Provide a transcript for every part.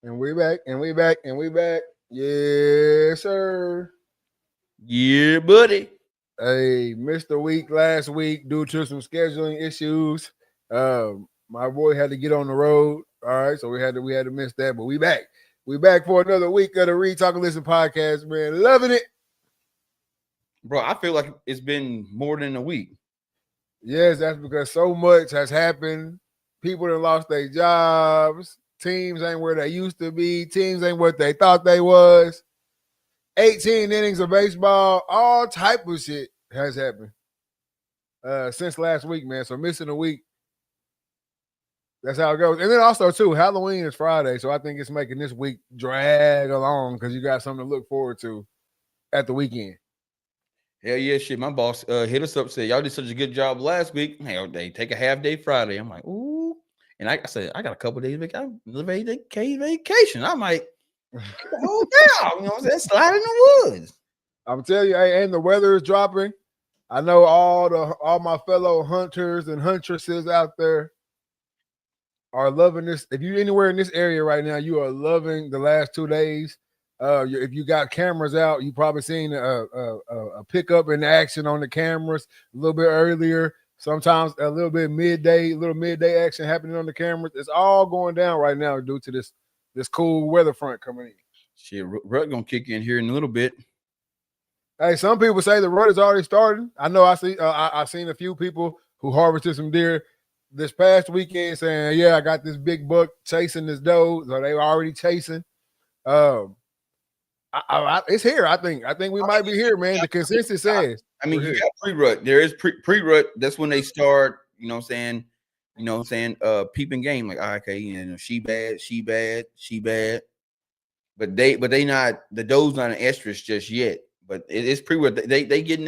And we back, and we back, and we back. Yes, sir. Yeah, buddy. Hey, missed a week last week due to some scheduling issues. My boy had to get on the road. All right, so we had to miss that, but we back. We back for another week of the Read, Talk, and Listen podcast, man. Loving it. Bro, I feel like it's been more than a week. Yes, that's because so much has happened. People that lost their jobs. Teams ain't where they used to be. Teams ain't what they thought they was. 18 innings of baseball. All type of shit has happened since last week, man. So missing a week. That's how it goes. And then also, too, Halloween is Friday. So I think it's making this week drag along because you got something to look forward to at the weekend. Hell yeah, shit. My boss hit us up, said, y'all did such a good job last week. Hell, they take a half day Friday. I'm like, ooh. And I said, I got a couple days vacation. I'm like, oh, yeah. You know what I'm saying? Slide in the woods. I'm telling you, hey, and the weather is dropping. I know all my fellow hunters and huntresses out there are loving this. If you're anywhere in this area right now, you are loving the last 2 days. If you got cameras out, you probably seen a pickup in action on the cameras a little bit earlier. Sometimes a little midday action happening on the cameras. It's all going down right now due to this cool weather front coming in. Shit, rut gonna kick in here in a little bit. Hey, some people say the rut is already starting. I know I've seen a few people who harvested some deer this past weekend saying, yeah, I got this big buck chasing this doe. So they were already chasing. It's here. I think we might be here, man. The consensus says. I mean, you got pre-rut. There is pre-rut. That's when they start, peeping game. Like, okay, she bad. But they not, the doe's not an estrus just yet. But it's pre-rut. They getting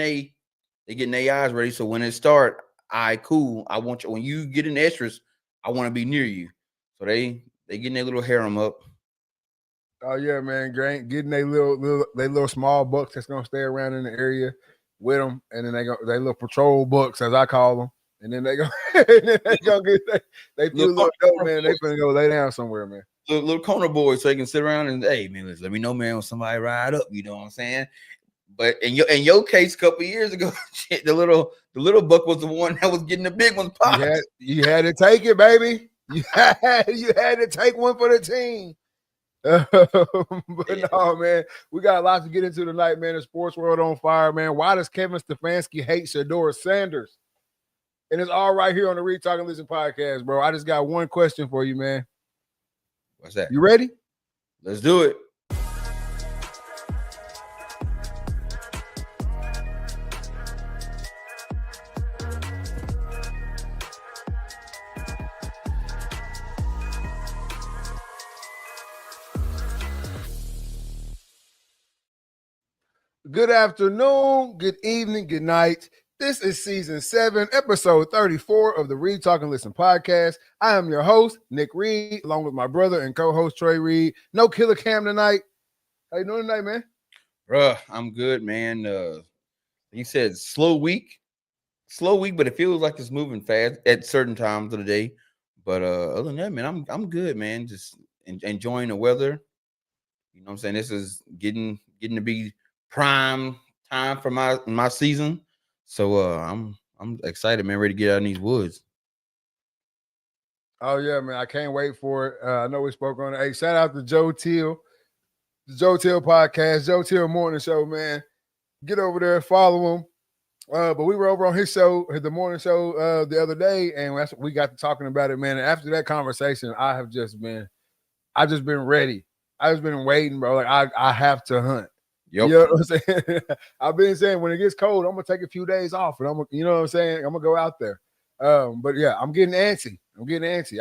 their eyes ready. So when it start, cool. I want you, when you get an estrus, I want to be near you. So they getting their little harem up. Oh yeah, man, Grant getting they little small bucks that's gonna stay around in the area with them, and then they little patrol bucks as I call them, and then they go get they few little dope, man. They finna go lay down somewhere, man. Little corner boys, so they can sit around and hey, man, let me know, man, when somebody ride up. You know what I'm saying? But in your case, a couple of years ago, shit, the little buck was the one that was getting the big ones popped. You had to take it, baby. You had to take one for the team. But no, man, we got a lot to get into tonight, man. The sports world on fire, man. Why does Kevin Stefanski hate Shedeur Sanders? And it's all right here on the Read, Talk, and Listen podcast, bro. I just got one question for you, man. What's that? You ready? Let's do it. Good afternoon, good evening, good night. This is season 7, episode 34 of the Read, Talk, and Listen podcast. I am your host, Nick Reed, along with my brother and co-host, Trey Reed. No Killer Cam tonight. How you doing tonight, man? Bruh, I'm good, man. He said slow week, but it feels like it's moving fast at certain times of the day. But other than that, man, I'm good, man. Just enjoying the weather. You know what I'm saying? This is getting to be prime time for my season. So I'm excited, man, ready to get out in these woods. Oh yeah, man. I can't wait for it. I know we spoke on it. Hey, shout out to Joe Till, the Joe Till podcast, Joe Till Morning Show, man. Get over there, follow him. But we were over on his show, the morning show, the other day, and we got to talking about it, man. And after that conversation, I've just been ready. I've just been waiting, bro. Like I have to hunt. Yep. You know what I'm saying? I've been saying when it gets cold, I'm gonna take a few days off, and you know what I'm saying? I'm gonna go out there. But yeah, I'm getting antsy.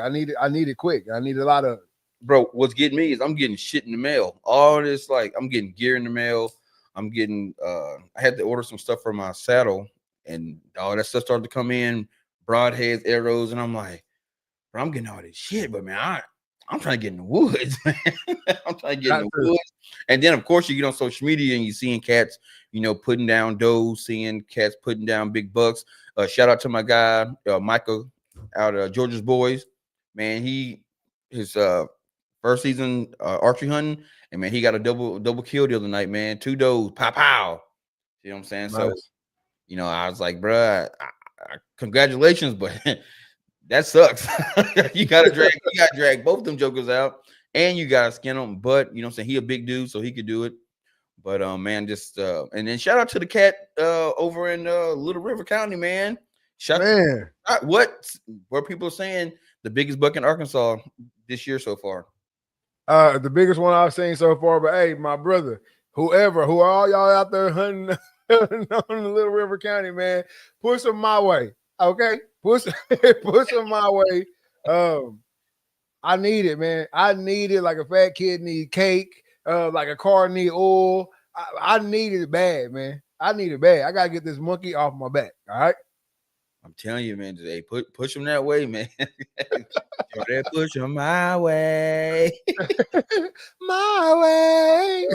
I need it quick. I need a lot of. Bro, what's getting me is I'm getting shit in the mail. All this, like, I'm getting gear in the mail. I'm getting. I had to order some stuff for my saddle, and all that stuff started to come in, broadheads, arrows, and I'm like, bro, I'm getting all this shit, but man, I'm trying to get in the woods, man. I'm trying to get in the woods. And then, of course, you get on social media and you're seeing cats, putting down does, seeing cats putting down big bucks. Shout out to my guy, Michael, out of Georgia's Boys. Man, his first season archery hunting, and man, he got a double kill the other night, man. 2 does, pow pow. You know what I'm saying? Nice. So, you know, I was like, bruh, congratulations, but that sucks. you gotta drag both them jokers out, and you gotta skin them. But you know what I'm saying, he a big dude, so he could do it. But man, just and then shout out to the cat over in Little River County, man. Where people are saying the biggest buck in Arkansas this year so far. The biggest one I've seen so far. But hey, my brother, who are all y'all out there hunting on the Little River County, man, push them my way. Okay, push them my way. I need it, man. I need it like a fat kid need cake, like a car need oil. I need it bad, man. I need it bad. I gotta get this monkey off my back. All right. I'm telling you, man. Hey, push him that way, man. Push him my way, my way.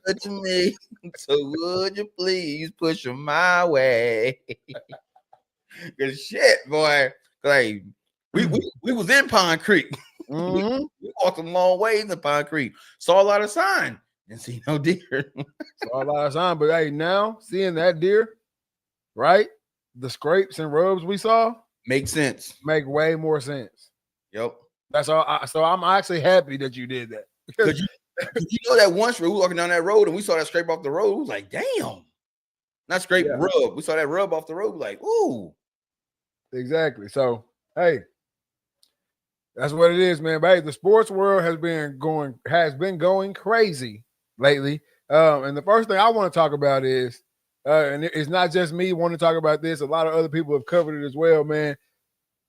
Touch me. So would you please push him my way? Cause shit, boy. Like we was in Pond Creek. Mm-hmm. We walked a long way into Pond Creek. Saw a lot of sign. Didn't see no deer. Saw a lot of sign, but hey, now seeing that deer, right? The scrapes and rubs we saw makes sense. Make way more sense. Yep. That's all. So I'm actually happy that you did that. Because you know that once we were walking down that road and we saw that scrape off the road, we was like, damn. Not scrape, rub. We saw that rub off the road, like, ooh. Exactly. So, hey, that's what it is, man. But hey, the sports world has been going crazy lately. And the first thing I want to talk about is, and it's not just me wanting to talk about this. A lot of other people have covered it as well, man.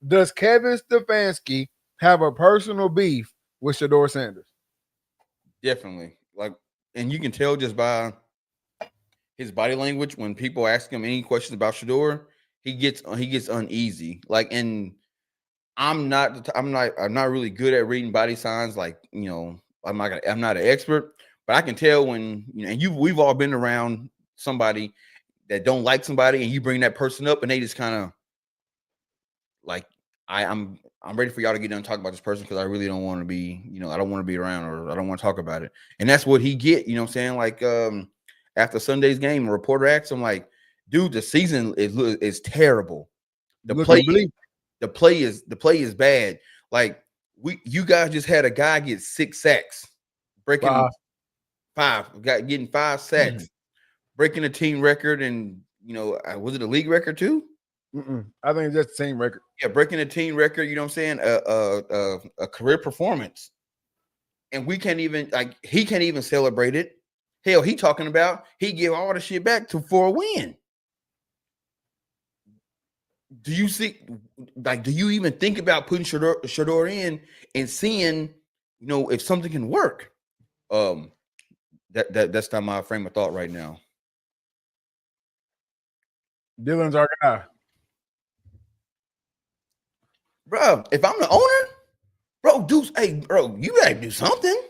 Does Kevin Stefanski have a personal beef with Shedeur Sanders? Definitely. Like, and you can tell just by his body language when people ask him any questions about Shedeur, he gets uneasy. Like, and I'm not really good at reading body signs. Like, you know, I'm not an expert, but I can tell when, you know, and we've all been around somebody that don't like somebody, and you bring that person up, and they just kind of like, I'm ready for y'all to get done talking about this person because I really don't want to be, you know, I don't want to be around, or I don't want to talk about it. And that's what he get, you know what I'm saying? Like, after Sunday's game, a reporter asked him, like, dude, the season is terrible. The play is bad. Like, you guys just had a guy get 6 sacks, getting 5 sacks, breaking a team record, and you know, was it a league record too? I think it's just the team record. Yeah, breaking a team record. You know what I'm saying? A career performance, and we can't even he can't even celebrate it. Hell, he talking about he give all the shit back for a win. Do you see? Like, do you even think about putting Shedeur in and seeing, you know, if something can work? That's not my frame of thought right now. Dylan's our guy, bro. If I'm the owner, bro, you gotta do something.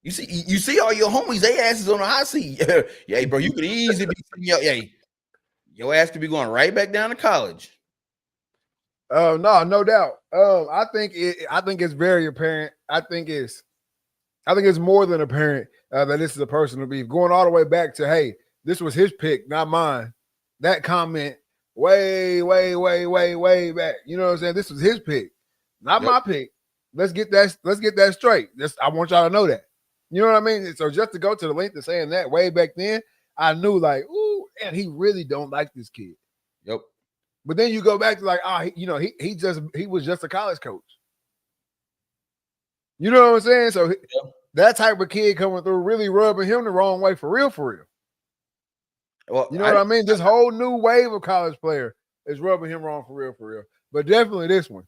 You see all your homies, they asses on the hot seat. Yeah, bro, you could easily be your ass could be going right back down to college. No doubt. I think it's very apparent. I think it's more than apparent that this is a personal beef. Going all the way back to, hey, this was his pick, not mine. That comment way back. You know what I'm saying? This was his pick, not my pick. Let's get that straight. I want y'all to know that. You know what I mean? So just to go to the length of saying that way back then, I knew, like, ooh, and he really don't like this kid. Yep. But then you go back to, like, he was just a college coach. You know what I'm saying? So that type of kid coming through really rubbing him the wrong way for real. Well, you know what I mean? This whole new wave of college player is rubbing him wrong for real. But definitely this one.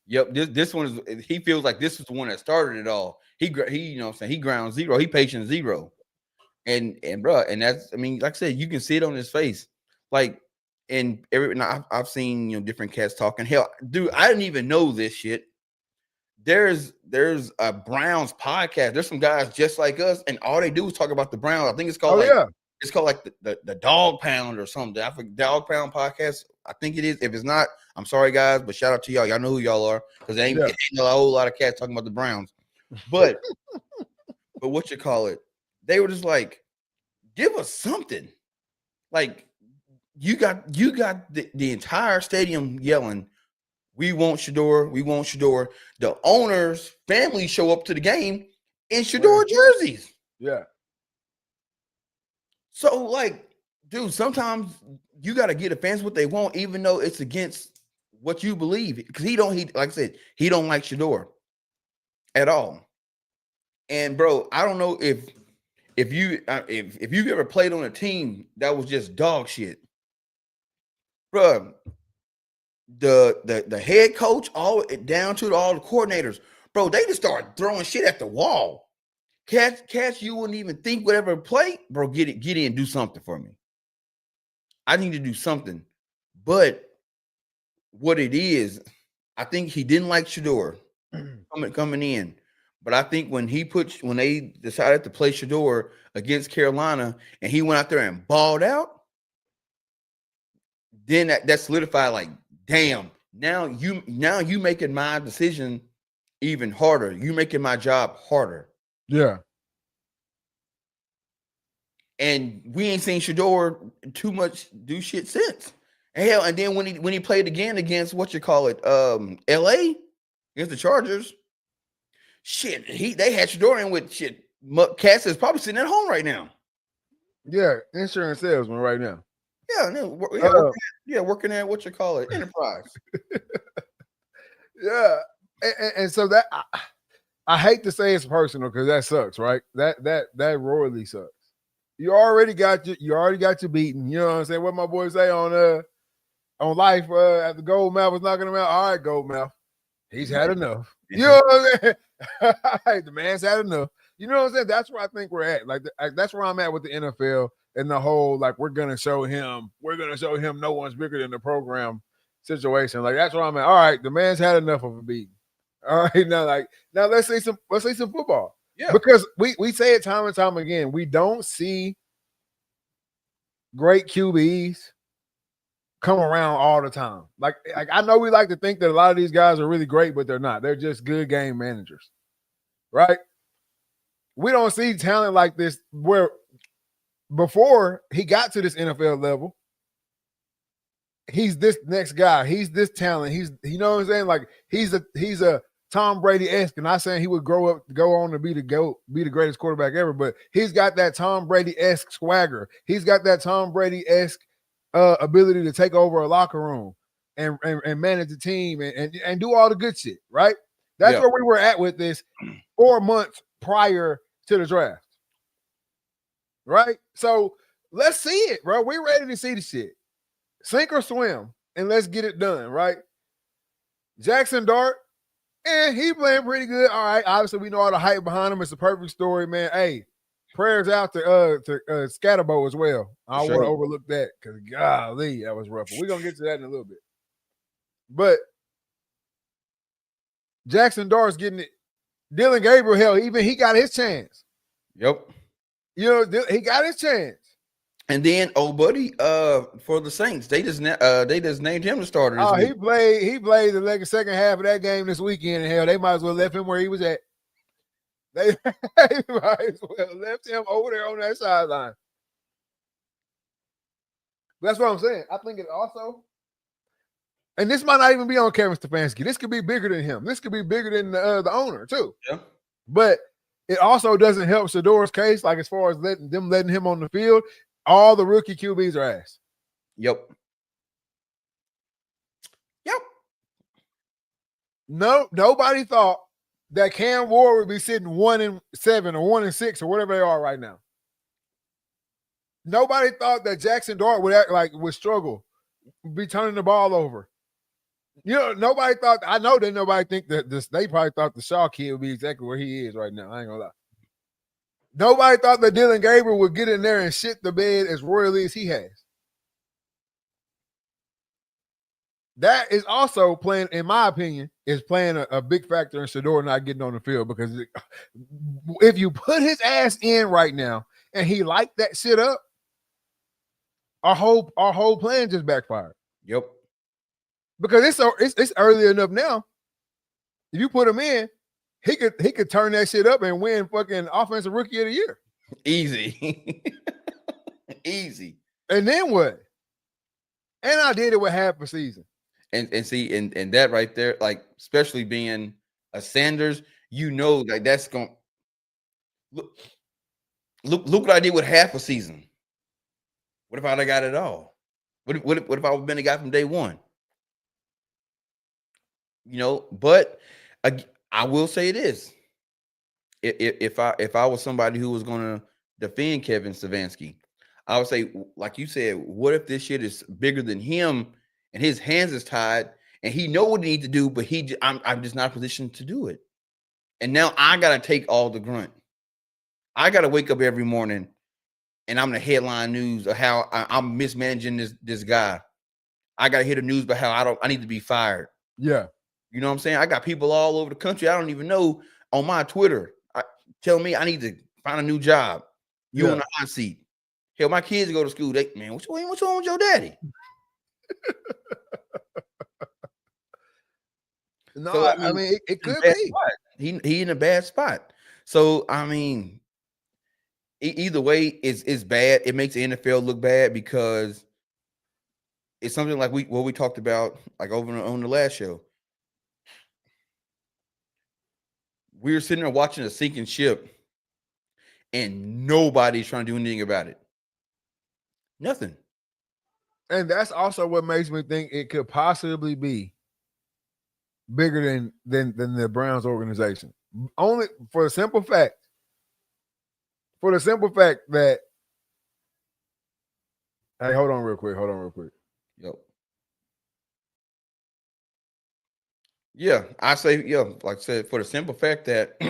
Yep, this one is. He feels like this is the one that started it all. He you know what I'm saying, he ground zero. He patient zero. And bro, and that's, I mean, like I said, you can see it on his face. Like, and I've seen, you know, different cats talking. Hell, dude, I didn't even know this shit. There's a Browns podcast. There's some guys just like us, and all they do is talk about the Browns. I think it's called It's called like the Dog Pound or something. I forget, Dog Pound podcast. I think it is. If it's not, I'm sorry, guys, but shout out to y'all. Y'all know who y'all are because it ain't a whole lot of cats talking about the Browns. But what you call it? They were just like, give us something. Like you got the entire stadium yelling, "We want Shedeur, we want Shedeur." The owners' family show up to the game in Shedeur jerseys. Yeah. So, like, dude, sometimes you got to get the fans what they want, even though it's against what you believe. Because like I said, he don't like Shedeur at all. And bro, I don't know if you ever played on a team that was just dog shit, bro. The head coach all down to all the coordinators, bro, they just started throwing shit at the wall. Cats, you wouldn't even think would ever play, bro. Get in, do something for me. I need to do something. But what it is, I think he didn't like Shedeur coming in. But I think when they decided to play Shedeur against Carolina and he went out there and balled out, then that solidified, like, damn, now you making my decision even harder. You making my job harder. Yeah. And we ain't seen Shedeur too much do shit since. And hell, and then when he played again against LA against the Chargers, shit, they had Shedeur in with shit. Cass is probably sitting at home right now. Yeah, insurance salesman right now. Yeah, working at Enterprise. Yeah, and so that I hate to say it's personal because that sucks, right? That royally sucks. You already got your beaten. You know what I'm saying? What my boys say on life after Goldmouth was knocking him out. All right, Goldmouth, he's had enough. You know what I'm saying? The man's had enough. You know what I'm saying? That's where I think we're at. Like that's where I'm at with the NFL and the whole like we're gonna show him no one's bigger than the program situation. Like that's where I'm at. All right, the man's had enough of a beating. All right, now let's see some football. Yeah, because we say it time and time again. We don't see great QBs come around all the time. Like I know we like to think that a lot of these guys are really great, but they're not. They're just good game managers, right? We don't see talent like this where before he got to this NFL level, he's this next guy. He's this talent. You know what I'm saying? Like he's a Tom Brady-esque, and not saying he would go on to be the greatest quarterback ever, but he's got that Tom Brady-esque swagger. He's got that Tom Brady-esque ability to take over a locker room and manage the team and do all the good shit, right? That's where we were at with this 4 months prior to the draft, right? So let's see it, bro. We're ready to see the shit. Sink or swim, and let's get it done, right? Jackson Dart, he playing pretty good. All right, obviously we know all the hype behind him. It's a perfect story, man. Hey, prayers out to Scatterbo as well. I don't want to overlook that because golly, that was rough. But we're gonna get to that in a little bit. But Jackson Dart's getting it. Dylan Gabriel, hell, even he got his chance. Yep. You know, he got his chance. And then old buddy, for the Saints, they just named him the starter. Oh, he played the second half of that game this weekend. And hell, they might as well left him where he was at. They might as well left him over there on that sideline. That's what I'm saying. I think it also, and this might not even be on Kevin Stefanski. This could be bigger than him. This could be bigger than the owner too. Yeah. But it also doesn't help Shedeur's case, like as far as letting him on the field. All the rookie QBs are ass. Yep. No, nobody thought that Cam Ward would be sitting 1-7 or 1-6 or whatever they are right now. Nobody thought that Jackson Dart would struggle, be turning the ball over. You know, nobody thought. I know that nobody think that this. They probably thought the Shaw kid would be exactly where he is right now. I ain't gonna lie. Nobody thought that Dylan Gabriel would get in there and shit the bed as royally as he has. That is also playing, in my opinion, is playing a big factor in Shedeur not getting on the field because if you put his ass in right now and he liked that shit up, our whole plan just backfired. Yep. Because it's early enough now. If you put him in, he could turn that shit up and win fucking offensive rookie of the year. Easy. Easy. And then what? And I did it with half a season. And see, and that right there, like especially being a Sanders, like that's gonna look what I did with half a season. What if I'd have got it all? What if I would have been a guy from day one? But I will say this. If I was somebody who was going to defend Kevin Stefanski, I would say, like you said, what if this shit is bigger than him and his hands is tied and he know what he needs to do, but I'm just not in a position to do it. And now I got to take all the grunt. I got to wake up every morning and I'm the headline news of how I'm mismanaging this guy. I got to hear the news about how I need to be fired. Yeah. You know what I'm saying? I got people all over the country I don't even know on my Twitter telling me I need to find a new job. You on the hot seat. Hell, my kids go to school. Man, what's wrong with your daddy? No, so, I mean it could be. He in a bad spot. So I mean, either way, it's bad. It makes the NFL look bad because it's something like what we talked about like over on the last show. We were sitting there watching a sinking ship, and nobody's trying to do anything about it. Nothing. And that's also what makes me think it could possibly be bigger than the Browns organization. Only for the simple fact that hey, hold on real quick. Yep. Yeah, I say, like I said, for the simple fact that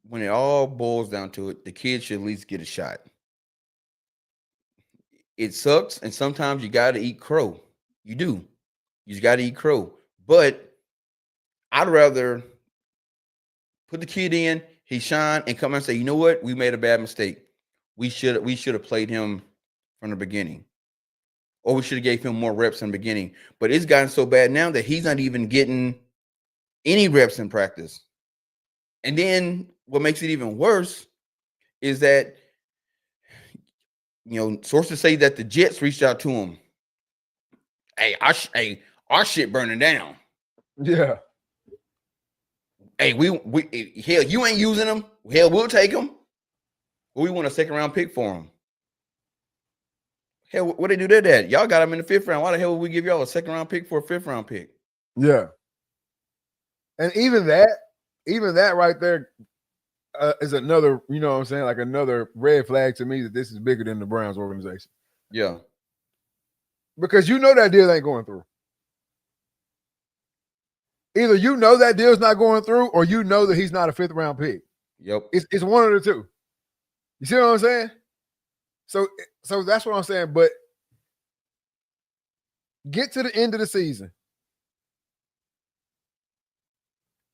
when it all boils down to it, the kids should at least get a shot. It sucks, and sometimes you got to eat crow. You do. You just got to eat crow. But I'd rather put the kid in, he shine, and come and say, you know what? We made a bad mistake. We should have played him from the beginning. Or we should have gave him more reps in the beginning. But it's gotten so bad now that he's not even getting any reps in practice. And then what makes it even worse is that, sources say that the Jets reached out to him. Hey, our shit burning down. Yeah. Hey, we hell, you ain't using them. Hell, we'll take them. We want a second round pick for him. Hell, what they do that? Y'all got him in the 5th round. Why the hell would we give y'all a second round pick for a 5th round pick? Yeah. And even that right there is another, you know what I'm saying, like another red flag to me that this is bigger than the Browns organization. Yeah. Because that deal ain't going through. Either that deal's not going through or that he's not a 5th round pick. Yep. It's one of the two. You see what I'm saying? So that's what I'm saying. But get to the end of the season.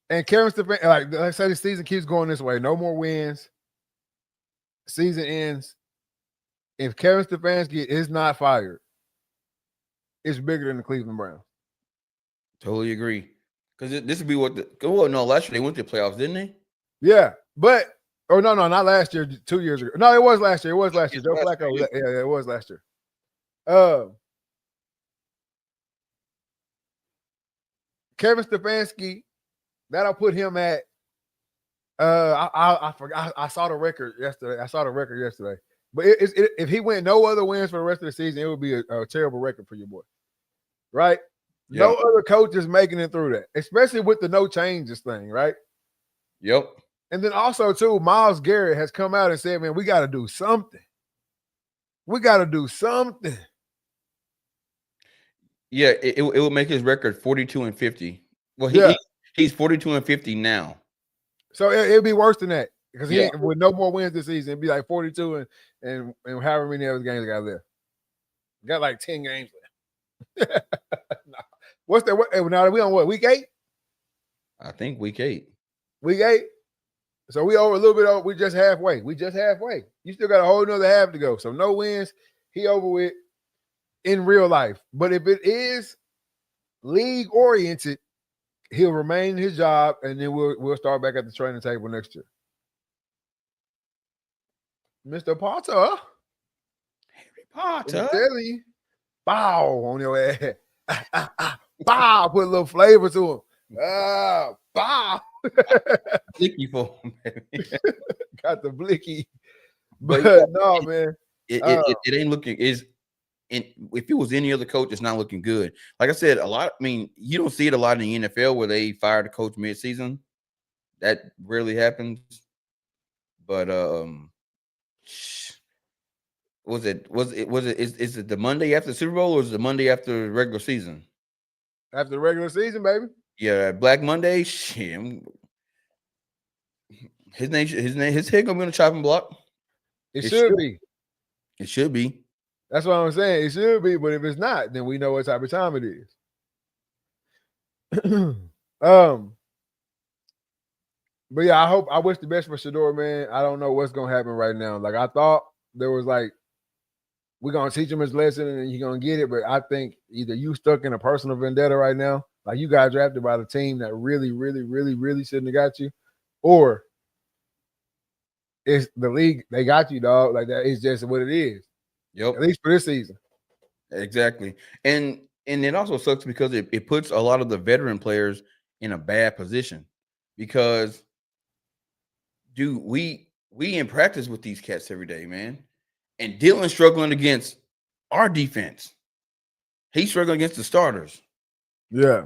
And Kevin Stefanski, like I said, the season keeps going this way. No more wins. Season ends. If Kevin Stefanski is not fired, it's bigger than the Cleveland Browns. Totally agree. Because this would be last year they went to the playoffs, didn't they? Yeah, but no, not last year. 2 years ago. No, it was last year. Joe Flacco. Yeah, it was last year. Kevin Stefanski, that'll put him at. I forgot. I saw the record yesterday. But if he went no other wins for the rest of the season, it would be a terrible record for your boy, right? Yeah. No other coach is making it through that, especially with the no changes thing, right? Yep. And then also too, Myles Garrett has come out and said, "Man, we got to do something. We got to do something." Yeah, it will make his record 42-50. Well, he's 42-50 now. So it'll be worse than that because he ain't, with no more wins this season, it'd be like 42 and however many other games got left. Got like 10 games left. What's that? Now we on what, week 8? I think week 8. Week 8? So we over a little bit over. We just halfway. You still got a whole nother half to go. So no wins. He over with in real life. But if it is league oriented, he'll remain in his job, and then we'll start back at the training table next year. Mr. Potter. Harry I'm Potter. telling you. Bow on your ass. Bow. Put a little flavor to him. Bow. Blicky for him, baby. Got the blicky. But But no, man. It ain't looking is. And if it was any other coach, it's not looking good. Like I said, you don't see it a lot in the NFL where they fire the coach mid-season. That rarely happens. But is it the Monday after the Super Bowl or is it the Monday after the regular season? After the regular season, baby. Yeah, Black Monday. Shit. His head gonna be on the chopping block. It should be. It should be. That's what I'm saying. It should be, but if it's not, then we know what type of time it is. But yeah, I wish the best for Shedeur, man. I don't know what's gonna happen right now. Like I thought there was like we're gonna teach him his lesson and he's gonna get it, but I think either you stuck in a personal vendetta right now, like you got drafted by the team that really, really, really, really shouldn't have got you, or it's the league, they got you, dog. Like that is just what it is. Yep. At least for this season. Exactly. And it also sucks because it puts a lot of the veteran players in a bad position because dude, we in practice with these cats every day, man. And Dylan's struggling against our defense. He's struggling against the starters. Yeah.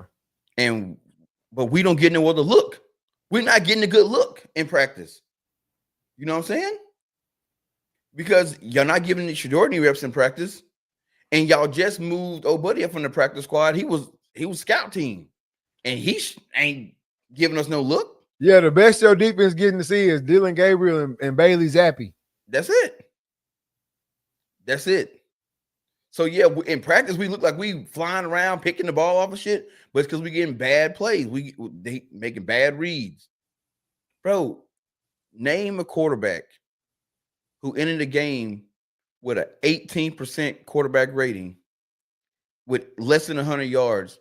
But we don't get no other look. We're not getting a good look in practice. You know what I'm saying? Because y'all not giving Shedeur any reps in practice, and y'all just moved old buddy up from the practice squad. He was scout team, and he ain't giving us no look. Yeah, the best your defense getting to see is Dylan Gabriel and Bailey Zappi. That's it. So yeah, in practice we look like we flying around picking the ball off of shit, but it's because we getting bad plays. They making bad reads, bro. Name a quarterback who ended the game with an 18% quarterback rating with less than 100 yards,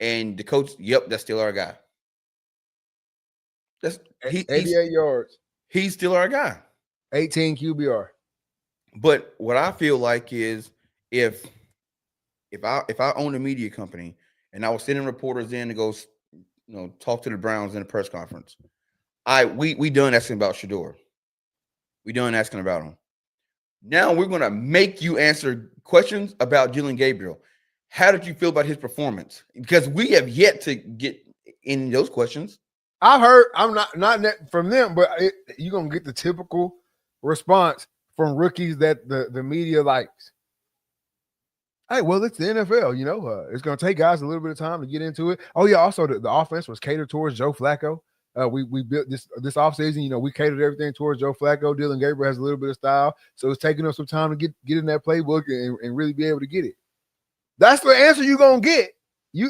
and the coach, yep, that's still our guy. That's 88 yards. He's still our guy. 18 QBR. But what I feel like is if I owned a media company and I was sending reporters in to go, talk to the Browns in a press conference, we done asking about Shedeur. We done asking about him. Now we're gonna make you answer questions about Dylan Gabriel. How did you feel about his performance? Because we have yet to get in those questions. I've heard, I'm not from them, but you're gonna get the typical response from rookies that the media likes. Hey, well, it's the NFL, it's gonna take guys a little bit of time to get into it. Oh, yeah, also the offense was catered towards Joe Flacco. We built this offseason, we catered everything towards Joe Flacco. Dylan Gabriel has a little bit of style, so it's taking us some time to get in that playbook and really be able to get it. That's the answer you're gonna get.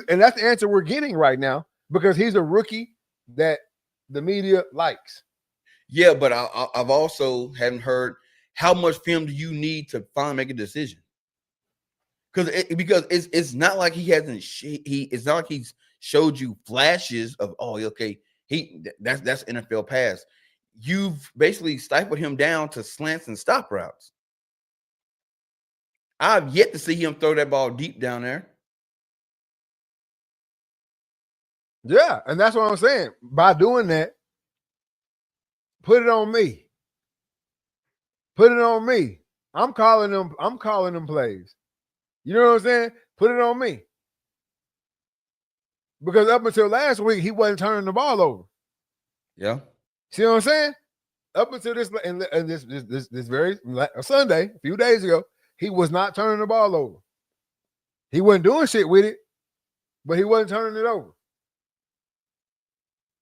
And that's the answer we're getting right now because he's a rookie that the media likes. Yeah, but I've also haven't heard how much film do you need to finally make a decision? Because it's not like he hasn't. It's not like he's showed you flashes of that's NFL pass. You've basically stifled him down to slants and stop routes. I've yet to see him throw that ball deep down there. Yeah, and that's what I'm saying. By doing that, put it on me. Put it on me. I'm calling them plays. You know what I'm saying? Put it on me. Because up until last week, he wasn't turning the ball over. Yeah. See what I'm saying? Up until this very Sunday, a few days ago, he was not turning the ball over. He wasn't doing shit with it, but he wasn't turning it over.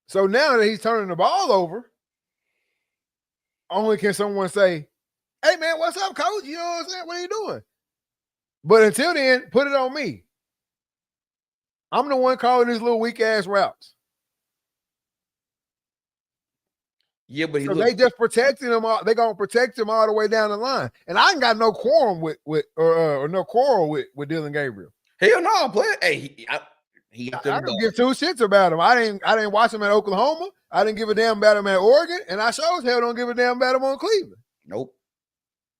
So now that he's turning the ball over, only can someone say, hey, man, what's up, coach? You know what I'm saying? What are you doing? But until then, put it on me. I'm the one calling these little weak-ass routes. Yeah, but So they just protecting him all. They gonna protect him all the way down the line. And I ain't got no quorum or no quarrel with Dylan Gabriel. Hell no, player. Hey, he got I don't give two shits about him. I didn't watch him at Oklahoma. I didn't give a damn about him at Oregon, and I sure as hell don't give a damn about him on Cleveland. Nope.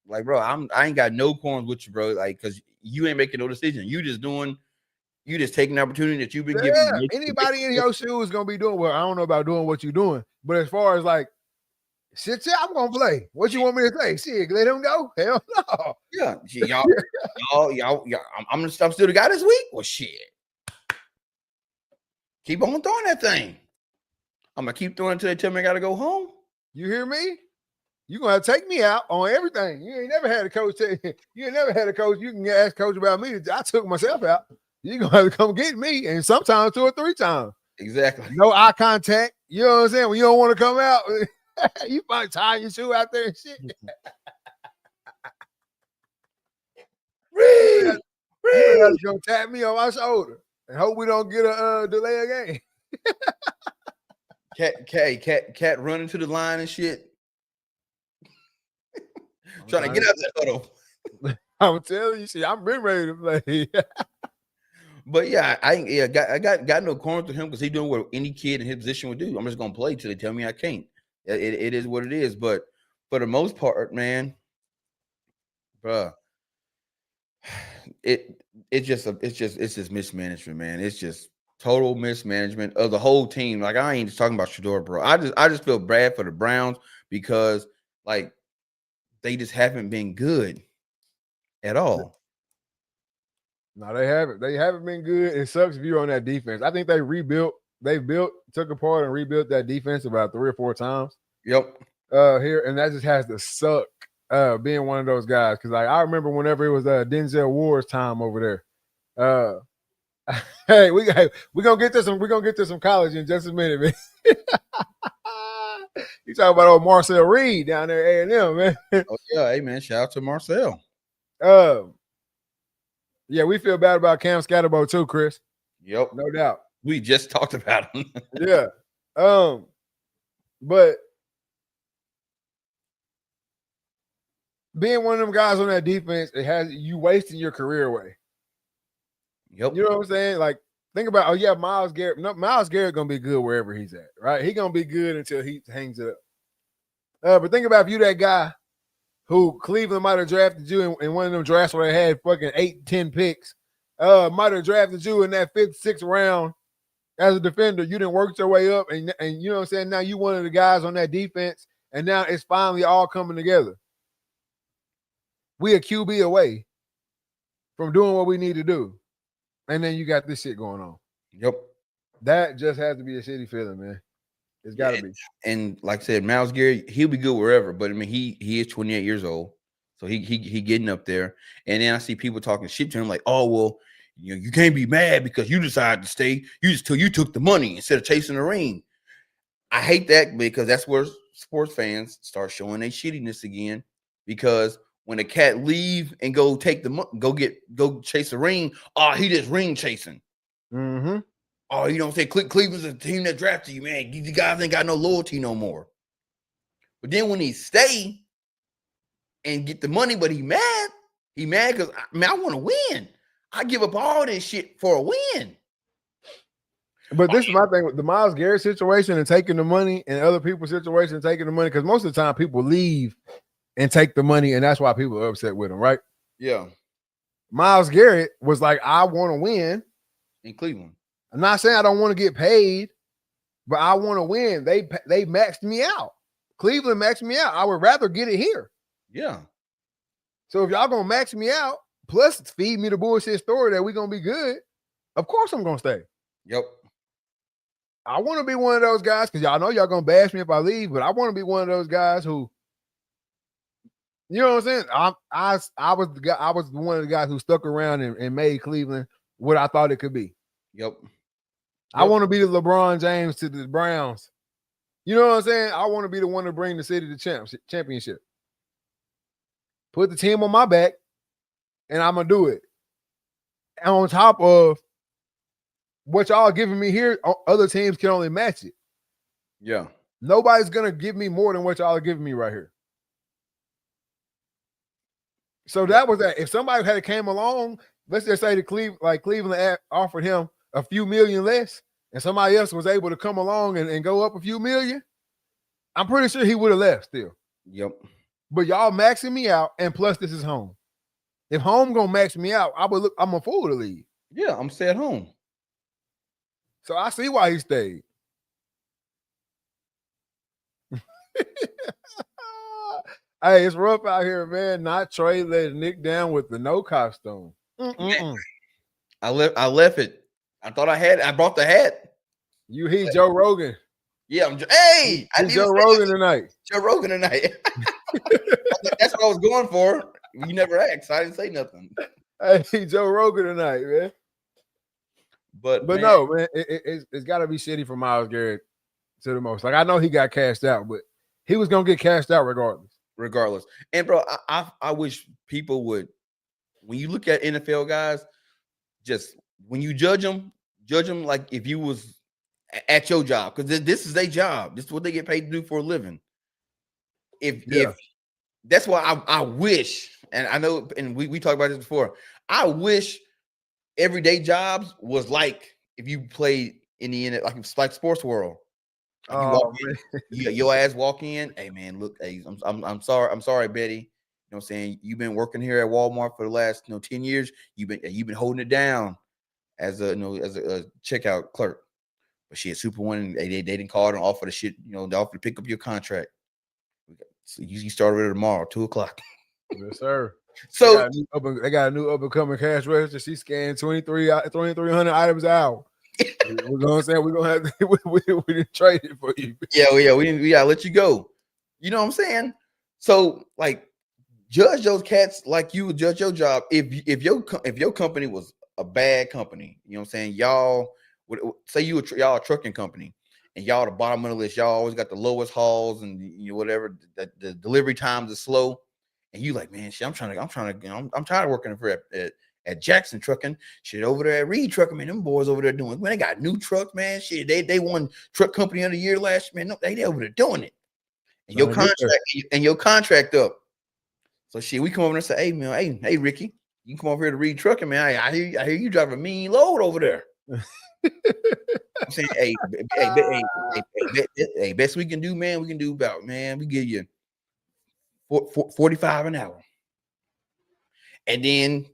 Like, bro, I ain't got no qualms with you, bro. Like, cause you ain't making no decision. You just taking the opportunity that you've been given. Anybody in your shoes is gonna be doing well. I don't know about doing what you're doing, but as far as like, shit, I'm gonna play. What you want me to say? Shit, let him go. Hell no. Yeah, y'all. I'm still the guy this week. Well, shit. Keep on throwing that thing. I'm gonna keep throwing until they tell me I gotta go home. You hear me? You gonna have to take me out on everything. You ain't never had a coach. You ain't never had a coach. You can ask coach about me. I took myself out. You gonna have to come get me, and sometimes 2 or 3 times. Exactly. No eye contact. You know what I'm saying? When you don't want to come out, you might tie your shoe out there and shit. Reed, You gonna tap me on my shoulder and hope we don't get a delay a game. Cat running to the line and shit. Trying to get out that huddle. I'm telling you, shit, I'm been ready to play. But yeah, I got no corner to him because he's doing what any kid in his position would do. I'm just gonna play till they tell me I can't. It is what it is. But for the most part, man, bruh, it's just mismanagement, man. It's just total mismanagement of the whole team. Like, I ain't just talking about Shedeur, bro. I just feel bad for the Browns because like they just haven't been good at all. No, they haven't. They haven't been good. It sucks if you're on that defense. I think took apart and rebuilt that defense about 3 or 4 times. Yep. Here, and that just has to suck. Being one of those guys, because like I remember whenever it was Denzel Ward's time over there. Hey, we're gonna get to some college in just a minute, man. You talking about old Marcel Reed down there at A&M, man. Oh yeah, hey man, shout out to Marcel. Yeah, we feel bad about Cam Scatterbo too, Chris. Yep, no doubt. We just talked about him. Yeah, but being one of them guys on that defense, it has you wasting your career away. Yep. You know what I'm saying? Like, think about, Myles Garrett. No, Myles Garrett gonna be good wherever he's at, right? He gonna be good until he hangs it up. But think about if you that guy who Cleveland might have drafted you in one of them drafts where they had fucking 8-10 picks. Might have drafted you in that 5th, 6th round as a defender. You didn't work your way up, and you know what I'm saying? Now you one of the guys on that defense, and now it's finally all coming together. We a QB away from doing what we need to do. And then you got this shit going on. Yep. That just has to be a shitty feeling, man. It's got to be. And like I said, Myles Garrett, he'll be good wherever. But I mean, he is 28 years old, so he getting up there. And then I see people talking shit to him like, "Oh well, you can't be mad because you decided to stay. You took the money instead of chasing the ring." I hate that because that's where sports fans start showing their shittiness again. Because when a cat leave and go take go chase the ring, he just ring chasing. Mm-hmm. Oh, you don't say Cleveland's a team that drafted you, man. You guys ain't got no loyalty no more. But then when he stay and get the money, but he mad because I want to win. I give up all this shit for a win. But this is my thing with the Myles Garrett situation and taking the money and other people's situation and taking the money, because most of the time people leave and take the money, and that's why people are upset with him, right? Yeah. Myles Garrett was like, I want to win. In Cleveland. I'm not saying I don't want to get paid, but I want to win. They maxed me out. Cleveland maxed me out. I would rather get it here. Yeah. So if y'all gonna max me out, plus feed me the bullshit story that we're gonna be good, of course I'm gonna stay. Yep. I want to be one of those guys, because y'all know y'all gonna bash me if I leave, but I want to be one of those guys who, you know what I'm saying? I was one of the guys who stuck around and made Cleveland what I thought it could be. Yep. I want to be the LeBron James to the Browns. You know what I'm saying? I want to be the one to bring the city to championship. Put the team on my back, and I'm going to do it. And on top of what y'all giving me here, other teams can only match it. Yeah. Nobody's gonna give me more than what y'all are giving me right here. So that was that. If somebody had came along, let's just say Cleveland offered him a few million less, and somebody else was able to come along and go up a few million, I'm pretty sure he would have left still. Yep. But y'all maxing me out, and plus this is home. If home gonna max me out, I'm a fool to leave. Yeah, I'm stay at home. So I see why he stayed. Hey, it's rough out here, man. Not Trey letting Nick down with the no costume. I left it. I thought I brought the hat. You heat Joe Rogan. Yeah, hey, I Joe Rogan tonight. Joe Rogan tonight. That's what I was going for. You never asked. So I didn't say nothing. Hey, Joe Rogan tonight, man. But man, no, man, it's got to be shitty for Myles Garrett to the most. Like, I know he got cashed out, but he was gonna get cashed out regardless. And bro, I wish people would, when you look at NFL guys, just when you judge them like if you was at your job, because this is their job. This is what they get paid to do for a living. If that's why I wish, and I know, and we talked about this before, I wish everyday jobs was like if you played in the like sports world. Like you walk in, your ass walk in. Hey man, look, hey, I'm sorry, Betty. You know what I'm saying? You've been working here at Walmart for the last 10 years. You've been holding it down as a checkout clerk. But she had Super One. They didn't call and offer the shit. They offer to pick up your contract. So you start with it tomorrow, 2:00. Yes, sir. So they got a new up and coming cash register. She scanned 2,300 items out. We're gonna say we're gonna have we didn't trade it for you. Yeah, we gotta let you go. You know what I'm saying? So like, judge those cats like you would judge your job. If your company was a bad company, you know what I'm saying? Y'all would say y'all a trucking company, and y'all the bottom of the list. Y'all always got the lowest hauls, and whatever. The delivery times are slow, and you like, man, shit, I'm tired of working for at Jackson Trucking, shit over there at Reed Trucking, man, them boys over there doing, man, they got new trucks, man, shit, they won truck company of the year last year, man, no, they over there doing it, and your contract up. So shit, we come over and say, hey man, hey Ricky, you can come over here to Reed Trucking, man. I hear you drive a mean load over there. I'm saying, hey, best we can do, man, we can do about, man, we give you 45 an hour, and then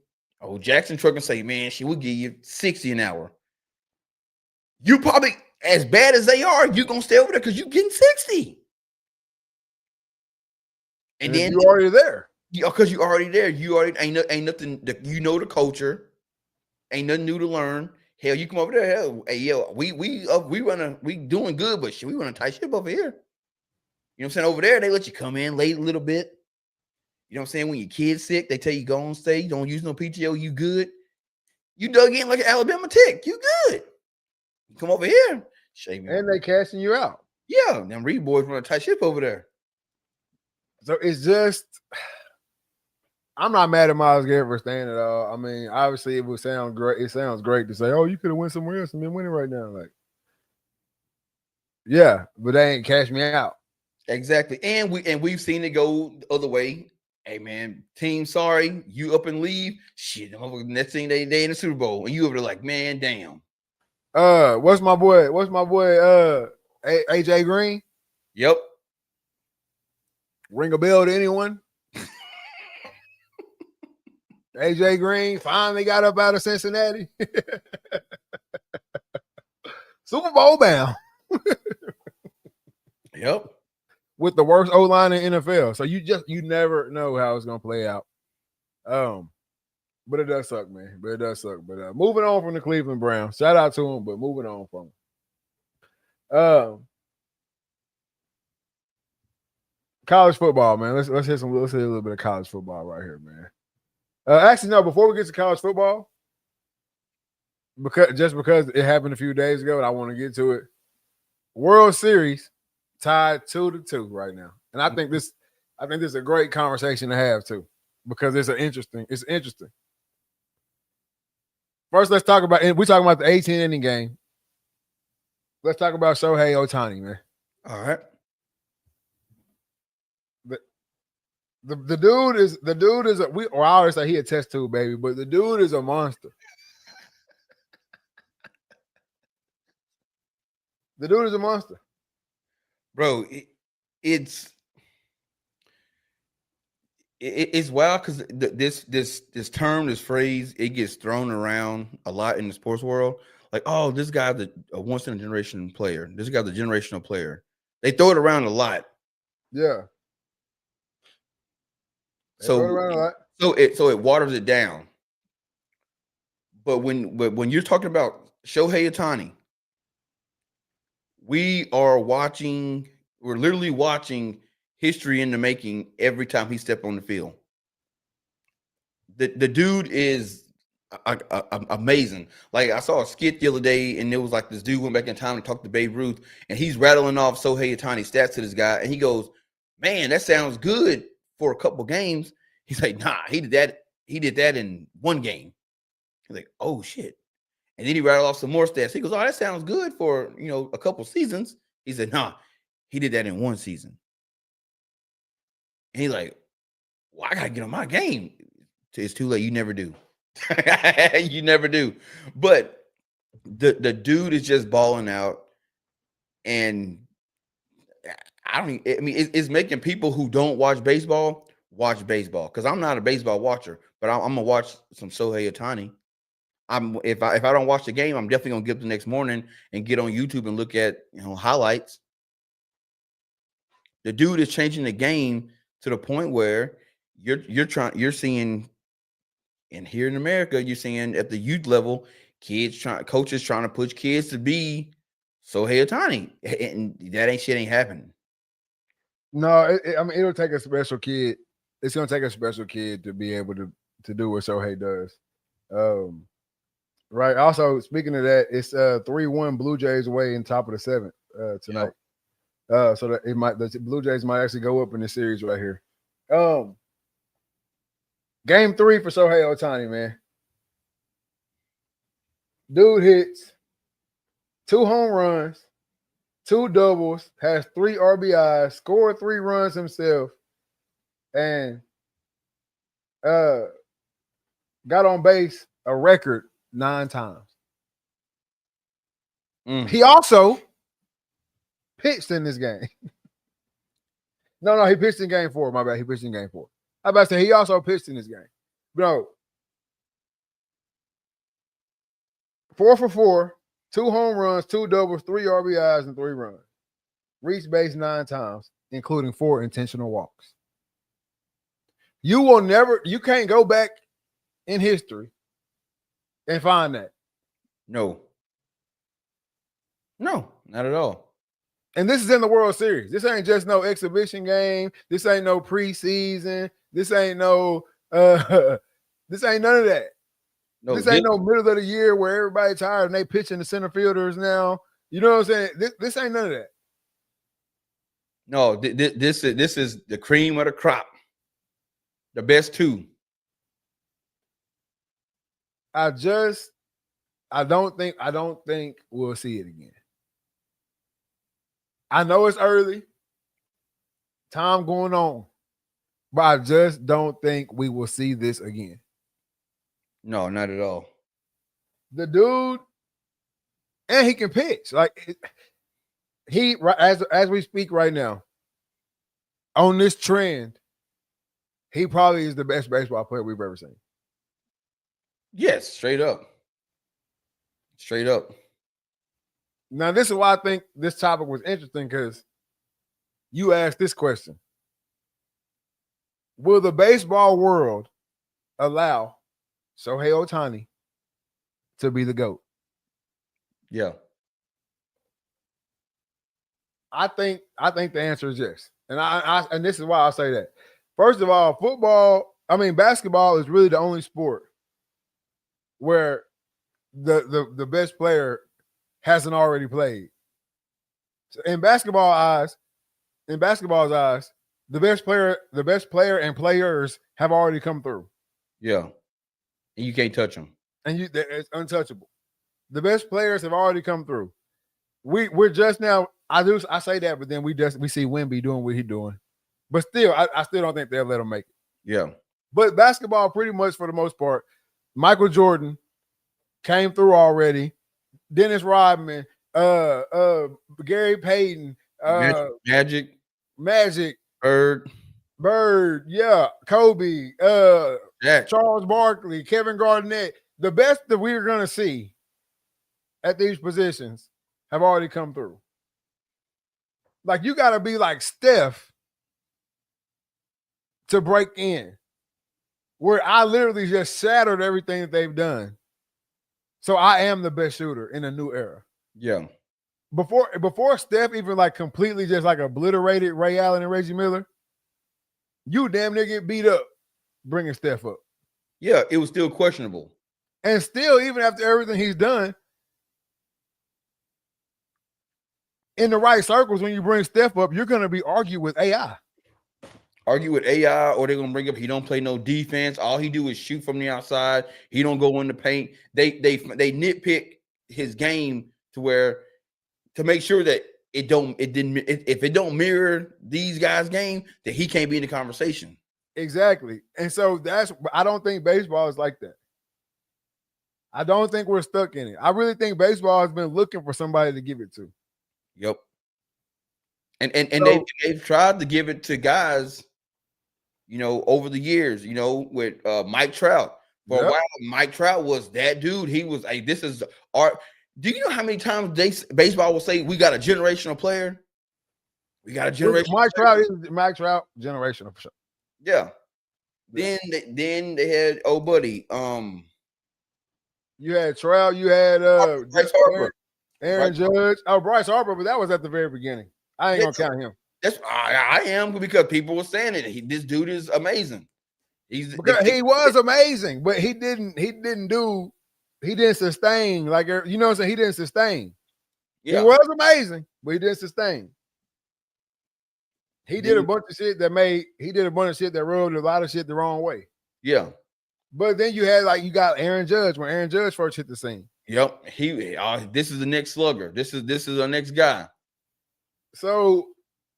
Jackson Trucking say, man, she will give you 60 an hour. You probably, as bad as they are, you're gonna stay over there because you're getting 60. And then you're already there. Because you're already there. You already ain't nothing. The culture, ain't nothing new to learn. Hell, you come over there. Hell, hey yo, we doing good, but shit, we run a tight ship over here. You know what I'm saying? Over there, they let you come in late a little bit. You know what I'm saying? When your kid's sick, they tell you go on stage, don't use no PTO, you good. You dug in like an Alabama tick, you good. You come over here, and they cashing you out. Yeah, them Reed boys run a tight ship over there. So it's just, I'm not mad at Myles Garrett for staying at all. I mean, obviously it would sound great. It sounds great to say, oh, you could have went somewhere else and been winning right now. Like, yeah, but they ain't cash me out. Exactly. And we've seen it go the other way. Hey man, team, sorry, you up and leave. Shit, next thing they in the Super Bowl, and you over there like, man, damn. What's my boy? AJ Green? Yep. Ring a bell to anyone? AJ Green finally got up out of Cincinnati. Super Bowl bound. Yep. With the worst O-line in NFL. So you never know how it's gonna play out. But it does suck, man. But moving on from the Cleveland Browns. Shout out to them, but moving on from them. College football, man. Let's hit a little bit of college football right here, man. Actually, no, before we get to college football, because it happened a few days ago and I want to get to it. World Series tied 2-2 right now. And I think this is a great conversation to have too, because it's interesting. First, we're talking about the 18-inning game. Let's talk about Shohei Ohtani, man. All right. The dude is I always say he a test tube baby, but the dude is a monster. The dude is a monster, bro. It's wild because this term, this phrase, it gets thrown around a lot in the sports world. Like, oh, this guy's a once in a generation player. This guy's a generational player. They throw it around a lot. yeah. They throw it around a lot. So it waters it down. But when you're talking about Shohei Ohtani, we're literally watching history in the making every time he stepped on the field. The dude is amazing. Like, I saw a skit the other day, and it was like this dude went back in time to talk to Babe Ruth, and he's rattling off Shohei Ohtani stats to this guy, and he goes, "Man, that sounds good for a couple games." He's like, "Nah, he did that in one game." He's like, "Oh shit." And then he rattled off some more stats. He goes, "Oh, that sounds good for, a couple seasons." He said, "Nah, he did that in one season." And he's like, "Well, I gotta get on my game." It's too late. You never do. You never do. But the dude is just balling out, and it's making people who don't watch baseball watch baseball. Because I'm not a baseball watcher, but I'm gonna watch some Shohei Ohtani. If I don't watch the game, I'm definitely gonna get up the next morning and get on YouTube and look at highlights. The dude is changing the game to the point where you're seeing, and here in America, you're seeing at the youth level, coaches trying to push kids to be Shohei Ohtani, and that shit ain't happening. No, it'll take a special kid. It's gonna take a special kid to be able to do what Shohei does. Right. Also, speaking of that, it's 3-1 Blue Jays away in top of the seventh tonight. Yep. So that the Blue Jays might actually go up in this series right here. Game 3 for Shohei Ohtani, man. Dude hits 2 home runs, 2 doubles, has 3 RBIs, scored 3 runs himself, and got on base a record 9 times. He also pitched in this game. No, he pitched in game 4. My bad. He pitched in game 4. I about to say he also pitched in this game. Bro, 4 for 4, 2 home runs, 2 doubles, 3 RBIs, and 3 runs. Reached base 9 times, including 4 intentional walks. You can't go back in history and find that. No, not at all. And this is in the World Series. This ain't just no exhibition game. This ain't no preseason. This ain't no this ain't none of that. No, this ain't no middle of the year where everybody's tired and they pitching the center fielders now. You know what I'm saying? This ain't none of that. No, this is the cream of the crop. The best 2. I don't think we'll see it again. I know it's early, time going on, but I just don't think we will see this again. No, not at all. The dude, and he can pitch. Like, he, as we speak right now, on this trend, he probably is the best baseball player we've ever seen. Yes, straight up. Straight up. Now, this is why I think this topic was interesting, because you asked this question. Will the baseball world allow Shohei Ohtani to be the GOAT? Yeah. I think the answer is yes. And this is why I say that. First of all, basketball is really the only sport where the best player hasn't already played. So in basketball's eyes, the best player and players have already come through. Yeah. And you can't touch them. And it's untouchable. The best players have already come through. We're just now, I say that, but then we see Wemby doing what he's doing. But still, I still don't think they'll let them make it. Yeah. But basketball, pretty much for the most part, Michael Jordan came through already. Dennis Rodman, Gary Payton, Magic, Bird, yeah, Kobe, Charles Barkley, Kevin Garnett. The best that we're gonna see at these positions have already come through. Like, you gotta be like Steph to break in, where I literally just shattered everything that they've done. So I am the best shooter in a new era. Yeah. Before Steph even like completely just like obliterated Ray Allen and Reggie Miller, you damn near get beat up bringing Steph up. Yeah, it was still questionable. And still, even after everything he's done, in the right circles, when you bring Steph up, you're going to be argued with AI. Or they're gonna bring up he don't play no defense. All he do is shoot from the outside. He don't go in the paint. They nitpick his game to make sure that if it don't mirror these guys' game, that he can't be in the conversation. Exactly. And so I don't think baseball is like that. I don't think we're stuck in it. I really think baseball has been looking for somebody to give it to. Yep. And they've tried to give it to guys, over the years, with Mike Trout. For a while, Mike Trout was that dude. He was like, this is art. Do you know how many times baseball will say we got a generational player? We got a generational Mike Trout, generational for sure. Yeah. Then they had buddy. You had Trout, you had Bryce Harper. Aaron Judge. Oh, Bryce Harper, but that was at the very beginning. I ain't gonna count him. I am, because people were saying it. This dude is amazing. He was amazing, but he didn't sustain, like, you know what I'm saying? He didn't sustain. Yeah. He was amazing, but he didn't sustain. He did a bunch of shit that rubbed a lot of shit the wrong way. Yeah. But then you got Aaron Judge when Aaron Judge first hit the scene. Yep. This is the next slugger. This is our next guy. So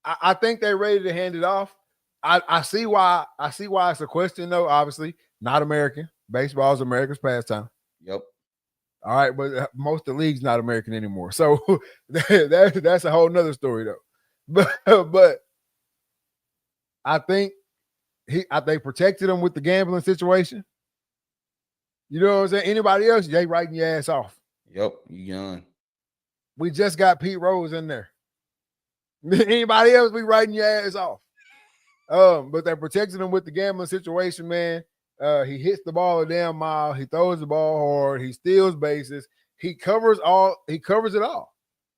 I think they're ready to hand it off. I see why it's a question, though. Obviously, not American. Baseball is America's pastime. Yep. All right, but most of the league's not American anymore. So that's a whole nother story, though. But I think they protected him with the gambling situation. You know what I'm saying? Anybody else, they writing your ass off. Yep, you young. We just got Pete Rose in there. Anybody else, we writing your ass off. But they protected him with the gambling situation, man. He hits the ball a damn mile. He throws the ball hard. He steals bases. He covers it all.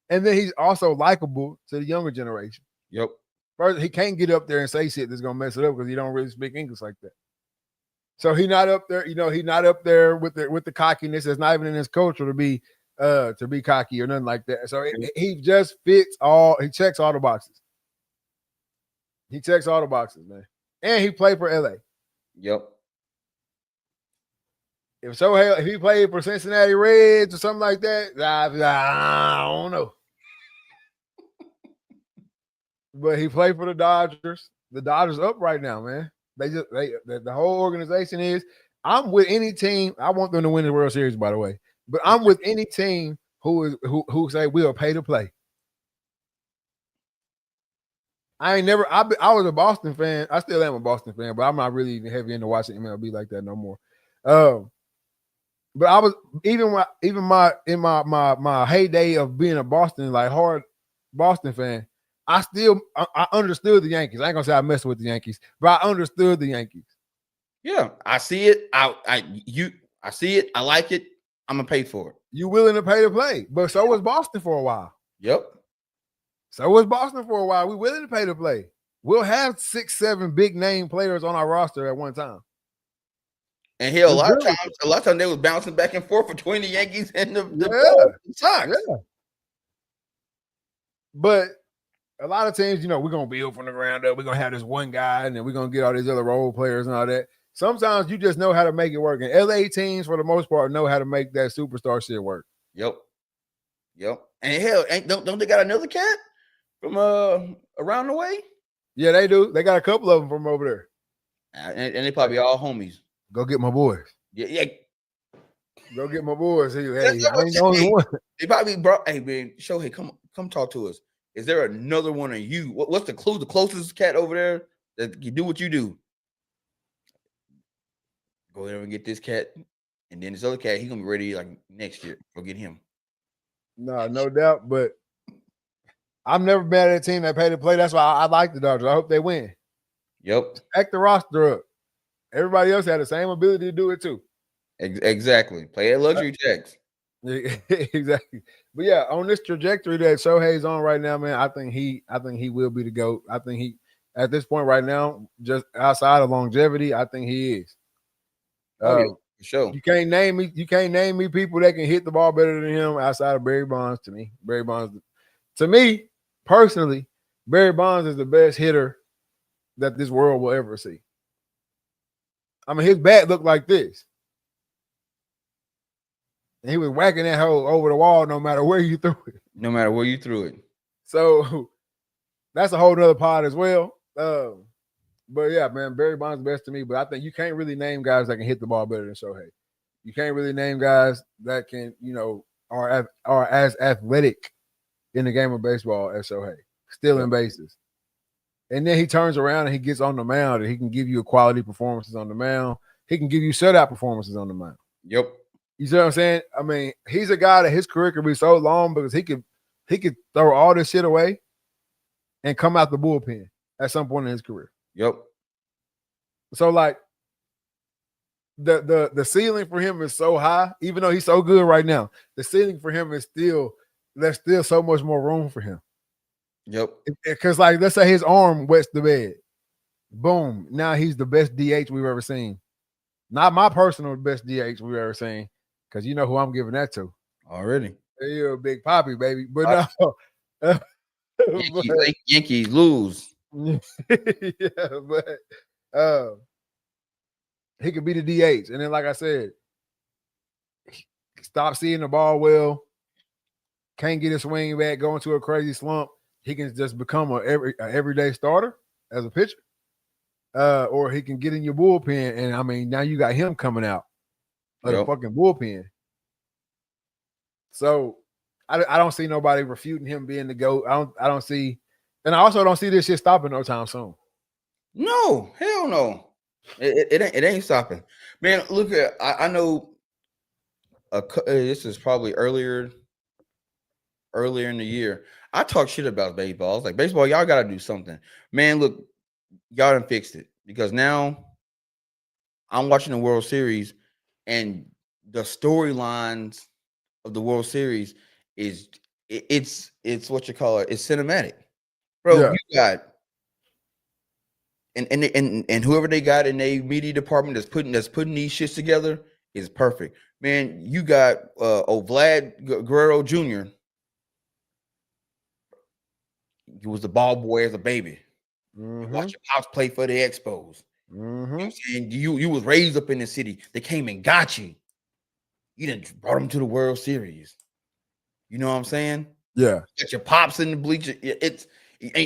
And then he's also likable to the younger generation. Yep. First, he can't get up there and say shit that's gonna mess it up because he don't really speak English like that. So he's not up there, he's not up there with the cockiness. It's not even in his culture to be cocky or nothing like that. So he just he checks all the boxes. He checks all the boxes, man. And he played for LA. Yep. If he played for Cincinnati Reds or something like that, I don't know. But he played for the Dodgers. The Dodgers up right now, man. The whole organization is. I'm with any team. I want them to win the World Series, by the way. But I'm with any team who say we'll pay to play. I was a Boston fan. I still am a Boston fan, but I'm not really even heavy into watching MLB like that no more. But I was in my heyday of being a Boston, like, hard Boston fan. I understood the Yankees. I ain't gonna say I messed with the Yankees, but I understood the Yankees. Yeah, I see it. I see it. I like it. I'm gonna pay for it. You willing to pay to play, but so was Boston for a while. Yep. So was Boston for a while. We willing to pay to play. We'll have 6-7 big name players on our roster at one time. And hell, a lot of times they was bouncing back and forth between the Yankees and the Sox. Yeah. But a lot of teams, we're gonna build from the ground up. We're gonna have this one guy, and then we're gonna get all these other role players and all that. Sometimes you just know how to make it work. And LA teams, for the most part, know how to make that superstar shit work. Yep. And hell, don't they got another cat from around the way? Yeah, they do. They got a couple of them from over there. And they probably all homies. Go get my boys. Yeah. Go get my boys. Hey, I That's what ain't the only one. They probably brought. Hey man, Shohei, come talk to us. Is there another one of you? What's the clue? The closest cat over there that you do what you do. Go there and get this cat, and then this other cat. He's gonna be ready like next year. Go get him. No doubt. But I've never been at a team that paid to play. That's why I like the Dodgers. I hope they win. Yep. Stack the roster up. Everybody else had the same ability to do it too. Exactly. Play at luxury tax. Exactly. But yeah, on this trajectory that Shohei's on right now, man, I think he will be the GOAT. I think he at this point right now, just outside of longevity, I think he is. Yeah, for sure. You can't name me people that can hit the ball better than him outside of Barry Bonds. To me, personally, Barry Bonds is the best hitter that this world will ever see. I mean, his bat looked like this. And he was whacking that hole over the wall no matter where you threw it. No matter where you threw it. So that's a whole nother pod as well. But yeah, man, Barry Bonds best to me. But I think you can't really name guys that can hit the ball better than Shohei. You can't really name guys that can, are as athletic in the game of baseball as Shohei. Stealing bases. And then he turns around and he gets on the mound and he can give you quality performances on the mound. He can give you shutout performances on the mound. Yep. You see what I'm saying? I mean, he's a guy that his career could be so long because he could throw all this shit away and come out the bullpen at some point in his career. Yep. So like the ceiling for him is so high, even though he's so good right now. The ceiling for him is there's still so much more room for him. Yep. Because like let's say his arm wets the bed. Boom. Now he's the best DH we've ever seen. Not my personal best DH we've ever seen. Because you know who I'm giving that to. Already. You're a big poppy, baby. But no. Yankees lose. Yeah, but he could be the DH. And then, like I said, stop seeing the ball well, can't get his swing back, go into a crazy slump. He can just become a everyday starter as a pitcher. Or he can get in your bullpen. And I mean, now you got him coming out of the fucking bullpen. So I don't see nobody refuting him being the GOAT. I don't see, and I also don't see this shit stopping no time soon. No, hell no. It ain't stopping. Man, look at I know this is probably earlier in the year. I talked shit about baseball. I was like, baseball, y'all gotta do something. Man, look, y'all done fixed it because now I'm watching the World Series and the storylines of the World Series is it's what you call it. It's cinematic, bro. Yeah. You got and whoever they got in their media department that's putting these shits together is perfect, man. You got Vlad Guerrero Jr. He was the ball boy as a baby. You watch your pops play for the Expos. You know what I'm saying? You was raised up in the city. They came and got you. You didn't brought them to the World Series. You know what I'm saying? Yeah. You got your pops in the bleacher.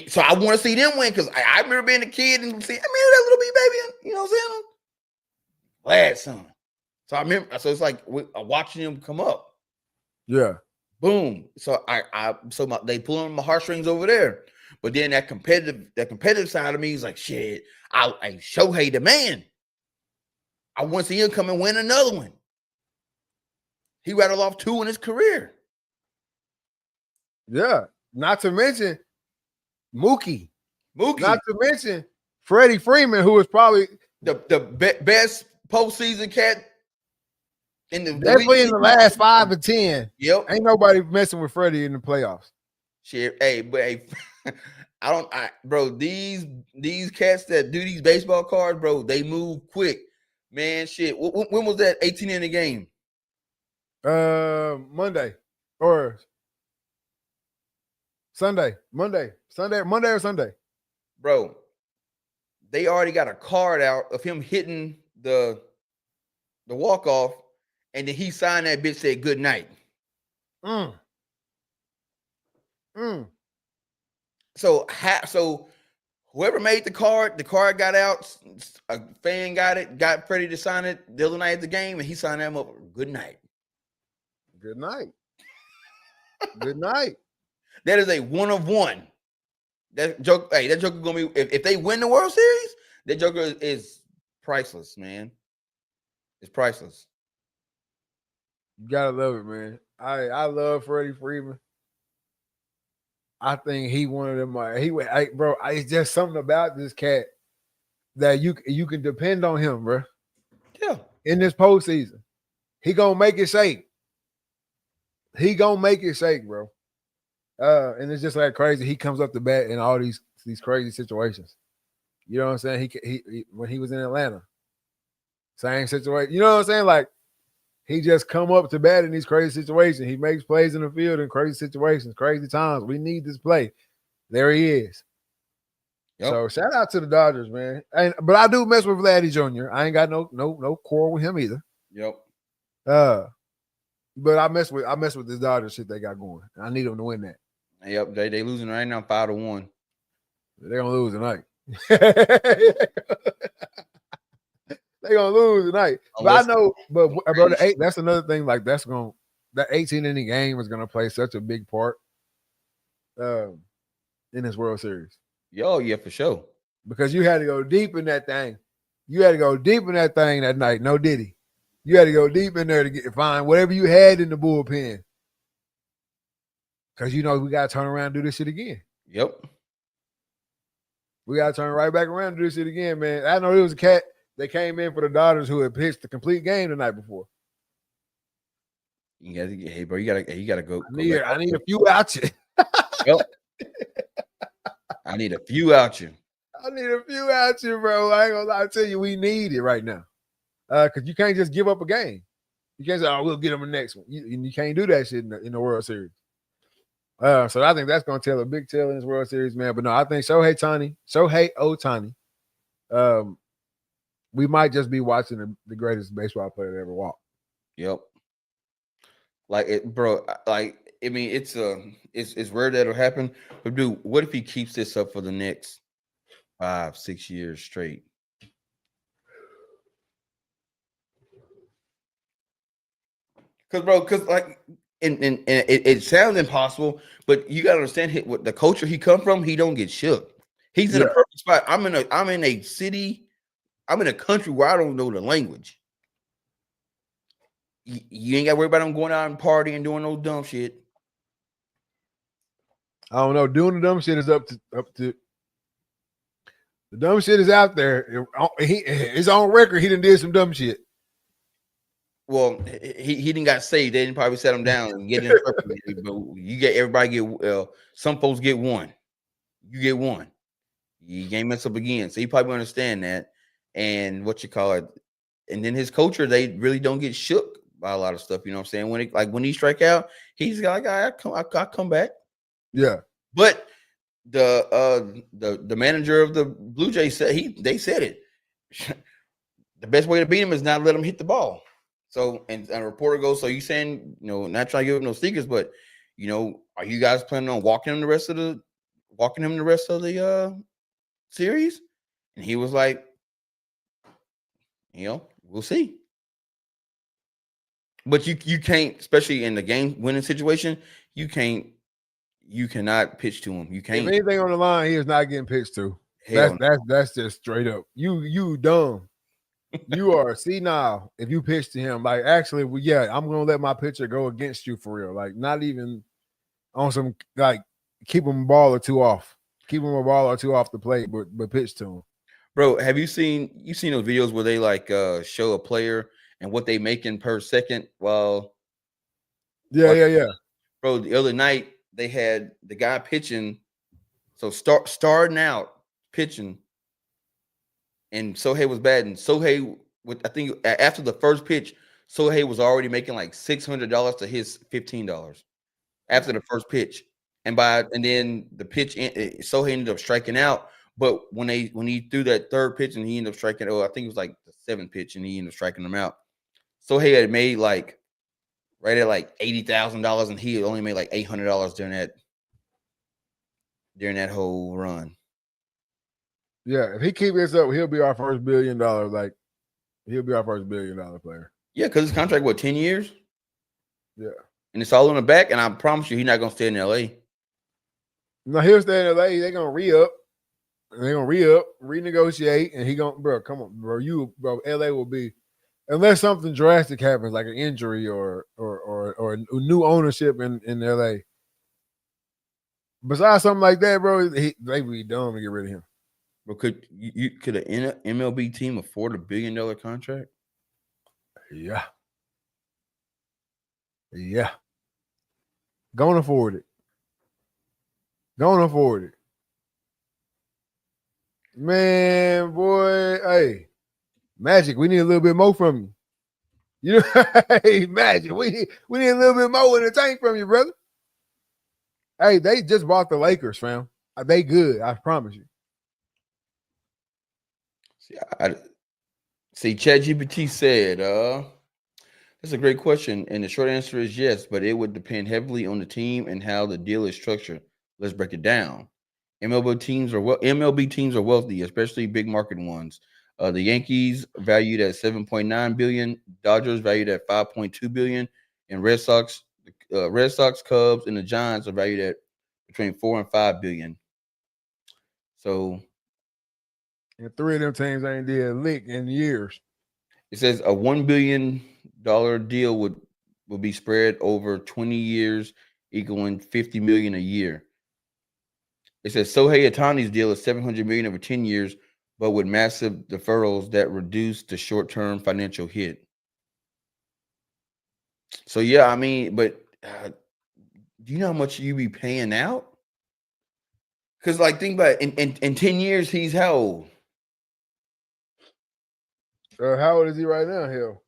So I want to see them win because I remember being a kid and seeing, I remember that little baby. You know what I'm saying? Glad son. So I remember. So it's like watching them come up. Yeah. Boom. So they pulling my heartstrings over there. But then that competitive side of me is like, shit. I Shohei the man. I want to see him come and win another one. He rattled off 2 in his career. Yeah. Not to mention Mookie. Not to mention Freddie Freeman, who is probably the best postseason cat in the definitely in the last 5 or 10. Yep. Ain't nobody messing with Freddie in the playoffs. Shit. Hey, bro, these cats that do these baseball cards, bro, they move quick. Man, shit. When was that 18 in the game? Monday or Sunday. Monday or Sunday. Bro, they already got a card out of him hitting the walk-off, and then he signed that bitch, said good night. So Whoever made the card got out. A fan got it, got ready to sign it the other night at the game, and he signed them up. Good night. Good night. Good night. That is a 1 of 1. That joke, hey, that joker gonna be if they win the World Series, that joker is priceless, man. It's priceless. You gotta love it, man. I love Freddie Freeman. I think he one of them. Bro. It's just something about this cat that you can depend on him, bro. Yeah. In this postseason, he gonna make it shake. He gonna make it shake, bro. And it's just like crazy. He comes up to bat in all these crazy situations. You know what I'm saying? He when he was in Atlanta, same situation. You know what I'm saying? Like he just come up to bat in these crazy situations. He makes plays in the field in crazy situations, crazy times. We need this play. There he is. Yep. So shout out to the Dodgers, man. But I do mess with Vladdy Jr. I ain't got no quarrel with him either. Yep. But I mess with this Dodgers shit they got going. I need them to win that. Yep, they losing right now 5-1. They're gonna lose tonight. They're gonna lose tonight. But I know, but bro, that's another thing. Like that 18 inning game is gonna play such a big part in this World Series. Yo, yeah, for sure. Because you had to go deep in that thing. You had to go deep in that thing that night. No Diddy. You had to go deep in there to find whatever you had in the bullpen. Because, we got to turn around and do this shit again. Yep. We got to turn right back around and do this shit again, man. I know there was a cat that came in for the Dodgers who had pitched the complete game the night before. Hey, bro, you gotta go. I need a few out you. Yep. I need a few out you. I need a few out you, bro. I ain't gonna lie to you. We need it right now. Because you can't just give up a game. You can't say, "Oh, we'll get them the next one." You can't do that shit in the World Series. So I think that's gonna tell a big tale in this World Series, man. But no, I think Shohei Ohtani, we might just be watching the greatest baseball player to ever walk. Yep. Like it, bro. Like I mean, it's rare that'll happen. But dude, what if he keeps this up for the next 5-6 years straight? Because like, and it sounds impossible, but you gotta understand what the culture he come from. He don't get shook. He's in a perfect spot. I'm in a city. I'm in a country where I don't know the language. You ain't got to worry about him going out and partying and doing no dumb shit. I don't know. Doing the dumb shit is up to the dumb shit is out there. It's on record. He done did some dumb shit. Well, he didn't got saved. They didn't probably set him down and get in trouble. But you get everybody get some folks get one. You get one. You can't mess up again. So you probably understand that. And what you call it. And then his culture, they really don't get shook by a lot of stuff. You know what I'm saying? When he strike out, he's like, I come back. Yeah. But the manager of the Blue Jays said they said it. The best way to beat him is not let him hit the ball. So and a reporter goes, so you saying, not trying to give him no secrets, but are you guys planning on walking him the rest of the series? And he was like, we'll see. But you can't, especially in the game winning situation, you cannot pitch to him. You can't. If anything on the line, he is not getting pitched to. That's just straight up. You dumb. You are senile if you pitch to him. Like, actually, I'm gonna let my pitcher go against you for real. Like, not even on some keep him a ball or two off. Keep him a ball or two off the plate, but pitch to him. Bro, have you seen those videos where they show a player and what they making per second? Well, yeah. Bro, the other night they had the guy pitching, so starting out pitching, and Sohei was batting. Sohei, I think after the first pitch, Sohei was already making like $600 to his $15 after the first pitch, and then the pitch, Sohei ended up striking out. But when he threw that third pitch and he ended up striking, I think it was like the seventh pitch, and he ended up striking them out. Sohei had made right at like $80,000, and he had only made like $800 during that whole run. Yeah, if he keep this up, he'll be our first $1 billion. Like he'll be our first $1 billion player. Yeah, because his contract, what, 10 years? Yeah. And it's all on the back. And I promise you, he's not going to stay in LA. No, he'll stay in LA. They're gonna re-up. They're gonna re-up, renegotiate, and he gonna, bro, come on, bro. LA will be, unless something drastic happens, like an injury or new ownership in LA. Besides something like that, bro, they would be dumb to get rid of him. But could an MLB team afford $1 billion contract? Yeah. Yeah. Gonna afford it. Gonna afford it. Man, boy, hey, Magic, we need a little bit more from you. You know, hey, Magic, we need a little bit more in the tank from you, brother. Hey, they just bought the Lakers, fam. They good, I promise you. See, ChatGPT said, that's a great question. And the short answer is yes, but it would depend heavily on the team and how the deal is structured. Let's break it down. MLB teams are wealthy, especially big market ones. The Yankees valued at 7.9 billion, Dodgers valued at 5.2 billion, and Red Sox, Cubs, and the Giants are valued at between 4 and 5 billion. So, and 3 of them teams ain't did a lick in years. It says a $1 billion deal would be spread over 20 years, equaling $50 million a year. It says Shohei Ohtani's deal is $700 million over 10 years, but with massive deferrals that reduce the short-term financial hit. So yeah, I mean, but do you know how much you be paying out? Because like, think about it, in 10 years, he's how old? How old is he right now, hell?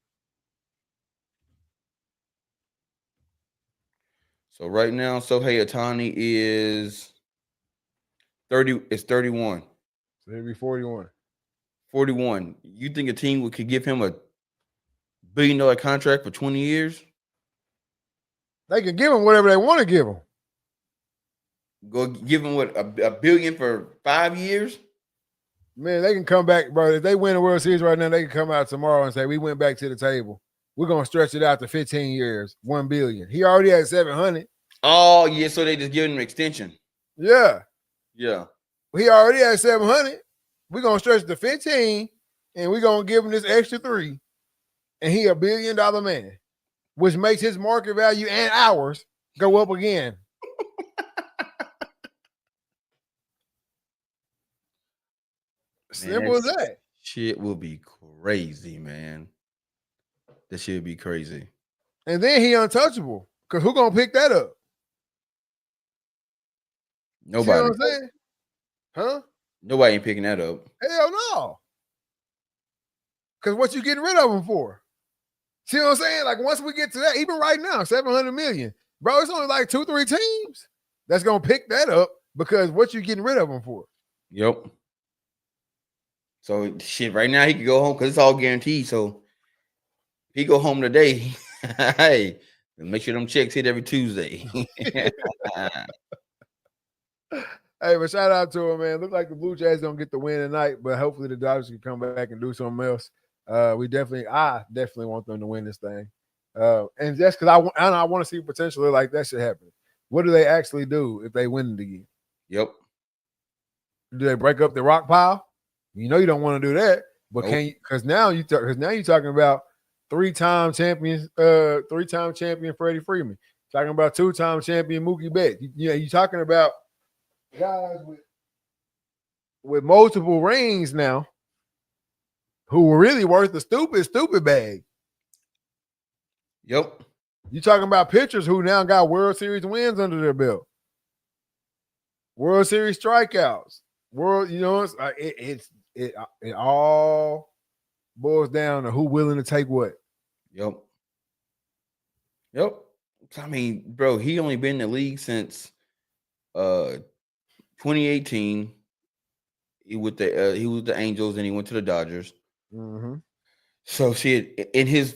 So right now, Shohei Ohtani is 30. It's 31. So he'll be 41. 41. You think a team could give him a $1 billion contract for 20 years? They can give him whatever they want to give him. Go give him what, $1 billion for 5 years? Man, they can come back, bro. If they win the World Series right now, they can come out tomorrow and say, we went back to the table. We're going to stretch it out to 15 years, $1 billion. He already had 700. Oh, yeah, so they just give him an extension. Yeah. Yeah. He already had 700. We're going to stretch it to 15, and we're going to give him this extra 3, and he $1 billion man, which makes his market value and ours go up again. Simple as that. Shit will be crazy, man. That shit would be crazy. And then he untouchable. Because who gonna pick that up? Nobody. See what I'm saying? Huh? Nobody ain't picking that up. Hell no. Because what you getting rid of them for? See what I'm saying? Like once we get to that, even right now, 700 million. Bro, it's only like 2-3 teams that's gonna pick that up because what you getting rid of them for? Yep. So shit, right now he could go home because it's all guaranteed. So if he go home today, hey, make sure them checks hit every Tuesday. Hey, but shout out to him, man. Look like the Blue Jays gonna get the win tonight, but hopefully the Dodgers can come back and do something else. I definitely want them to win this thing. And just because I want to see potentially like that should happen. What do they actually do if they win it again? Yep. Do they break up the rock pile? You know you don't want to do that, but Nope. can you? Because now you're talking about 3-time champion Freddie Freeman, talking about 2-time champion Mookie Betts. You're talking about guys with multiple rings now who were really worth the stupid bag. Yep. You talking about pitchers who now got World Series wins under their belt, World Series strikeouts, it all boils down to who willing to take what. Yep. I mean, bro, he only been in the league since 2018. He was the Angels, and he went to the Dodgers. Mm-hmm. So shit, in his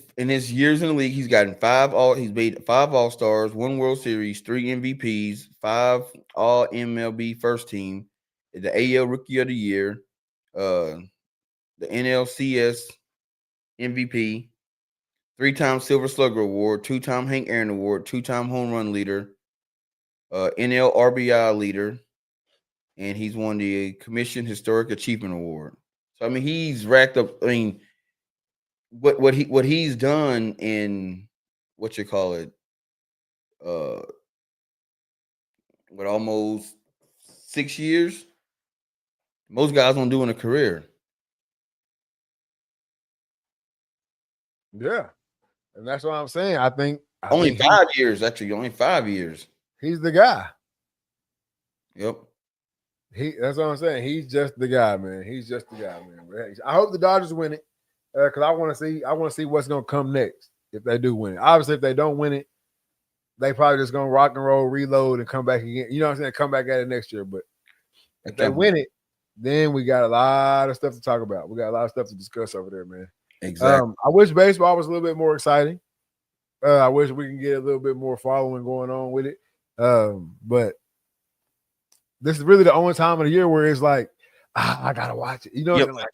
years in the league, he's made 5 All-Stars, 1 World Series, 3 MVPs, 5 All MLB first team, the AL Rookie of the Year, the NLCS MVP, 3-time Silver Slugger Award, 2-time Hank Aaron Award, 2-time home run leader, NL RBI leader, and he's won the Commission Historic Achievement Award. So I mean, he's racked up. I mean, what he's done in what you call it, with almost 6 years, most guys don't do in a career. Yeah, and that's what I'm saying. I think Only 5 years, actually. Only 5 years. He's the guy. Yep. That's what I'm saying. He's just the guy, man. He's just the guy, man. I hope the Dodgers win it because I want to see what's gonna come next if they do win it. Obviously, if they don't win it, they probably just gonna rock and roll, reload, and come back again. You know what I'm saying? Come back at it next year. But if they win it, then we got a lot of stuff to talk about. We got a lot of stuff to discuss over there, man. Exactly. I wish baseball was a little bit more exciting. I wish we can get a little bit more following going on with it. But this is really the only time of the year where it's like, I gotta watch it. You know, yep. like,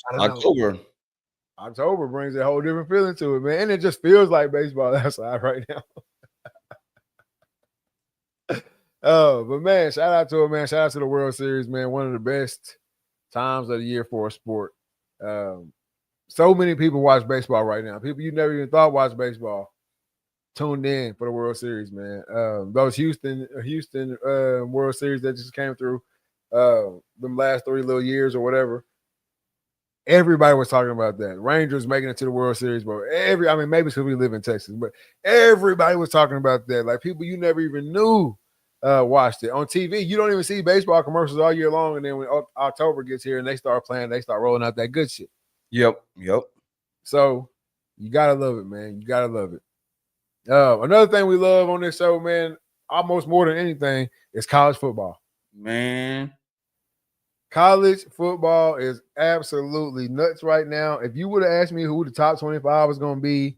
October brings a whole different feeling to it, man. And it just feels like baseball outside right now. But man, shout out to it, man. Shout out to the World Series, man. One of the best times of the year for a sport. So many people watch baseball right now. People you never even thought watched baseball tuned in for the World Series, man. Those Houston World Series that just came through them last 3 little years or whatever. Everybody was talking about that. Rangers making it to the World Series, but maybe because we live in Texas, but everybody was talking about that. Like people you never even knew watched it on TV. You don't even see baseball commercials all year long, and then when October gets here and they start playing, they start rolling out that good shit. Yep. So you gotta love it, man. You gotta love it. Another thing we love on this show, man, almost more than anything, is college football. Man, college football is absolutely nuts right now. If you would have asked me who the top 25 was going to be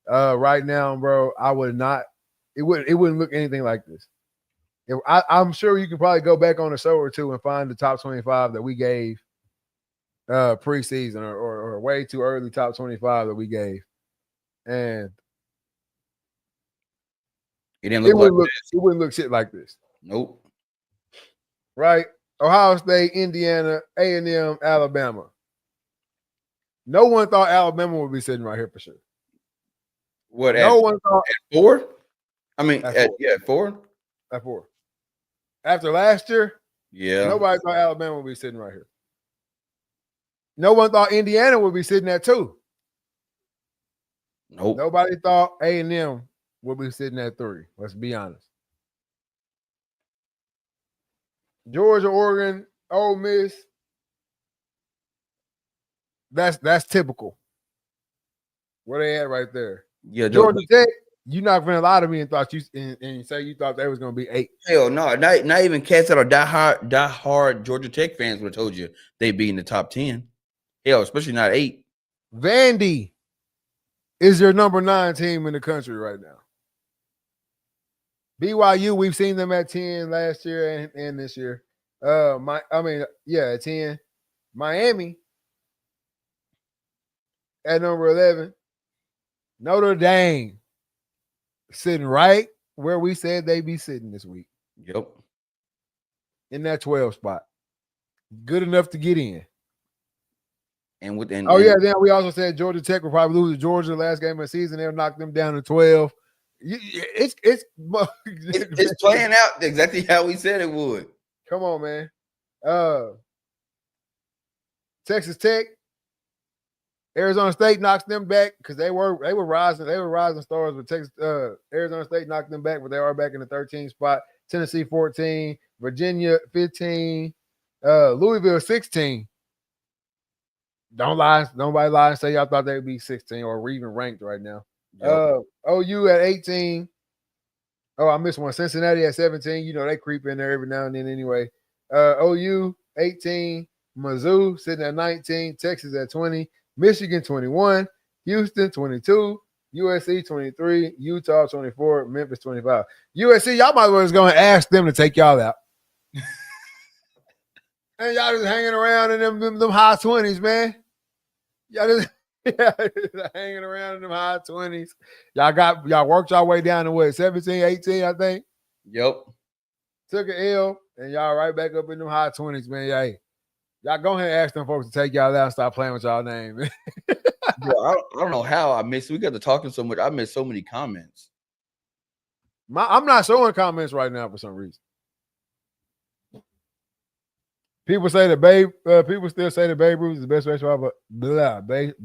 right now, bro, I would not. It wouldn't look anything like this. I'm sure you can probably go back on a show or two and find the top 25 that we gave preseason or way too early top 25 that we gave, and it wouldn't look shit like this. Nope. Right? Ohio State, Indiana, A&M, Alabama. No one thought Alabama would be sitting right here for sure. What? No one thought at 4. I mean, at 4. At 4. After last year, yeah, nobody thought Alabama would be sitting right here. No one thought Indiana would be sitting at 2. Nope. Nobody thought A&M would be sitting at 3. Let's be honest. Georgia, Oregon, Ole Miss. That's typical. Where they at right there? Yeah, Georgia Tech. You're not going to lie to me and thought you and say you thought they was going to be 8. Hell no, not even cats that are die-hard Georgia Tech fans would have told you they'd be in the top 10. Hell, especially not 8. Vandy is your number 9 team in the country right now. BYU, we've seen them at 10 last year and this year. At 10. Miami at number 11. Notre Dame sitting right where we said they'd be sitting this week. Yep. In that 12 spot. Good enough to get in. Then we also said Georgia Tech will probably lose to Georgia the last game of the season. They'll knock them down to 12. It's playing out exactly how we said it would. Come on, man. Texas Tech, Arizona State knocks them back because they were rising stars, but Arizona State knocked them back, but they are back in the 13th spot. Tennessee 14, Virginia 15, Louisville 16. Nobody lie and say y'all thought they'd be 16 or even ranked right now. Yep. OU at 18. Oh, I missed one. Cincinnati at 17. You know, they creep in there every now and then anyway. OU 18. Mizzou sitting at 19. Texas at 20. Michigan 21. Houston 22. USC 23. Utah 24. Memphis 25. USC, y'all might as well just go and ask them to take y'all out. And y'all just hanging around in them high 20s, man. Y'all just hanging around in them high 20s. Y'all worked y'all way down to what, 17, 18, I think. Yep. Took an L, and y'all right back up in them high 20s, man. Y'all go ahead and ask them folks to take y'all out and stop playing with y'all name, man. Bro, I don't know how I missed. We got to talking so much. I missed so many comments. I'm not showing comments right now for some reason. People say that people still say that Babe Ruth is the best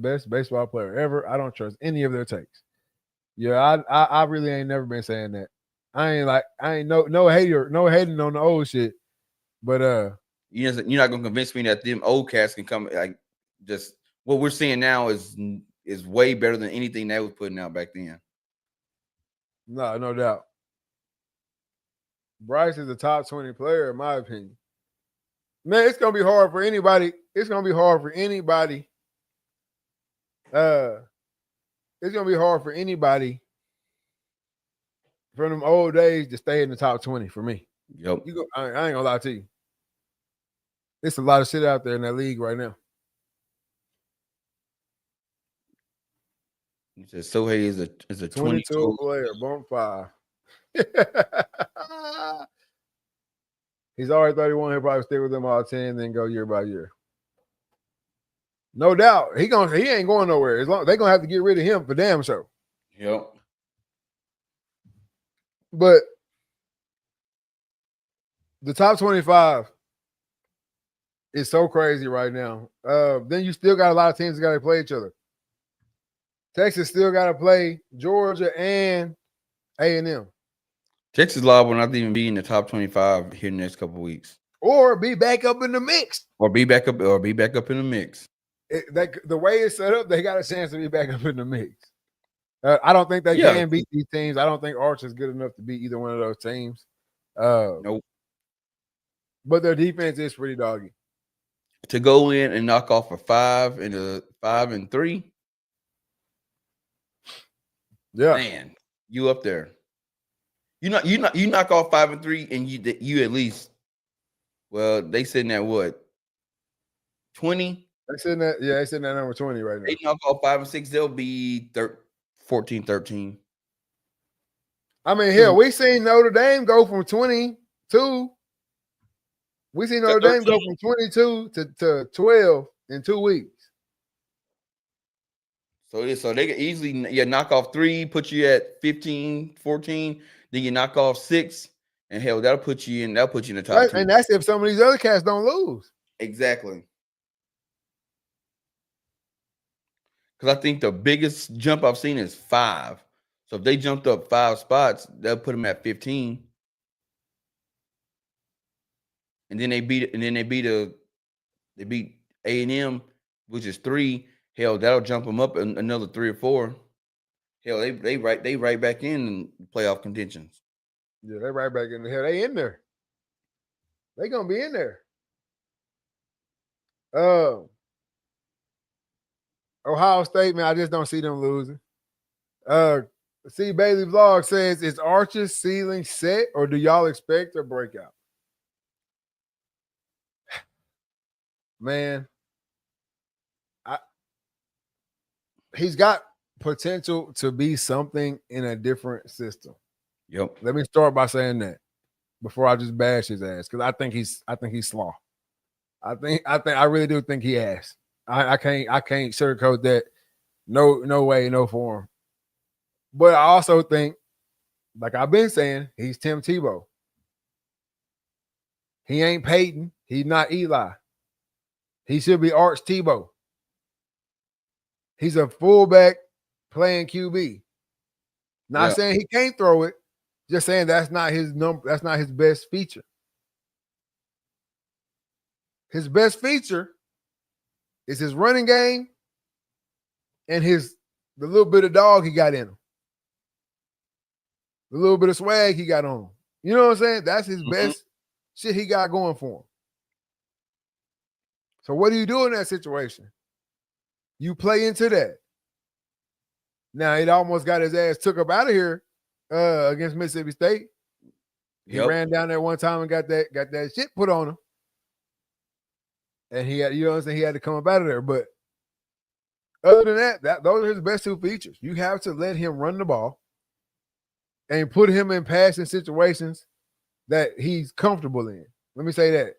best baseball player ever. I don't trust any of their takes. Yeah, I really ain't never been saying that. I ain't no hating on the old shit. But you're not gonna convince me that them old cats can come like just what we're seeing now is way better than anything they was putting out back then. No doubt. Bryce is a top 20 player, in my opinion. Man, it's gonna be hard for anybody. It's gonna be hard for anybody. It's gonna be hard for anybody from them old days to stay in the top 20 for me. Yep. I ain't gonna lie to you. There's a lot of shit out there in that league right now. He says Sohei is a 22 player, bump 5. He's already 31. He'll probably stay with them all 10, then go year by year. No doubt. He ain't going nowhere. As long they're gonna have to get rid of him for damn sure. Yep. But the top 25 is so crazy right now. Then you still got a lot of teams that got to play each other. Texas still got to play Georgia and A&M. Texas liable not even be in the top 25 here in the next couple of weeks, or be back up in the mix, or be back up in the mix. The way it's set up, they got a chance to be back up in the mix. I don't think they can beat these teams. I don't think Arch is good enough to beat either one of those teams. Nope. But their defense is pretty doggy. To go in and knock off a 5 and a 5 and 3. Yeah, man, you up there. You knock off 5 and 3, and you at least. Well, they sitting at what? 20. They sitting at number 20 right now. They knock off 5 and 6, they'll be 14, 13. I mean, hell, we seen Notre Dame go from 22. We seen Notre Dame go from 22 to 12 in 2 weeks. So they can easily knock off 3, put you at 15, 14. Then you knock off 6, and hell, that'll put you in the top 2. And that's if some of these other cats don't lose. Exactly. Because I think the biggest jump I've seen is 5. So if they jumped up 5 spots, they'll put them at 15. And then they beat A&M, which is 3. Hell, that'll jump them up another 3 or 4. Hell, they right back in playoff contentions. Yeah, they right back in the hell. They in there. They gonna be in there. Ohio State, man, I just don't see them losing. See, Bailey Vlog says, is Arch's ceiling set, or do y'all expect a breakout? Man, he's got potential to be something in a different system. Yep. Let me start by saying that before I just bash his ass, because I think he's slaw. I really do think he has. I can't sugarcoat that. No way, no form. But I also think, like I've been saying, he's Tim Tebow. He ain't Peyton. He's not Eli. He should be Arch Tebow. He's a fullback playing QB. Not saying he can't throw it, just saying that's not his number. That's not his best feature. His best feature is his running game and the little bit of dog he got in him. The little bit of swag he got on him. You know what I'm saying? That's his best shit he got going for him. So what do you do in that situation? You play into that. Now, he almost got his ass took up out of here against Mississippi State. He ran down there one time and got that shit put on him. and he had, you know what I'm saying, he had to come up out of there. But other than that, those are his best two features. You have to let him run the ball and put him in passing situations that he's comfortable in. Let me say that.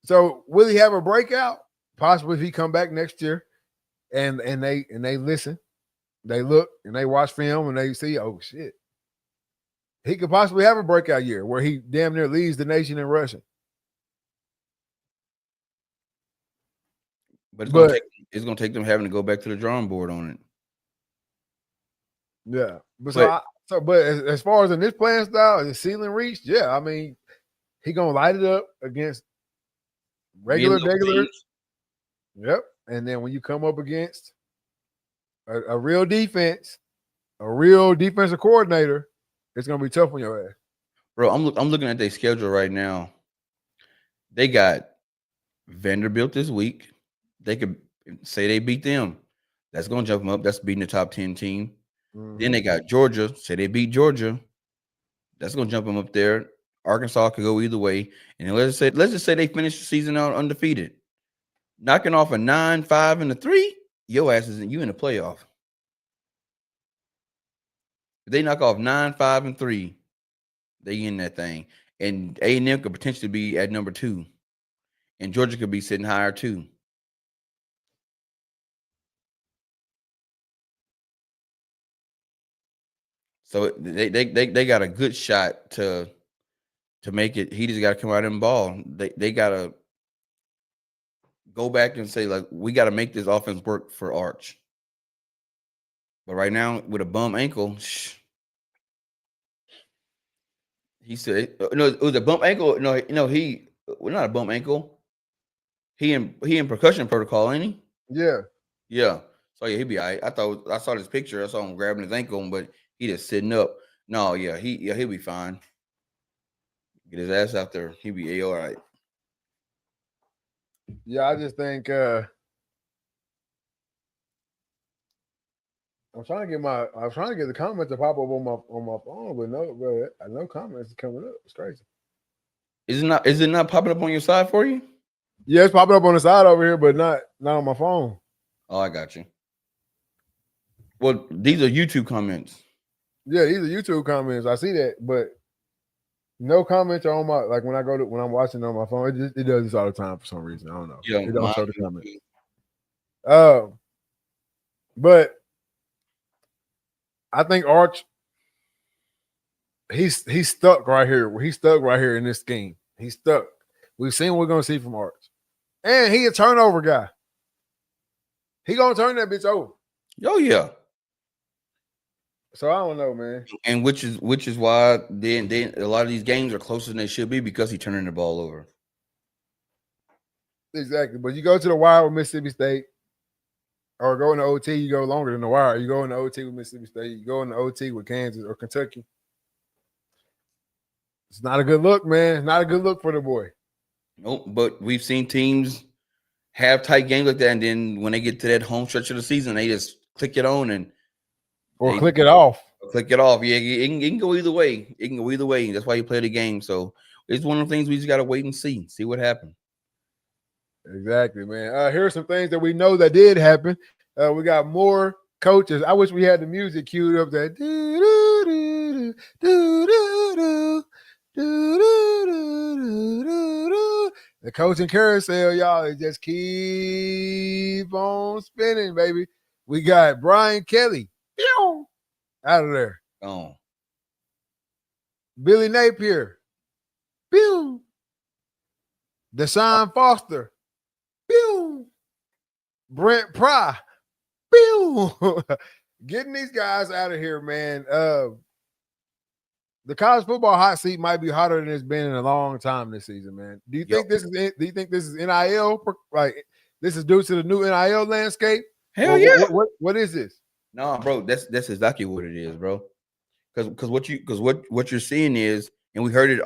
So will he have a breakout? Possibly if he come back next year and they listen, they look and they watch film and they see, oh shit. He could possibly have a breakout year where he damn near leads the nation in rushing. But it's gonna take them having to go back to the drawing board on it. Yeah. But as far as in this playing style, the ceiling reached, yeah. I mean, he gonna light it up against regular. Yep. And then when you come up against a real defense, a real defensive coordinator, it's gonna be tough on your ass. Bro, I'm looking at their schedule right now. They got Vanderbilt this week. They could say they beat them. That's gonna jump them up. That's beating the top 10 team. Mm-hmm. Then they got Georgia. Say they beat Georgia. That's gonna jump them up there. Arkansas could go either way. And let's just say they finish the season out undefeated. Knocking off a 9-5 and a 3, your ass isn't you in the playoff. If they knock off 9-5 and 3, they in that thing. And A&M could potentially be at number 2. And Georgia could be sitting higher too. So they got a good shot to make it. He just got to come out and ball. They got to go back and say, like, we got to make this offense work for Arch. But right now, with a bum ankle, he said, no, it was a bump ankle. No, not a bump ankle. He in percussion protocol, ain't he? Yeah. Yeah. So yeah, he'd be all right. I saw this picture. I saw him grabbing his ankle, but he just sitting up. No, yeah, he'll be fine. Get his ass out there. He'll be all right. Yeah, I just think I'm trying to get the comments to pop up on my phone, but no comments coming up. It's crazy. Is it not popping up on your side for you? Yeah, it's popping up on the side over here, but not on my phone. Oh, I got you. Well, these are YouTube comments. Yeah, these are YouTube comments. I see that, but no comments are on my, like when I'm watching on my phone. It does this all the time for some reason. I don't know. Yeah, it don't show the comments. But I think Arch, he's stuck right here. He's stuck right here in this scheme. He's stuck. We've seen what we're gonna see from Arch, and he a turnover guy. He gonna turn that bitch over. Oh yeah. So I don't know, man. And which is why then a lot of these games are closer than they should be because he's turning the ball over. Exactly. But you go to the wire with Mississippi State, or go in the OT, you go longer than the wire. You go in the OT with Mississippi State, you go in the OT with Kansas or Kentucky. It's not a good look, man. It's not a good look for the boy. Nope. But we've seen teams have tight games like that, and then when they get to that home stretch of the season, they just click it on or click it off. Click it off. Yeah, it can go either way. It can go either way. That's why you play the game. So it's one of the things we just got to wait and see what happens. Exactly, man. Here are some things that we know that did happen. We got more coaches. I wish we had the music queued up there. The coaching carousel, y'all, it just keep on spinning, baby. We got Brian Kelly out of there. Oh. Billy Napier. Pew. Deshaun Foster. Pew. Brent Pry. Pew. Getting these guys out of here, man. The college football hot seat might be hotter than it's been in a long time this season, man. Do you think this is NIL? Like this is due to the new NIL landscape? Hell yeah. What is this? No, bro, that's exactly what it is, bro. Because what you're seeing is, and we heard it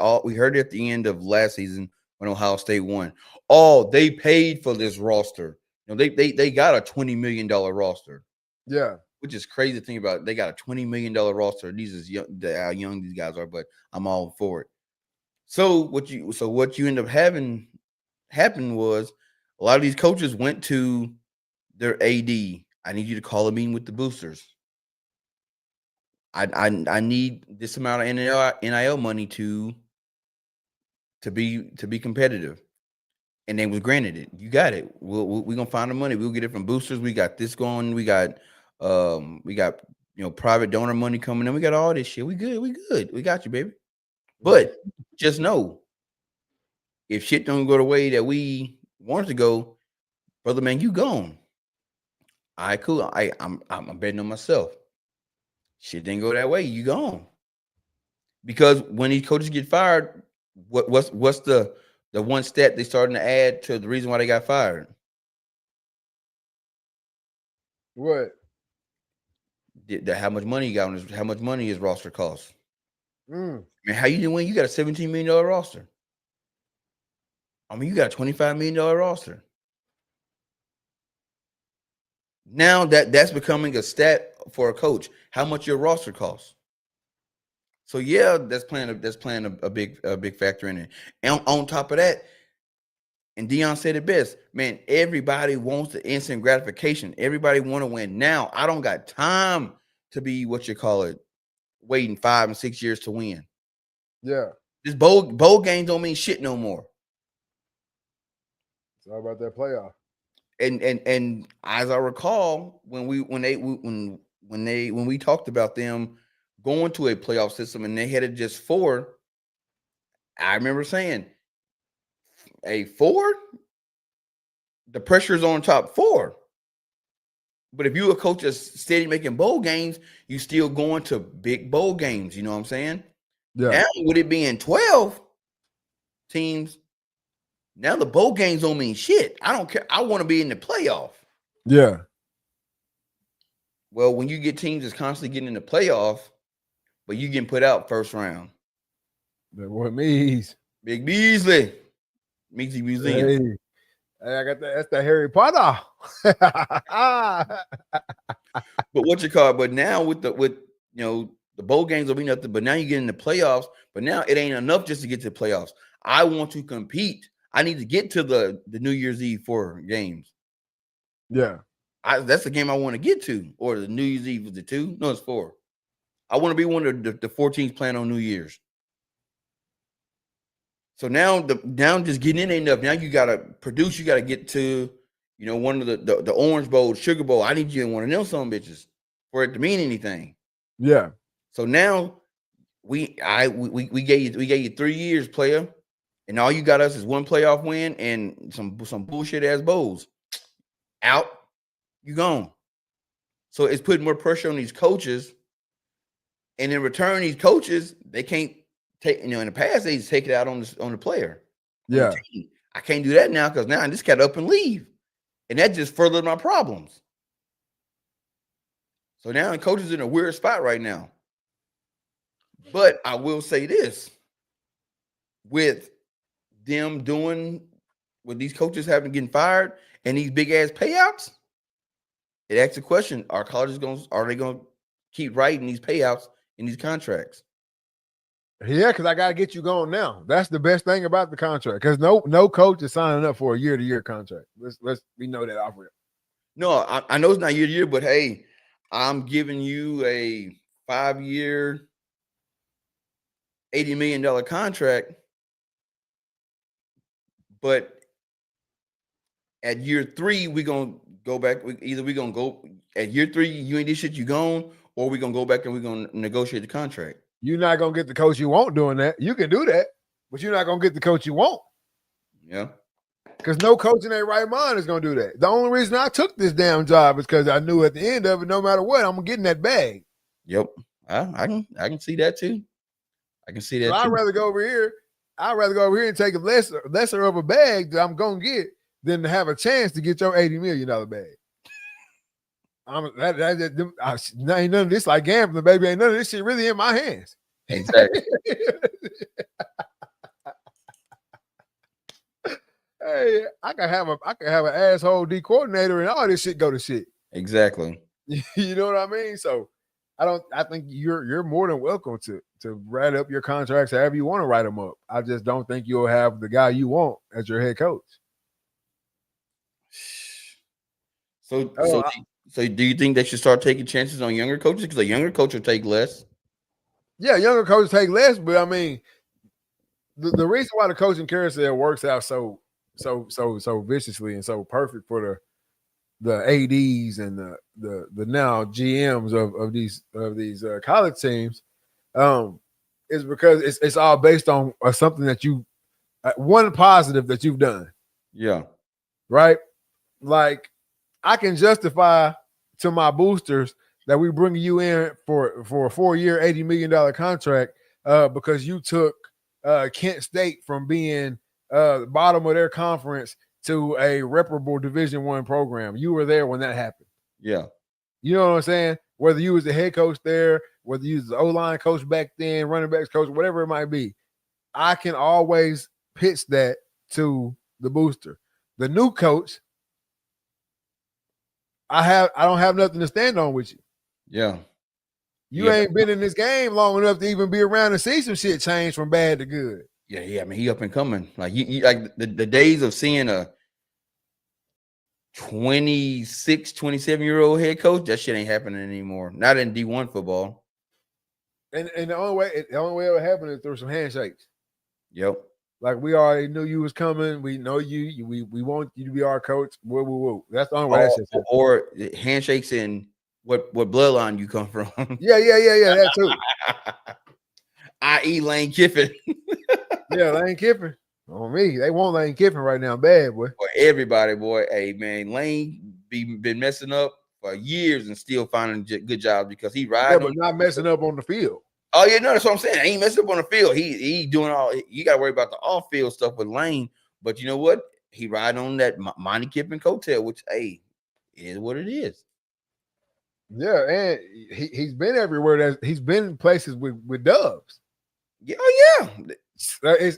at the end of last season when Ohio State won. Oh, they paid for this roster. You know, they got a $20 million roster. Yeah. Which is crazy to think about. They got a $20 million roster. These is how young these guys are, but I'm all for it. So what you end up having happened was a lot of these coaches went to their AD. I need you to call a meeting with the boosters. I need this amount of NIL money to be competitive. And they was granted it. You got it. We're gonna find the money. We'll get it from boosters. We got this going. We got private donor money coming in. We got all this shit. We good. We good. We got you, baby. But just know, if shit don't go the way that we want it to go, brother man, you gone. All right, cool. I'm betting on myself. Shit didn't go that way. You gone. Because when these coaches get fired, what's the one stat they starting to add to the reason why they got fired? What? How much money you got on this? How much money his roster costs? Man, how you didn't win? You got a $17 million roster. I mean, you got a $25 million roster. Now that's becoming a stat for a coach. How much your roster costs? So yeah, that's playing a big factor in it. And on top of that, and Dion said it best, man, everybody wants the instant gratification. Everybody want to win now. I don't got time to be waiting 5 and 6 years to win. Yeah. This bowl games don't mean shit no more. It's all about that playoff. And as I recall, when we talked about them going to a playoff system and they had it just 4, I remember saying, a 4, the pressure's on top 4. But if you a coach that's steady making bowl games, you still going to big bowl games. You know what I'm saying? Yeah. Now, with it being 12 teams, now the bowl games don't mean shit. I don't care. I want to be in the playoff. Yeah. Well, when you get teams that's constantly getting in the playoff, but you getting put out first round. That boy Mees. Big Beasley. Measy Museum. Hey, I got that. That's the Harry Potter. But what you call it? But now with the bowl games will be nothing. But now you get in the playoffs. But now it ain't enough just to get to the playoffs. I want to compete. I need to get to the New Year's Eve 4 games. Yeah. That's the game I want to get to. Or the New Year's Eve, is it 2? No, it's 4. I want to be one of the 4 teams playing on New Year's. So now just getting in ain't enough. Now you gotta produce. You gotta get to one of the Orange Bowl, Sugar Bowl. I need you in one of them some bitches for it to mean anything. Yeah. So now we gave you 3 years, player, and all you got us is 1 playoff win and some bullshit ass bowls. Out, you gone. So it's putting more pressure on these coaches, and in return, these coaches they can't take. In the past, they just take it out on the player. Yeah. I can't do that now because now I just got up and leave, and that just furthered my problems. So now the coach is in a weird spot right now. But I will say this: with them with these coaches getting fired and these big ass payouts, it asks the question: are colleges are they going to keep writing these payouts in these contracts? Yeah, because I got to get you going now. That's the best thing about the contract. Because no coach is signing up for a year-to-year contract. We know that off rip. No, I know it's not year-to-year, but hey, I'm giving you a 5-year, $80 million contract. But at year 3, we're gonna go back. Either we're gonna go at year 3, you ain't this shit, you gone, or we're gonna go back and we're gonna negotiate the contract. You're not gonna get the coach you want doing that. You can do that, but you're not gonna get the coach you want. Yeah. Because no coach in their right mind is gonna do that. The only reason I took this damn job is because I knew at the end of it, no matter what, I'm getting that bag. Yep. I can see that too. I can see that. So I'd rather go over here. I'd rather go over here and take a lesser of a bag that I'm gonna get than to have a chance to get your $80 million bag. Ain't none of this like gambling, baby. Ain't none of this shit really in my hands. Exactly. Hey, I can have an asshole D coordinator and all this shit go to shit. Exactly. You know what I mean? So I think you're more than welcome to write up your contracts however you want to write them up. I just don't think you'll have the guy you want as your head coach. So, Oh, so, so, do you think they should start taking chances on younger coaches? Because a younger coach will take less. yeah, younger coaches take less, but I mean, the reason why the coaching carousel works out so viciously and so perfect for the ads and the now GMs of these college teams, is because it's all based on something that you one positive that you've done. Yeah. Right? Like, I can justify to my boosters that we bring you in for a 4-year, $80 million contract because you took Kent State from being the bottom of their conference to a reputable Division I program. You were there when that happened. Yeah. You know what I'm saying? Whether you was the head coach there, whether you was the O-line coach back then, running backs coach, whatever it might be, I can always pitch that to the booster. The new coach, I don't have nothing to stand on with you. Yeah. You ain't been in this game long enough to even be around and see some shit change from bad to good. Yeah. I mean, he up and coming. Like you like the days of seeing a 26, 27-year-old head coach, that shit ain't happening anymore. Not in D1 football. And the only way it would happen is through some handshakes. Yep. Like, we already knew you was coming. We know you. We want you to be our coach. Woo, woo, woo. That's the only way that shit's happening. Or handshakes in what bloodline you come from. Yeah. That too. I.e. Lane Kiffin. Yeah, Lane Kiffin. On me. They want Lane Kiffin right now, bad, boy. For everybody, boy. Hey, man, Lane been messing up for years and still finding good jobs because he rides. Yeah, but not messing up on the field. Oh, yeah, no, that's what I'm saying. He ain't messing up on the field. He doing all. You got to worry about the off-field stuff with Lane. But you know what? He riding on that Monty Kiffin coattail, which, hey, is what it is. Yeah, and he's been everywhere. He's been in places with Dubs. Yeah, oh, yeah.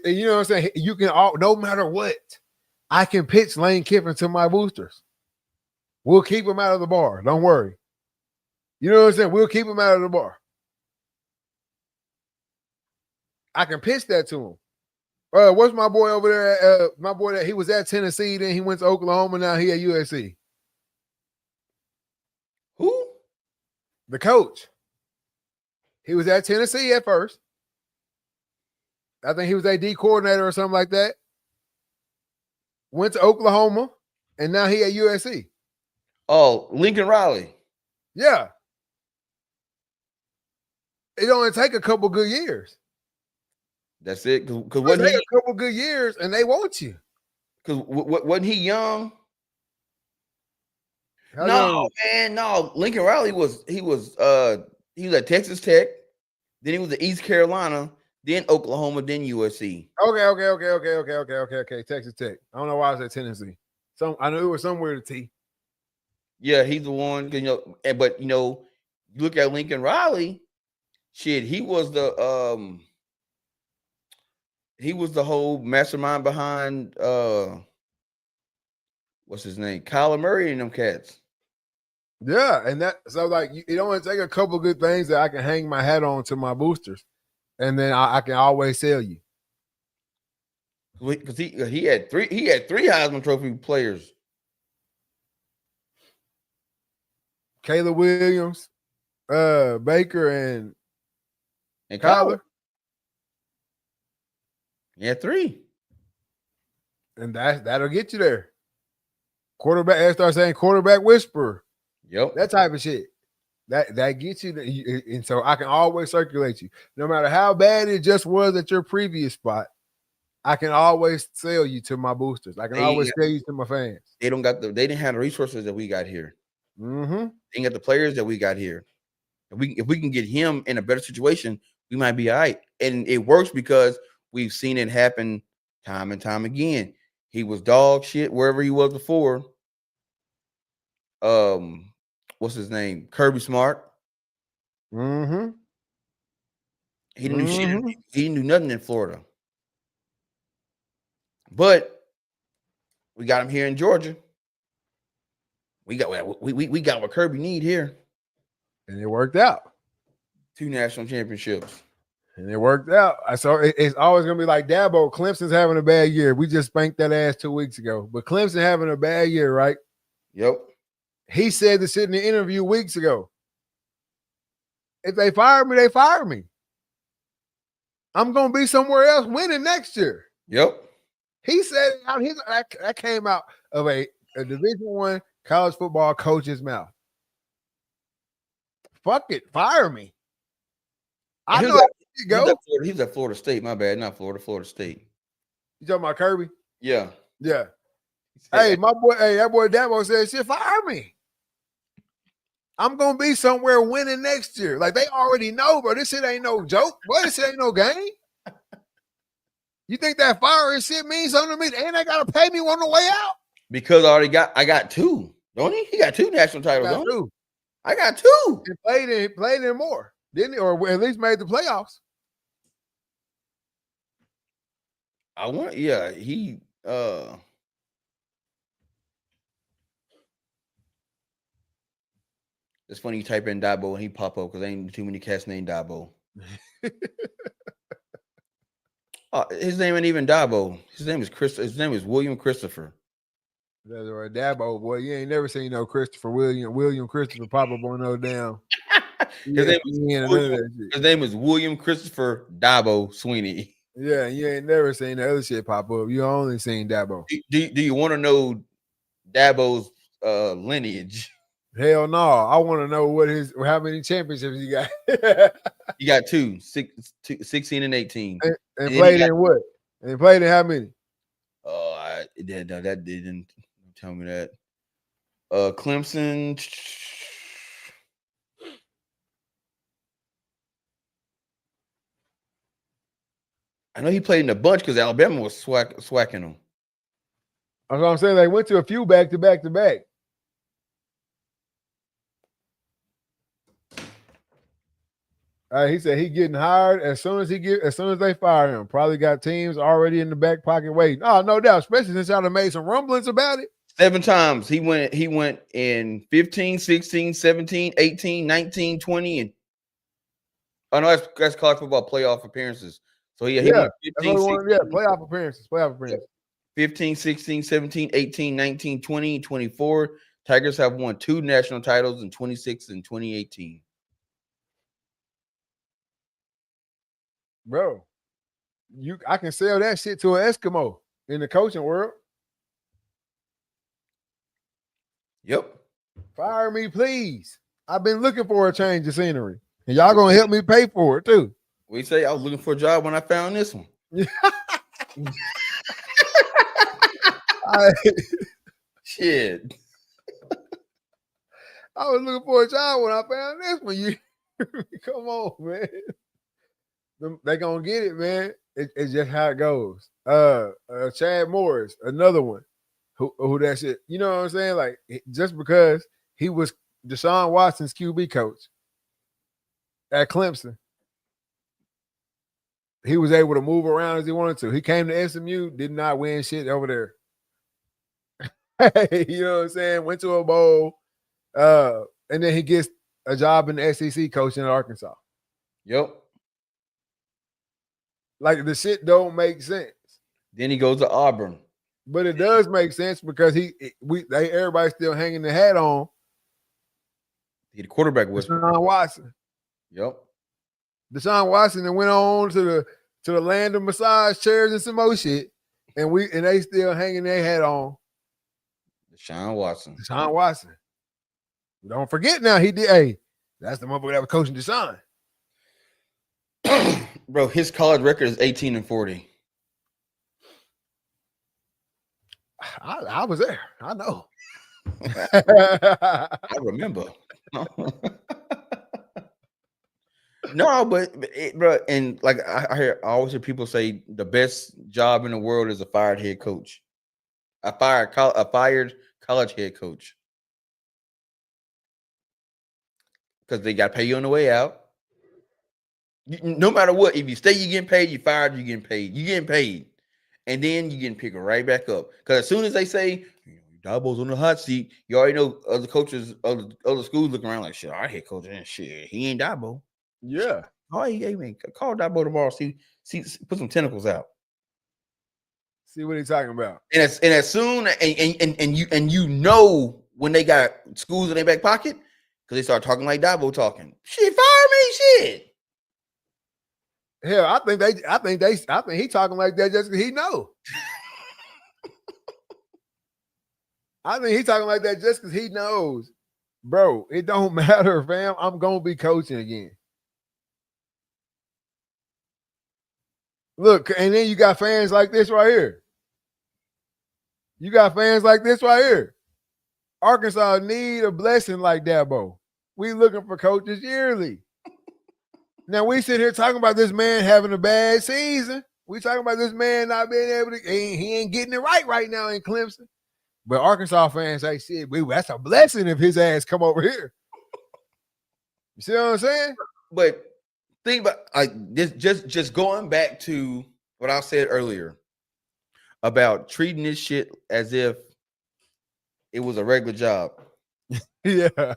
You know what I'm saying? You can no matter what, I can pitch Lane Kiffin to my boosters. We'll keep him out of the bar. Don't worry. You know what I'm saying? We'll keep him out of the bar. I can pitch that to him. What's my boy over there? My boy that he was at Tennessee, then he went to Oklahoma. Now he at USC. Who? The coach. He was at Tennessee at first. I think he was AD coordinator or something like that. Went to Oklahoma, and now he at USC. Oh, Lincoln Riley. Yeah. It only take a couple good years. That's it. Because wasn't he a couple good years, and they want you. Because wasn't he young? No. Lincoln Riley was at Texas Tech, then he was at East Carolina, then Oklahoma, then USC. Okay. Texas Tech. I don't know why I said Tennessee. I knew it was somewhere to T. Yeah, he's the one. But you look at Lincoln Riley. Shit, he was the whole mastermind behind what's his name, Kyler Murray and them cats. Yeah, and it only take a couple good things that I can hang my hat on to my boosters, and then I can always sell you. Because he had three Heisman Trophy players. Caleb Williams, Baker, and Kyler. Yeah, 3. And that'll get you there. Quarterback, they start saying quarterback whisperer. Yep. That type of shit. That gets you, and so I can always circulate you. No matter how bad it just was at your previous spot, I can always sell you to my boosters. I can always sell you to my fans. They didn't have the resources that we got here. Mm-hmm. They ain't got the players that we got here. If we can get him in a better situation, we might be all right. And it works because we've seen it happen time and time again. He was dog shit wherever he was before. What's his name? Kirby Smart. Mm-hmm. He didn't do shit. He didn't do nothing in Florida. But we got him here in Georgia. We got what Kirby need here. And it worked out. 2 national championships. And it worked out. So it's always going to be like Dabo. Clemson's having a bad year. We just spanked that ass 2 weeks ago. But Clemson having a bad year, right? Yep. He said this shit in the interview weeks ago. If they fire me, they fire me. I'm going to be somewhere else winning next year. Yep. He said that came out of a Division I college football coach's mouth. Fuck it, fire me. I know how it goes. He's at Florida State. My bad, not Florida. Florida State. You talking about Kirby? Yeah. Yeah. Hey, my boy. Hey, that boy Dabo said, "Shit, fire me. I'm gonna be somewhere winning next year." Like they already know, bro. This shit ain't no joke. Boy, this shit ain't no game. You think that firing shit means something to me? And they gotta pay me on the way out? Because I got 2, don't he? He got 2 national titles, don't he? I got 2. He played in more, didn't he? Or at least made the playoffs. He it's funny you type in Dabo and he pop up because ain't too many cats named Dabo. His name ain't even Dabo. His name is Chris. His name is William Christopher. That's right, Dabo, boy. You ain't never seen no Christopher William Christopher pop up on no damn. His name is William Christopher Dabo Sweeney. Yeah, you ain't never seen the other shit pop up. You only seen Dabo. Do you want to know Dabo's lineage? Hell no. I want to know how many championships he got. He got 2, 16 and 18. And played in what? And played in how many? Oh, that didn't tell me that. Clemson. I know he played in a bunch because Alabama was swacking him. That's what I'm saying. They went to a few back to back to back. He said he getting hired as soon as they fire him. Probably got teams already in the back pocket waiting. Oh, no doubt, especially since y'all have made some rumblings about it. 7 times he went in 15, 16, 17, 18, 19, 20, and that's college football playoff appearances. So he went 15, 16, playoff appearances. 15, 16, 17, 18, 19, 20, 24. Tigers have won 2 national titles in 26 and 2018. Bro, I can sell that shit to an Eskimo in the coaching world. Yep. Fire me, please. I've been looking for a change of scenery. And y'all gonna help me pay for it too. We say I was looking for a job when I found this one. Shit. I was looking for a job when I found this one. Come on, man. They gonna get it, man. It's just how it goes. Chad Morris, another one. Who that shit? You know what I'm saying? Like just because he was Deshaun Watson's QB coach at Clemson, he was able to move around as he wanted to. He came to SMU, did not win shit over there. You know what I'm saying? Went to a bowl, and then he gets a job in the SEC coaching in Arkansas. Yep. Like the shit don't make sense. Then he goes to Auburn. But it does make sense because everybody's still hanging the hat on. He the quarterback was Deshaun Watson. Yep. Deshaun Watson and went on to the land of massage chairs and some more shit. And they still hanging their hat on. Deshaun Watson. Don't forget now, he did. Hey, that's the motherfucker that was coaching Deshaun. Bro, his college record is 18 and 40. I was there. I know. I remember. No, but bro, and like I always hear people say the best job in the world is a fired head coach. A fired college head coach. Because they got to pay you on the way out. No matter what, if you stay, you're getting paid. You fired, you're getting paid. You're getting paid. And then you're getting picked right back up. Because as soon as they say, Dabo's on the hot seat, you already know other coaches, other schools looking around like, shit, our head coach ain't shit. He ain't Dabo. Yeah. Oh, hey man, call Dabo tomorrow. See, put some tentacles out. See what he's talking about. And as soon and you know when they got schools in their back pocket because they start talking like Dabo talking. Shit, fire me, shit. Hell, I think he talking like that just because he know. I think he talking like that just because he knows, bro. It don't matter, fam. I'm gonna be coaching again. Look, and then you got fans like this right here. You got fans like this right here. Arkansas need a blessing like Dabo. We looking for coaches yearly. Now we sit here talking about this man having a bad season. We talking about this man not being able to. He ain't getting it right now in Clemson. But Arkansas fans say, "Shit, that's a blessing if his ass come over here." You see what I'm saying? But think about this. Just going back to what I said earlier about treating this shit as if it was a regular job. Yeah.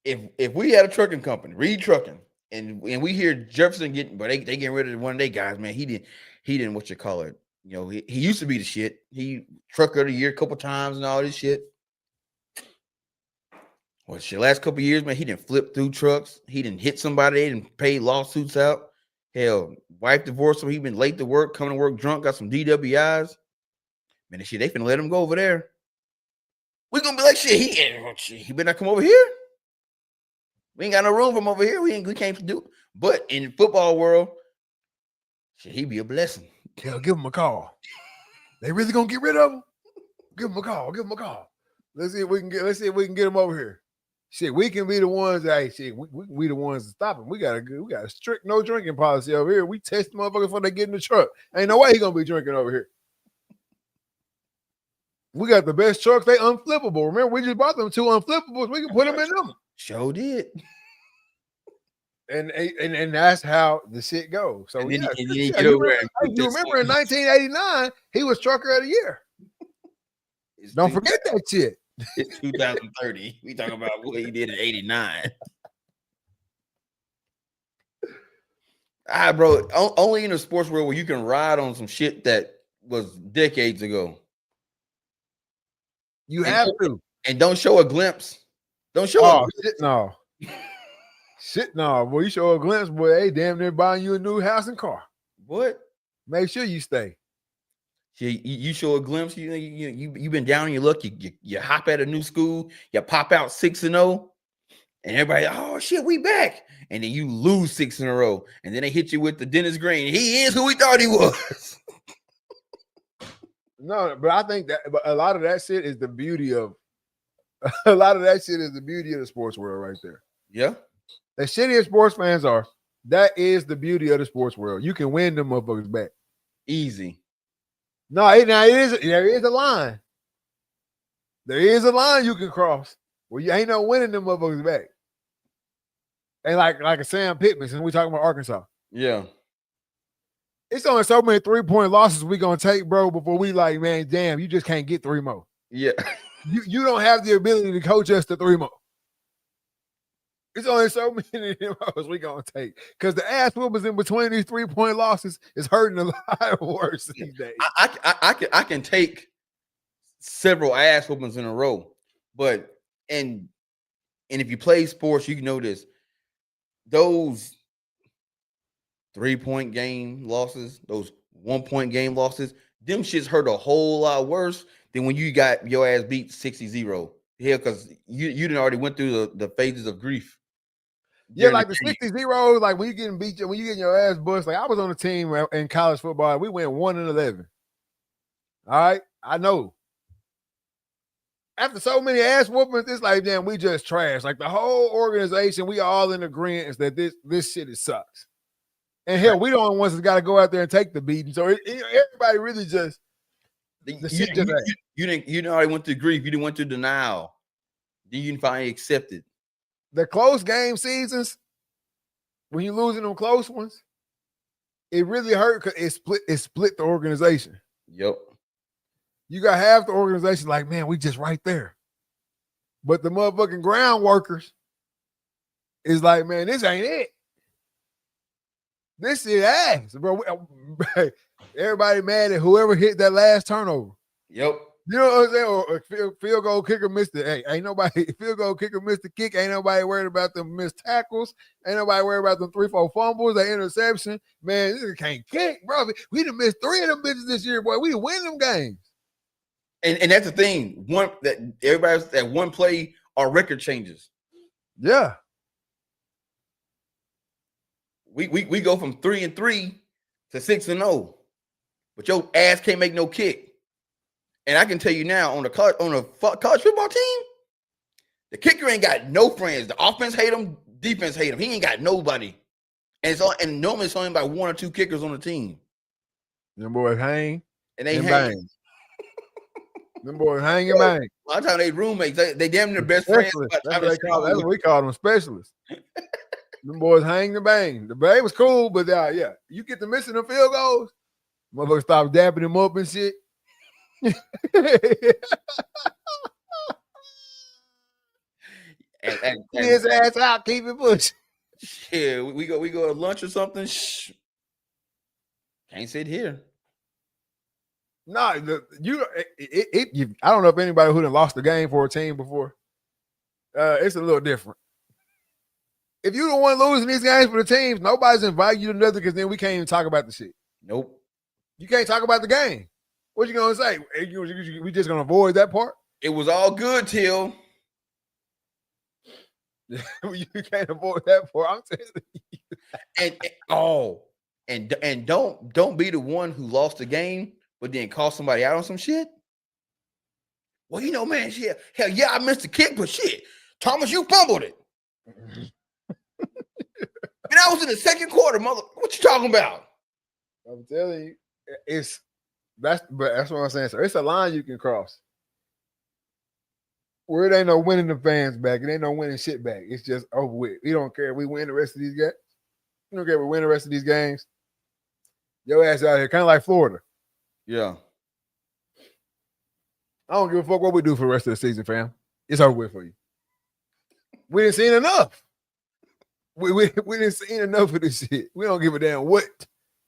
If we had a trucking company, Reed Trucking, and we hear Jefferson getting, but they getting rid of one of their guys, man. He didn't what you call it. You know, he used to be the shit. He trucker of the year a couple times and all this shit. Well, shit, last couple years, man, he didn't flip through trucks. He didn't hit somebody. They didn't pay lawsuits out. Hell, wife divorced him. He been late to work, coming to work drunk, got some DWIs. Man, shit, they finna let him go over there. We gonna be like, shit, he better not come over here. We ain't got no room for him over here. We can't do it. But in the football world, shit, he be a blessing. Hell, give him a call. They really gonna get rid of him? Give him a call. Let's see if we can get him over here. Shit, we can be the ones that we the ones to stop him. We got a strict no drinking policy over here. We test motherfuckers before they get in the truck. Ain't no way he gonna be drinking over here. We got the best trucks. They unflippable. Remember, we just bought them 2 unflippables. We can put them in them. Sure did. And that's how the shit goes. So and then, yeah, and then you remember in 1989, he was trucker of the year. Don't forget that shit. It's 2030. We talking about what he did in 89. Bro, only in the sports world where you can ride on some shit that was decades ago. You have to. And don't show a glimpse. Don't show a glimpse. Shit, no. Shit, no. Boy, you show a glimpse, boy, they damn near buying you a new house and car. What? Make sure you stay. You show a glimpse. You've been down on your luck. You hop at a new school. You pop out 6-0, and everybody, oh shit, we back. And then you lose 6 in a row, and then they hit you with the Dennis Green. He is who we thought he was. No, but I think that a lot of that shit is the beauty of the sports world right there. Yeah. As shitty as sports fans are, that is the beauty of the sports world. You can win them motherfuckers back. Easy. No, there is a line. There is a line you can cross where you ain't no winning them motherfuckers back. And like a Sam Pittman, since we talking about Arkansas. Yeah. It's only so many 3-point losses we gonna take, bro, before we like, man, damn, you just can't get 3 more. Yeah. You don't have the ability to coach us to 3 more. It's only so many of those we gonna take. Because the ass whoopers in between these 3-point losses is hurting a lot worse these days. I can take several ass whoopings in a row, but and if you play sports, you know this. Those 3-point game losses, those 1-point game losses, them shits hurt a whole lot worse than when you got your ass beat 60-0. Yeah, because you didn't already went through the phases of grief. Yeah, like the 60-0, like when you getting beat, when you getting your ass bust. Like I was on a team in college football, we went 1-11. All right, I know. After so many ass whoopings, it's like, damn, we just trash. Like the whole organization, we all in agreement that this shit is sucks. And hell, we the only ones that got to go out there and take the beating. So everybody really just you didn't already went through grief. You didn't went through denial. Then you didn't finally accept it. The close game seasons, when you're losing them close ones, it really hurt because it split the organization. Yep. You got half the organization like, man, we just right there. But the motherfucking ground workers, It's like, man, this ain't it. This is ass, bro. Everybody mad at whoever hit that last turnover. Yep. You know what I'm saying? Or field goal kicker missed it. Hey, ain't nobody field goal kicker missed the kick. Ain't nobody worried about them missed tackles. Ain't nobody worried about them 3-4 fumbles, that interception. Man, this can't kick, bro. We done missed 3 of them bitches this year, boy. We done win them games. And that's the thing. One that everybody's that one play, our record changes. Yeah. We go from 3-3 to 6-0, but your ass can't make no kick. And I can tell you now, on a college football team, the kicker ain't got no friends. The offense hate him, defense hate him. He ain't got nobody. And normally it's only about 1 or 2 kickers on the team. Them boys hang and they hang. Them boys hang and bang. A lot of times they roommates. They damn near best friends. That's what we call them, specialists. Them boys hang and bang. The bang was cool, but yeah, you get to missing the field goals, motherfuckers stop dapping him up and shit. and his ass out, keep it pushing. Yeah, we go to lunch or something. Shh. Can't sit here. No, I don't know if anybody who done lost the game for a team before. It's a little different. If you the one losing these games for the teams, nobody's inviting you to nothing because then we can't even talk about the shit. Nope. You can't talk about the game. What you gonna say? We just gonna avoid that part? It was all good till you can't avoid that part. I'm telling you. And don't be the one who lost the game, but then call somebody out on some shit. Well, you know, man, shit. Hell yeah, I missed the kick, but shit, Thomas, you fumbled it. And I was in the second quarter, mother. What you talking about? I'm telling you, that's what I'm saying. So it's a line you can cross. Where it ain't no winning the fans back. It ain't no winning shit back. It's just over with. We don't care if we win the rest of these games. We don't care if we win the rest of these games. Your ass out here, kind of like Florida. Yeah. I don't give a fuck what we do for the rest of the season, fam. It's over with for you. We didn't see enough. We didn't see enough of this shit. We don't give a damn what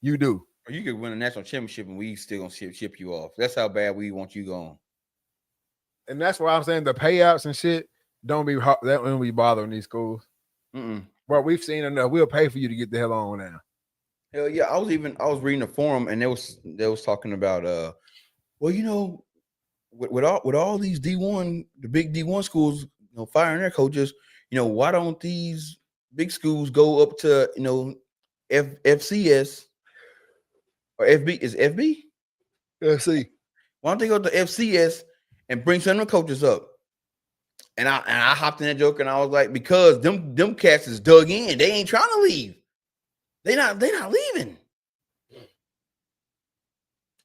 you do. Or you could win a national championship and we still gonna ship you off. That's how bad we want you gone. And that's why I'm saying the payouts and shit don't be bothering these schools. But we've seen enough. We'll pay for you to get the hell on now. Hell yeah! I was reading a forum and they was talking about well, you know, with all these D1, the big D1 schools, you know, firing their coaches, you know, why don't these big schools go up to, you know, FCS or FB? Is FB? FC. Why don't they go to FCS and bring some of the coaches up? And I hopped in that joke and I was like, because them cats is dug in. They ain't trying to leave. They not leaving.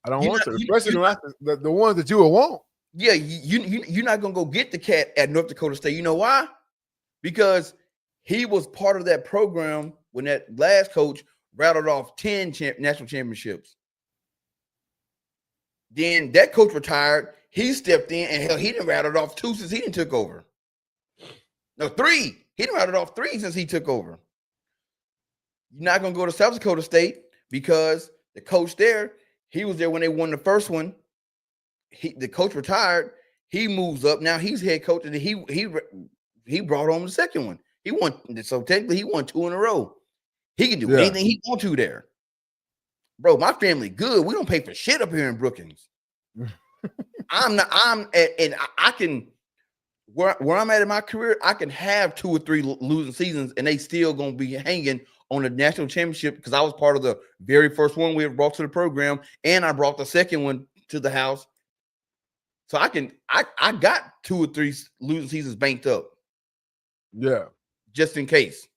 I don't want to, especially the ones that you will want. Yeah, you're not gonna go get the cat at North Dakota State. You know why? Because he was part of that program when that last coach rattled off 10 national championships. Then that coach retired. He stepped in, and hell, he done rattled off 2 since he done took over. No, 3. He done rattled off 3 since he took over. You're not gonna go to South Dakota State because the coach there, he was there when they won the first one. The coach retired. He moves up. Now he's head coach, and he brought on the second one. He won. So technically, he won 2 in a row. He can do anything he want to there. Bro, my family good. We don't pay for shit up here in Brookings. I can where I'm at in my career, I can have 2 or 3 losing seasons, and they still gonna be hanging on the national championship because I was part of the very first one we ever brought to the program, and I brought the second one to the house. So I got 2 or 3 losing seasons banked up. Yeah. Just in case.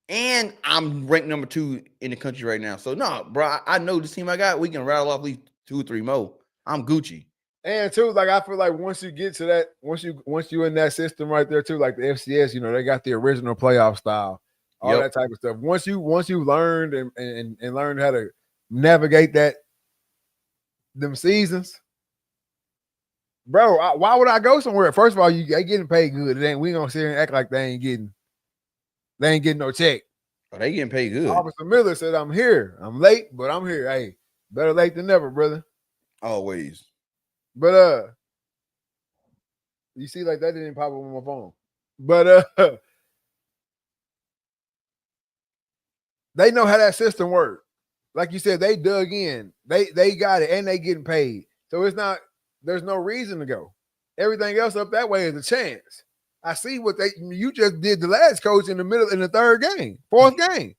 And I'm ranked number 2 in the country right now. So no, bro, I know the team I got, we can rattle off at least 2 or 3 more. I'm Gucci. And too, like I feel like once you get to that, once you in that system right there too, like the FCS, you know, they got the original playoff style, all that type of stuff. Once you learned and learned how to navigate them seasons, Bro, why would I go somewhere? First of all, they getting paid good. We ain't gonna sit here and act like they ain't getting no check. Oh, they getting paid good. Officer Miller said, I'm here. I'm late, but I'm here. Hey, better late than never, brother. Always. But you see, like that didn't pop up on my phone. But they know how that system works. Like you said, they dug in. They got it, and they getting paid. So there's no reason to go. Everything else up that way is a chance. I see what you just did the last coach in the third game, fourth game.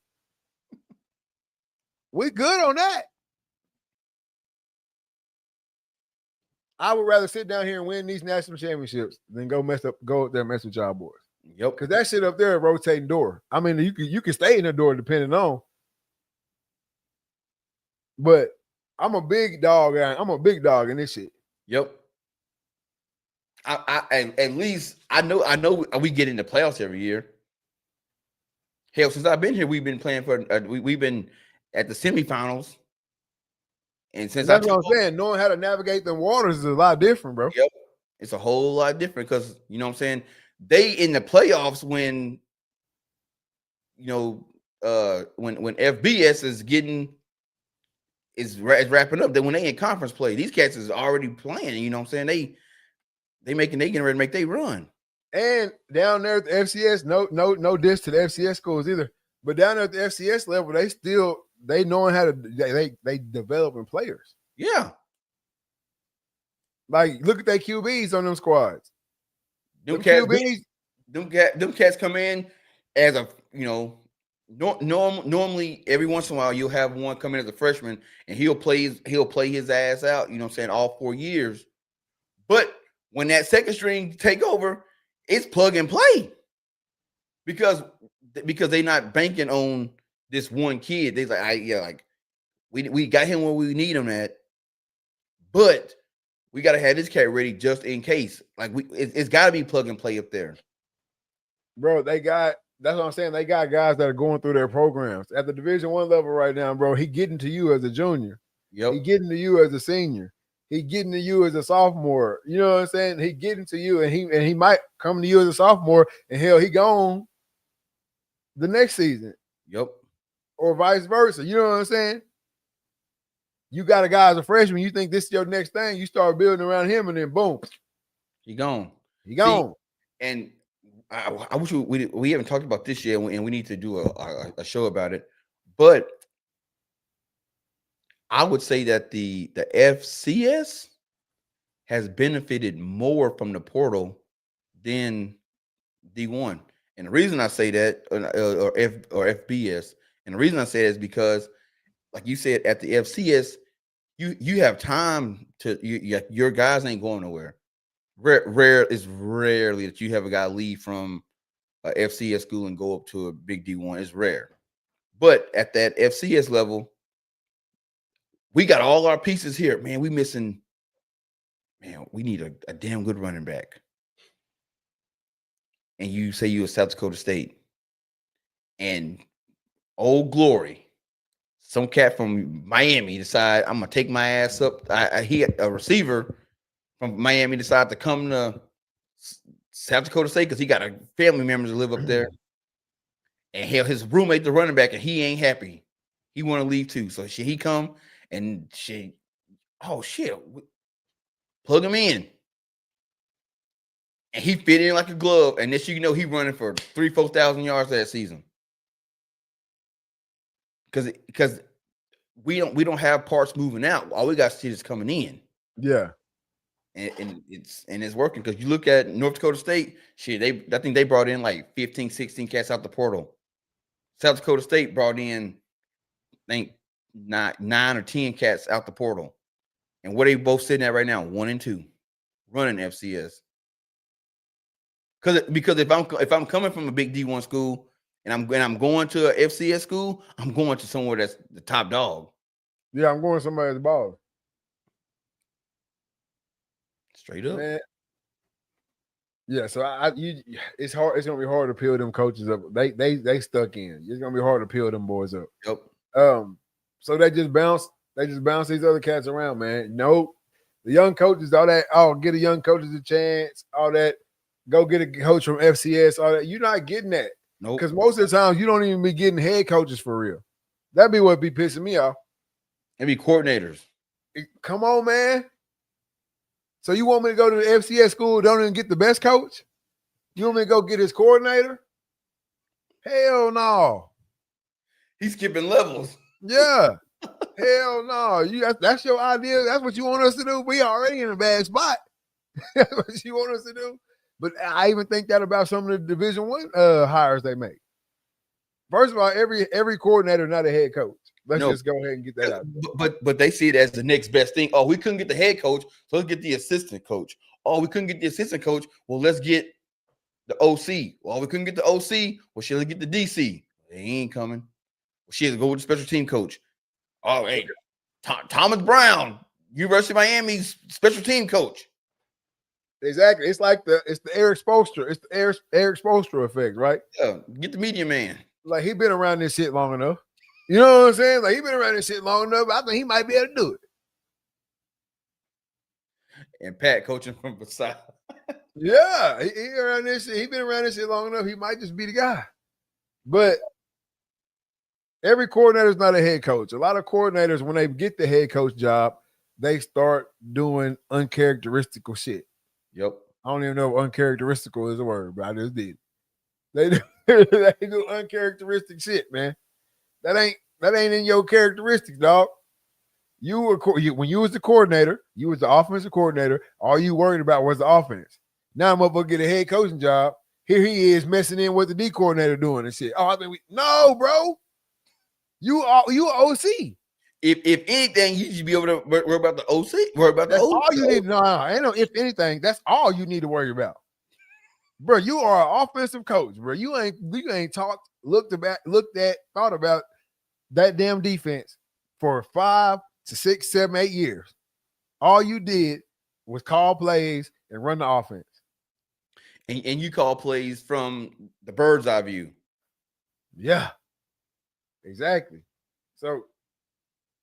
We good on that. I would rather sit down here and win these national championships than go up there and mess with y'all boys. Yep. Because that shit up there, rotating door. I mean, you can stay in the door depending on. But I'm a big dog. I'm a big dog in this shit. Yep. I at least I know we get in the playoffs every year. Hell, since I've been here, we've been playing for we've been at the semifinals. And since that's what I'm saying, knowing how to navigate the waters is a lot different, bro. Yep. It's a whole lot different because you know what I'm saying? They in the playoffs when when FBS is wrapping up. Then when they in conference play, these cats is already playing. You know what I'm saying? They getting ready to make they run. And down there at the FCS, no diss to the FCS schools either. But down there at the FCS level, they knowing how to they developing players. Yeah. Like look at their QBs on them squads. Them cats come in as a normally every once in a while you'll have one come in as a freshman and he'll play his ass out, you know what I'm saying, all 4 years. But when that second string take over, it's plug and play. Because they're not banking on this one kid. They're like, we got him where we need him at, but we got to have this cat ready just in case. Like it's got to be plug and play up there, bro. That's what I'm saying. They got guys that are going through their programs at the Division I level right now, bro. He getting to you as a junior. Yep. He getting to you as a senior. He getting to you as a sophomore. You know what I'm saying? He getting to you, and he might come to you as a sophomore, and hell, he gone the next season. Yep. Or vice versa. You know what I'm saying? You got a guy as a freshman, you think this is your next thing, you start building around him, and then boom. He gone. He gone. See, and I wish we haven't talked about this yet, and we need to do a show about it. But I would say that the FCS has benefited more from the portal than D1. And the reason I say that, or FBS, and the reason I say that is because, like you said, at the FCS, you have time to your guys ain't going nowhere. It's rarely that you have a guy leave from a FCS school and go up to a big D1. It's rare. But at that FCS level, we got all our pieces here. Man, we need a damn good running back. And you say you're South Dakota State. And Old Glory, some cat from Miami decide I'm going to take my ass up. A receiver from Miami decided to come to South Dakota State because he got a family member to live up there. And his roommate, the running back, and he ain't happy. He want to leave too. So he come and plug him in. And he fit in like a glove. And next you know he running for 3,000-4,000 yards that season. Because we don't have parts moving out. All we got to see is coming in. Yeah. And it's working because you look at North Dakota State, I think they brought in like 15, 16 cats out the portal. South Dakota State brought in, I think, 9 or 10 cats out the portal. And where they both sitting at right now, 1 and 2, running FCS. Because if I'm coming from a big D1 school and I'm going to a FCS school, I'm going to somewhere that's the top dog. Yeah, I'm going somebody's ball. Straight up. Man. Yeah, so it's hard. It's gonna be hard to peel them coaches up. They stuck in. It's gonna be hard to peel them boys up. Yep. So they just bounce these other cats around, man. No, The young coaches, all that. Oh, get a young coaches a chance. All that. Go get a coach from FCS. All that. You're not getting that. Nope. Because most of the times you don't even be getting head coaches for real. That'd be what be pissing me off. It'd be coordinators. Come on, man. So you want me to go to the FCS school, don't even get the best coach? You want me to go get his coordinator? Hell no. He's skipping levels. Yeah. Hell no. That's your idea. That's what you want us to do. We already in a bad spot. That's what you want us to do. But I even think that about some of the Division I hires they make. First of all, every coordinator not a head coach. Let's just go ahead and get that out. But they see it as the next best thing. Oh, we couldn't get the head coach, so let's get the assistant coach. Oh, we couldn't get the assistant coach. Well, let's get the OC. Well, we couldn't get the OC. Well, shit, let's get the DC. They ain't coming. Well, shit, go with the special team coach. Oh, hey, Thomas Brown, University of Miami's special team coach. Exactly. It's like the Eric Spoelstra. It's the Eric Spoelstra effect, right? Yeah, get the media man. Like he been around this shit long enough. You know what I'm saying? Like he been around this shit long enough. I think he might be able to do it. And Pat coaching from beside. Yeah, he around this shit. He been around this shit long enough. He might just be the guy. But every coordinator is not a head coach. A lot of coordinators, when they get the head coach job, they start doing uncharacteristical shit. Yep. I don't even know if uncharacteristical is a word, but I just did. They do uncharacteristic shit, man. That ain't in your characteristics, dog. When you was the coordinator, you was the offensive coordinator. All you worried about was the offense. Now I'm up to get a head coaching job. Here he is messing in what the D coordinator doing and shit. Oh, I think no, bro. You OC. If anything, you should be able to worry about the OC. Worry about that's the OC. All you need. No, ain't no. If anything, that's all you need to worry about, bro. You are an offensive coach, bro. You ain't talked, looked at, thought about that damn defense for 5 to 6, 7, 8 years. All you did was call plays and run the offense. And you call plays from the bird's eye view. Yeah, exactly. So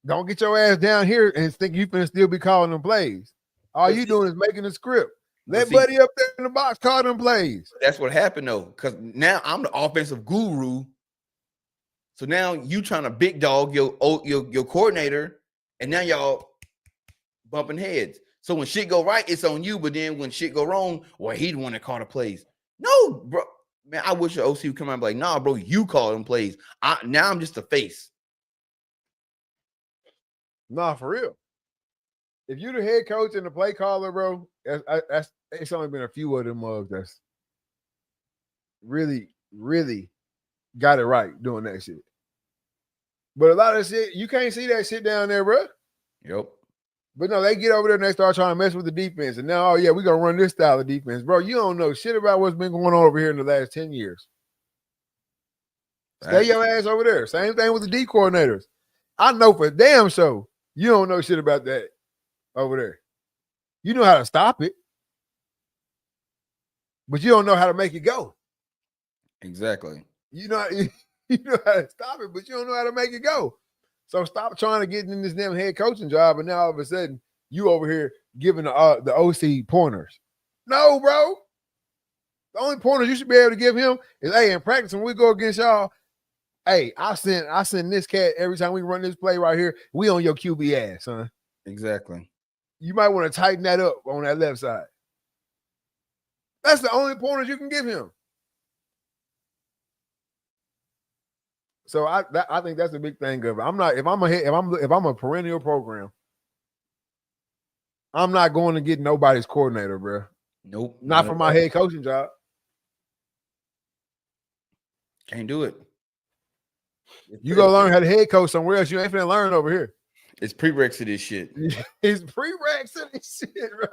don't get your ass down here and think you can still be calling them plays. All you doing is making a script. Let Buddy up there in the box call them plays. That's what happened though, because now I'm the offensive guru. So now you trying to big dog your coordinator, and now y'all bumping heads. So when shit go right, it's on you. But then when shit go wrong, well, he the one that called the plays. No, bro, man, I wish the OC would come out and be like, nah, bro, you call them plays. Now I'm just the face. Nah, for real. If you the head coach and the play caller, bro, it's only been a few of them mugs that's really, really got it right doing that shit. But a lot of shit, you can't see that shit down there, bro. Yep. But no, they get over there and they start trying to mess with the defense. And now, oh yeah, we're gonna run this style of defense. Bro, you don't know shit about what's been going on over here in the last 10 years. Stay your ass over there. Same thing with the D coordinators. I know for damn sure you don't know shit about that over there. You know how to stop it, but you don't know how to make it go. Exactly. You know how to stop it, but you don't know how to make it go. So stop trying to get in this damn head coaching job, and now all of a sudden you over here giving the OC pointers. No, bro. The only pointers you should be able to give him is, hey, in practice when we go against y'all, hey, I send this cat every time we run this play right here. We on your QB ass, son. Exactly. You might want to tighten that up on that left side. That's the only pointers you can give him. So I think that's the big thing of it. If I'm a perennial program, I'm not going to get nobody's coordinator, bro. Nope. Not for my head coaching job. Can't do it. You go learn how to head coach somewhere else. You ain't finna learn over here. It's prereqs to this shit. It's prereqs to this shit, bro.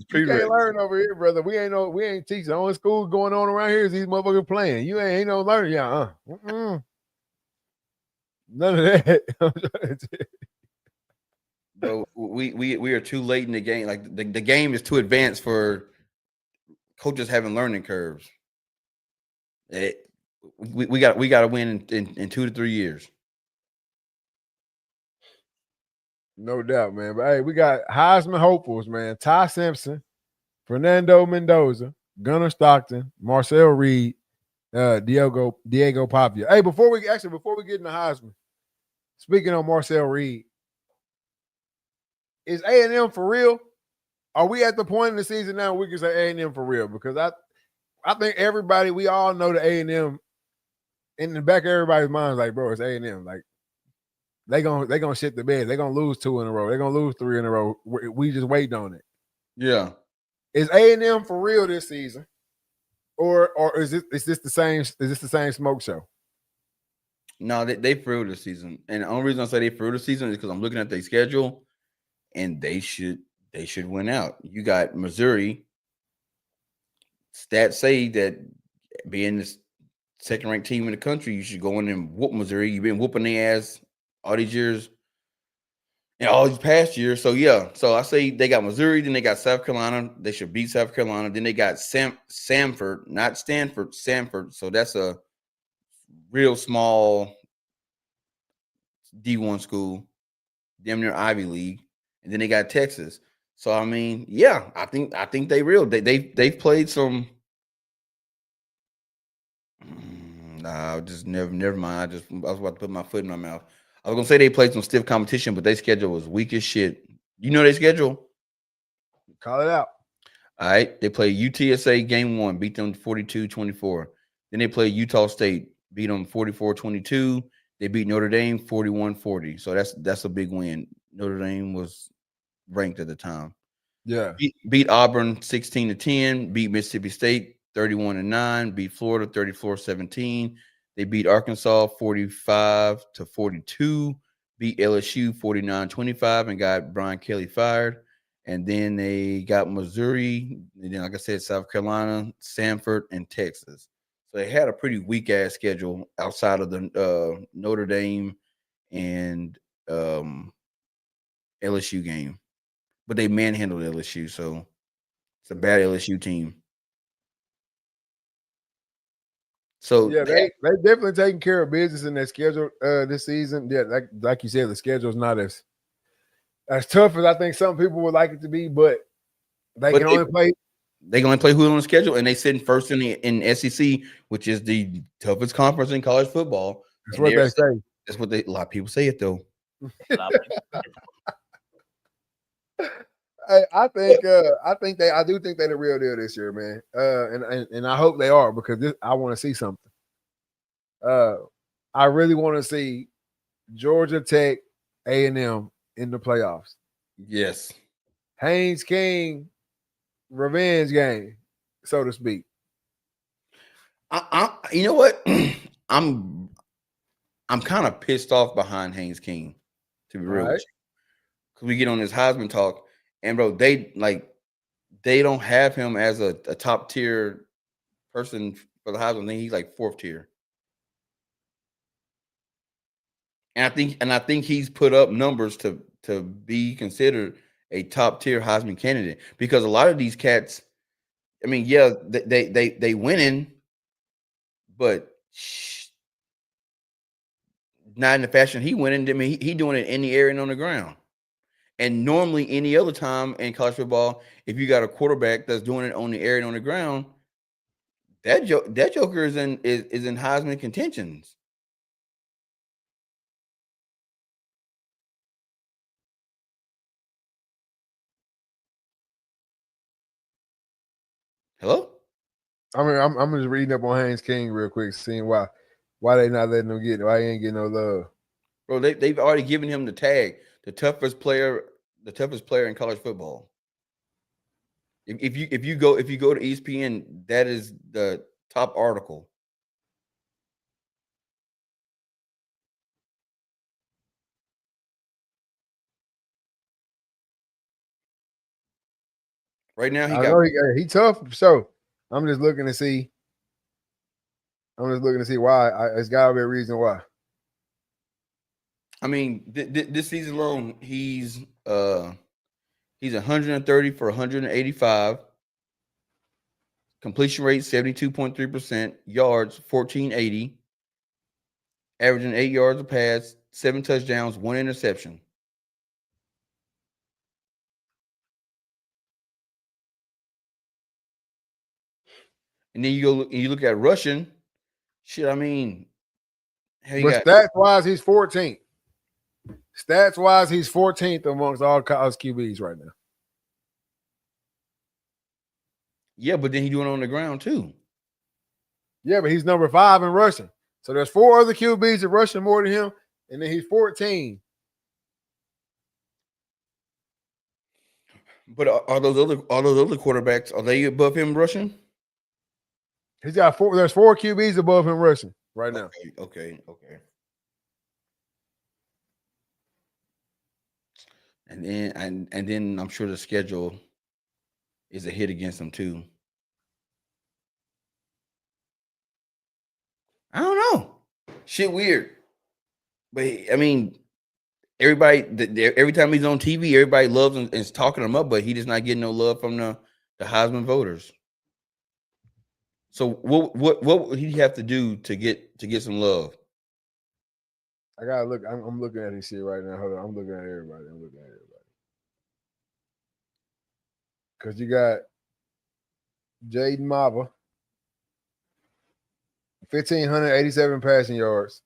You can't learn over here, brother. We ain't teaching. The only school going on around here is these motherfuckers playing. You ain't no learning, yeah. None of that. Bro, we are too late in the game. Like the game is too advanced for coaches having learning curves. We got to win in 2 to 3 years. No doubt, man. But hey, we got Heisman hopefuls, man. Ty Simpson, Fernando Mendoza, Gunnar Stockton, Marcel Reed, Diego Papia. Hey, before we get into Heisman, speaking of Marcel Reed, is A&M for real? Are we at the point in the season now we can say A&M for real? Because I think everybody, we all know the A&M in the back of everybody's mind, like, bro, it's A&M. Like, they gonna shit the bed. They're gonna lose 2 in a row. They're gonna lose 3 in a row. We just waiting on it. Yeah. Is A&M for real this season? Or is this the same smoke show? No, they through the season. And the only reason I say they through the season is because I'm looking at their schedule and they should win out. You got Missouri. Stats say that being the second ranked team in the country, you should go in and whoop Missouri. You've been whooping their ass all these years and all these past years. So yeah. So I say they got Missouri, then they got South Carolina. They should beat South Carolina. Then they got Samford, not Stanford, Samford. So that's a real small D1 school, damn near Ivy League, and then they got Texas. So I mean, yeah, I think they real. They've played some. Nah, just never mind. I was about to put my foot in my mouth. I was gonna say they played some stiff competition, but their schedule was weak as shit. You know their schedule? Call it out. All right. They play UTSA game 1, beat them 42-24. Then they play Utah State, beat them 44-22. They beat Notre Dame 41-40. So that's a big win. Notre Dame was ranked at the time. Yeah. Beat Auburn 16-10, beat Mississippi State 31-9, beat Florida 34-17. They beat Arkansas 45-42, beat LSU 49-25, and got Brian Kelly fired. And then they got Missouri, and then, like I said, South Carolina, Samford, and Texas. So they had a pretty weak ass schedule outside of the Notre Dame and LSU game. But they manhandled LSU, so it's a bad LSU team. So Yeah, they definitely taking care of business in their schedule this season. Yeah, like you said, the schedule is not as tough as I think some people would like it to be, but they can only play. They can only play who on the schedule, and they sitting first in SEC, which is the toughest conference in college football. That's what they say. That's what a lot of people say it though. I do think they're the real deal this year, man. And I hope they are because I want to see something. I really want to see Georgia Tech, A&M in the playoffs. Yes, Haynes King revenge game, so to speak. You know what? I'm kind of pissed off behind Haynes King, to be real with you, because we get on this Heisman talk, and bro, they don't have him as a top tier person for the Heisman. I think he's like 4th tier. And I think he's put up numbers to be considered a top tier Heisman candidate, because a lot of these cats, I mean, yeah, they winning, but not in the fashion he winning. I mean, he doing it in the air and on the ground. And normally, any other time in college football, if you got a quarterback that's doing it on the air and on the ground, that joker is in Heisman contentions. Hello? I mean, I'm just reading up on Haynes King real quick, seeing why they not letting him get it. Why he ain't getting no love. Bro, they've already given him the tag, the toughest player in college football. If you go to ESPN, that is the top article. Right now, he tough. So I'm just looking to see. Why. It's got to be a reason why. I mean, this season alone, he's 130 for 185, completion rate 72.3%, yards 1480, averaging 8 yards a pass, 7 touchdowns, 1 interception. And then you go and you look at rushing. Shit, I mean, hell, you But got stats wise, he's 14th. Stats wise, he's 14th amongst all college QBs right now. but then he doing it on the ground too. Yeah, but he's number 5 in rushing. So there's 4 other QBs that rushing more than him, and then he's 14. But are those other quarterbacks, are they above him rushing? He's got 4. There's 4 QBs above him rushing right now. Okay. And then I'm sure the schedule is a hit against them too. I don't know. Shit weird. But I mean, everybody every time he's on TV, everybody loves him and is talking him up, but he does not get no love from the Heisman voters. So what would he have to do to get some love? I gotta look. I'm looking at this shit right now. Hold on. I'm looking at everybody. Because you got Jaden Mava, 1,587 passing yards,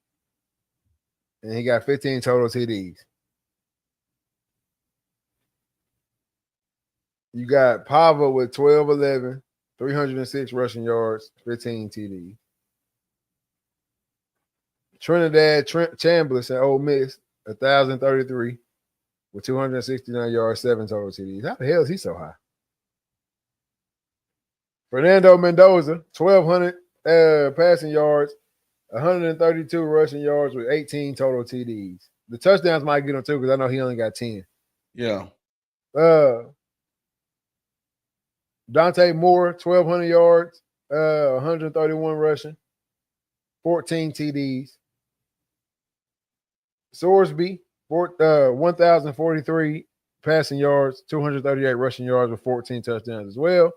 and he got 15 total TDs. You got Pava with 12-11, 306 rushing yards, 15 TDs. Trinidad Chambliss at Ole Miss, 1,033 with 269 yards, 7 total TDs. How the hell is he so high? Fernando Mendoza, 1,200 passing yards, 132 rushing yards with 18 total TDs. The touchdowns might get him too because I know he only got 10. Yeah. Dante Moore, 1,200 yards, 131 rushing, 14 TDs. Sorsby, 1,043 passing yards, 238 rushing yards with 14 touchdowns as well.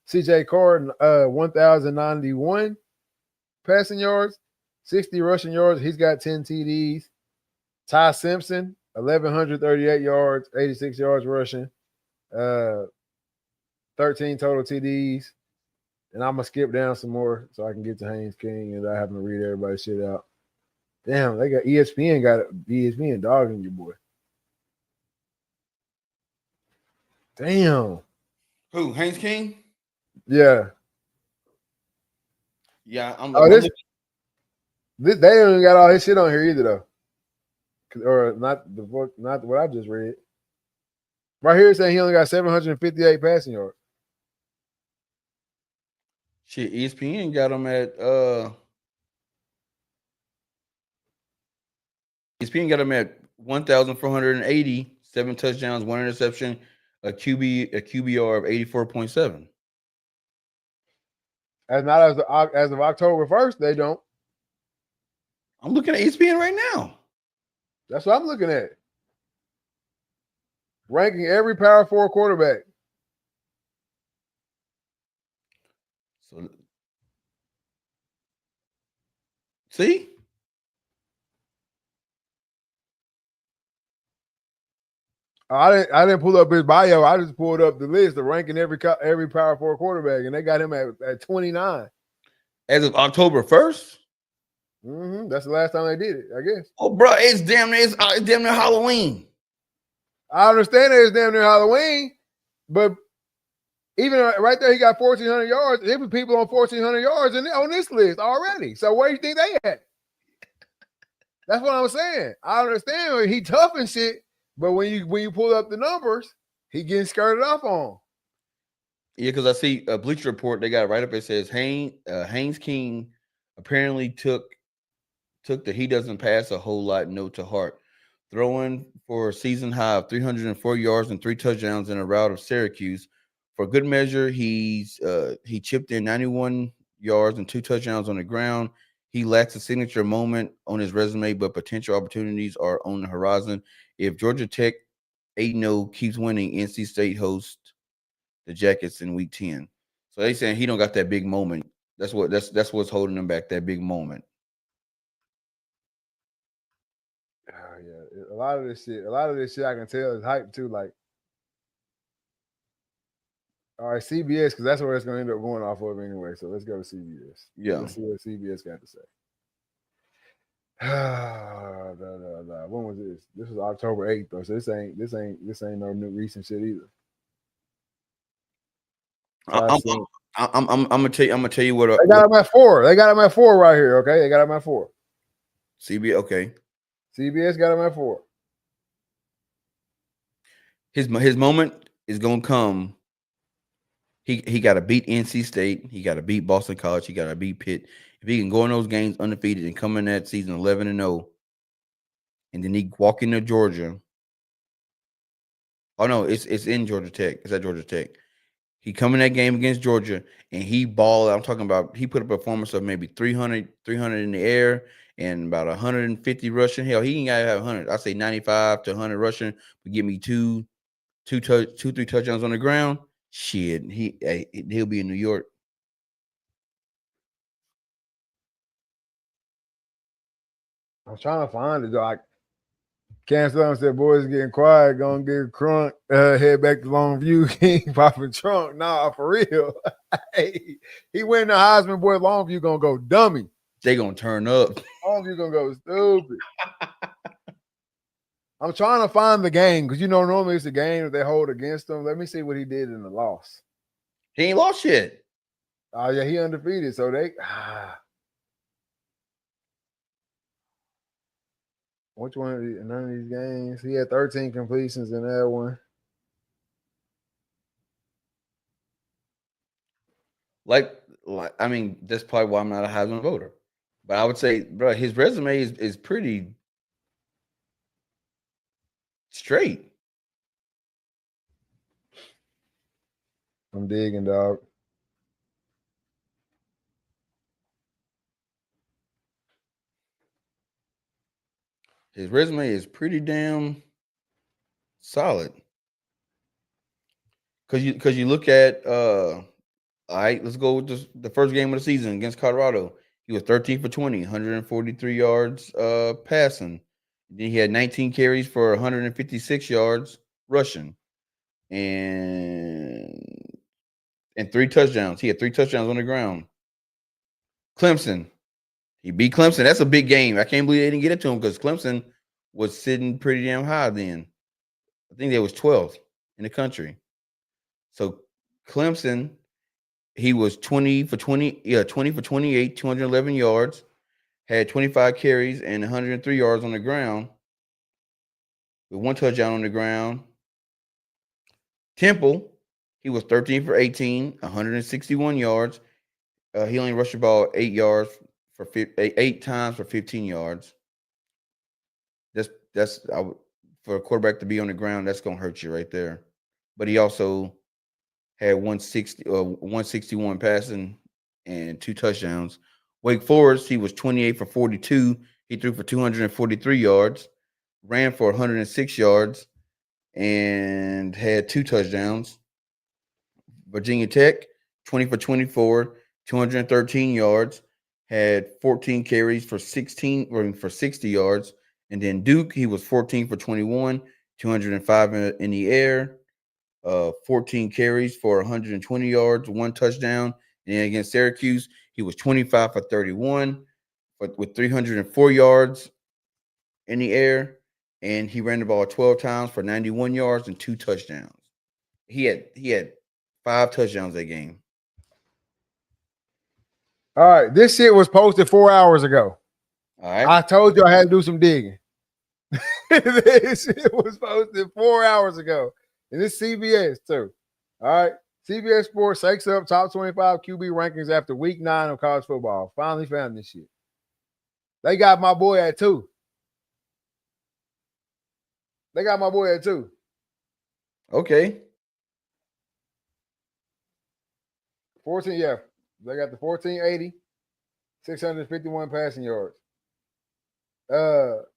CJ Card, 1,091 passing yards, 60 rushing yards. He's got 10 TDs. Ty Simpson, 1,138 yards, 86 yards rushing, 13 total TDs. And I'm going to skip down some more so I can get to Haynes King and I have to read everybody's shit out. Damn, they got ESPN dogging you, boy. Damn. Who? Haynes King? Yeah. Yeah, They don't even got all his shit on here either, though. Or not what I just read. Right here, it's saying he only got 758 passing yards. Shit, ESPN got him at ESPN got him at 1,480, 7 touchdowns, 1 interception, a QBR of 84.7. As of October 1st, they don't. I'm looking at ESPN right now. That's what I'm looking at. Ranking every Power 4 quarterback. So, see? I didn't pull up his bio. I just pulled up the list of ranking every Power 4 quarterback, and they got him at 29. As of October 1st? Mm-hmm. That's the last time they did it, I guess. Oh, bro, it's damn near Halloween. I understand that it's damn near Halloween, but even right there, he got 1,400 yards. There were people on 1,400 yards on this list already. So where do you think they at? That's what I'm saying. I understand he tough and shit, but when you pull up the numbers, he getting skirted off on. Yeah, because I see a Bleacher Report. They got right up. It says Haynes King apparently took the he doesn't pass a whole lot note to heart, throwing for a season high of 304 yards and 3 touchdowns in a rout of Syracuse. For good measure, he chipped in 91 yards and 2 touchdowns on the ground. He lacks a signature moment on his resume, but potential opportunities are on the horizon. If Georgia Tech 8-0 keeps winning, NC State hosts the Jackets in Week 10. So they saying he don't got that big moment. That's what's holding him back. That big moment. Oh, yeah, a lot of this shit I can tell is hype too. Like All right, CBS, because that's where it's going to end up going off of anyway. So let's go to CBS. Yeah. Let's see what CBS got to say. When was this? This was October 8th, though. So this ain't no new recent shit either. I'm gonna tell you what. They got them at 4. They got them at 4 right here. Okay, they got them at 4. CBS. Okay. CBS got them at 4. His moment is gonna come. He got to beat NC State. He got to beat Boston College. He got to beat Pitt. If he can go in those games undefeated and come in that season 11-0, and then he walk into Georgia. Oh no, it's in Georgia Tech. It's at Georgia Tech. He come in that game against Georgia and he balled. I'm talking about he put a performance of maybe 300 in the air and about 150 rushing. Hell, he ain't gotta have 100. I say 95 to 100 rushing. But give me 3 touchdowns on the ground. Shit, he'll be in New York. I'm trying to find it, though. I can't stop said, boys getting quiet, gonna get crunk, head back to Longview, King popping trunk. Nah, for real. Hey, he win the Heisman, boy. Longview gonna go dummy. They gonna turn up. Longview gonna go stupid. I'm trying to find the game because normally it's a game that they hold against them. Let me see what he did in the loss. He ain't lost yet. Oh yeah, he undefeated. So they which one? None of these games. He had 13 completions in that one. Like I mean, that's probably why I'm not a Heisman voter. But I would say, bro, his resume is pretty straight. I'm digging, dog. His resume is pretty damn solid. Cause you look at all right, let's go with the first game of the season against Colorado. He was 13 for 20, 143 yards passing. Then he had 19 carries for 156 yards rushing. And 3 touchdowns. He had 3 touchdowns on the ground. Clemson. He beat Clemson. That's a big game. I can't believe they didn't get it to him because Clemson was sitting pretty damn high then. I think they was 12th in the country. So Clemson, he was 20 for 28, 211 yards, had 25 carries and 103 yards on the ground, with 1 touchdown on the ground. Temple, he was 13 for 18, 161 yards. He only rushed the ball 8 times for 15 yards. That's for a quarterback to be on the ground, that's gonna hurt you right there. But he also had 161 passing and 2 touchdowns. Wake Forest, he was 28 for 42. He threw for 243 yards, ran for 106 yards, and had 2 touchdowns. Virginia Tech, 20 for 24, 213 yards, had 14 carries for 60 yards. And then Duke, he was 14 for 21, 205 in the air, 14 carries for 120 yards, 1 touchdown. And then against Syracuse, he was 25 for 31, with 304 yards in the air, and he ran the ball 12 times for 91 yards and 2 touchdowns. He had 5 touchdowns that game. All right, this shit was posted 4 hours ago. All right, I told you I had to do some digging. This shit was posted 4 hours ago, and it's CBS too. All right, CBS Sports shakes up top 25 QB rankings after week 9 of college football. Finally found this shit. They got my boy at 2. They got my boy at 2. Okay. 14, yeah. They got the 1480, 651 passing yards. But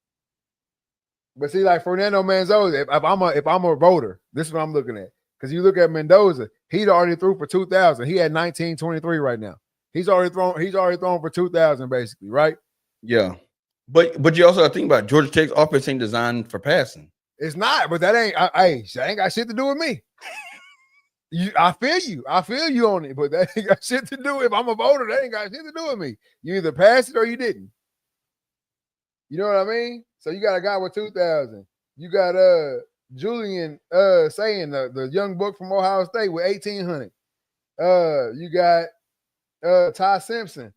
see, like Fernando Mendoza, if I'm a voter, this is what I'm looking at. Because you look at Mendoza, he'd already threw for 2,000. He had 1923 right now. He's already thrown for 2,000 basically, right? Yeah. But you also got to think about it. Georgia Tech's offense ain't designed for passing. It's not, but that ain't got shit to do with me. I feel you. I feel you on it, but that ain't got shit to do. If I'm a voter, that ain't got shit to do with me. You either passed it or you didn't. You know what I mean? So you got a guy with 2,000. You got Julian saying the young buck from Ohio State with 1,800. You got Ty Simpson.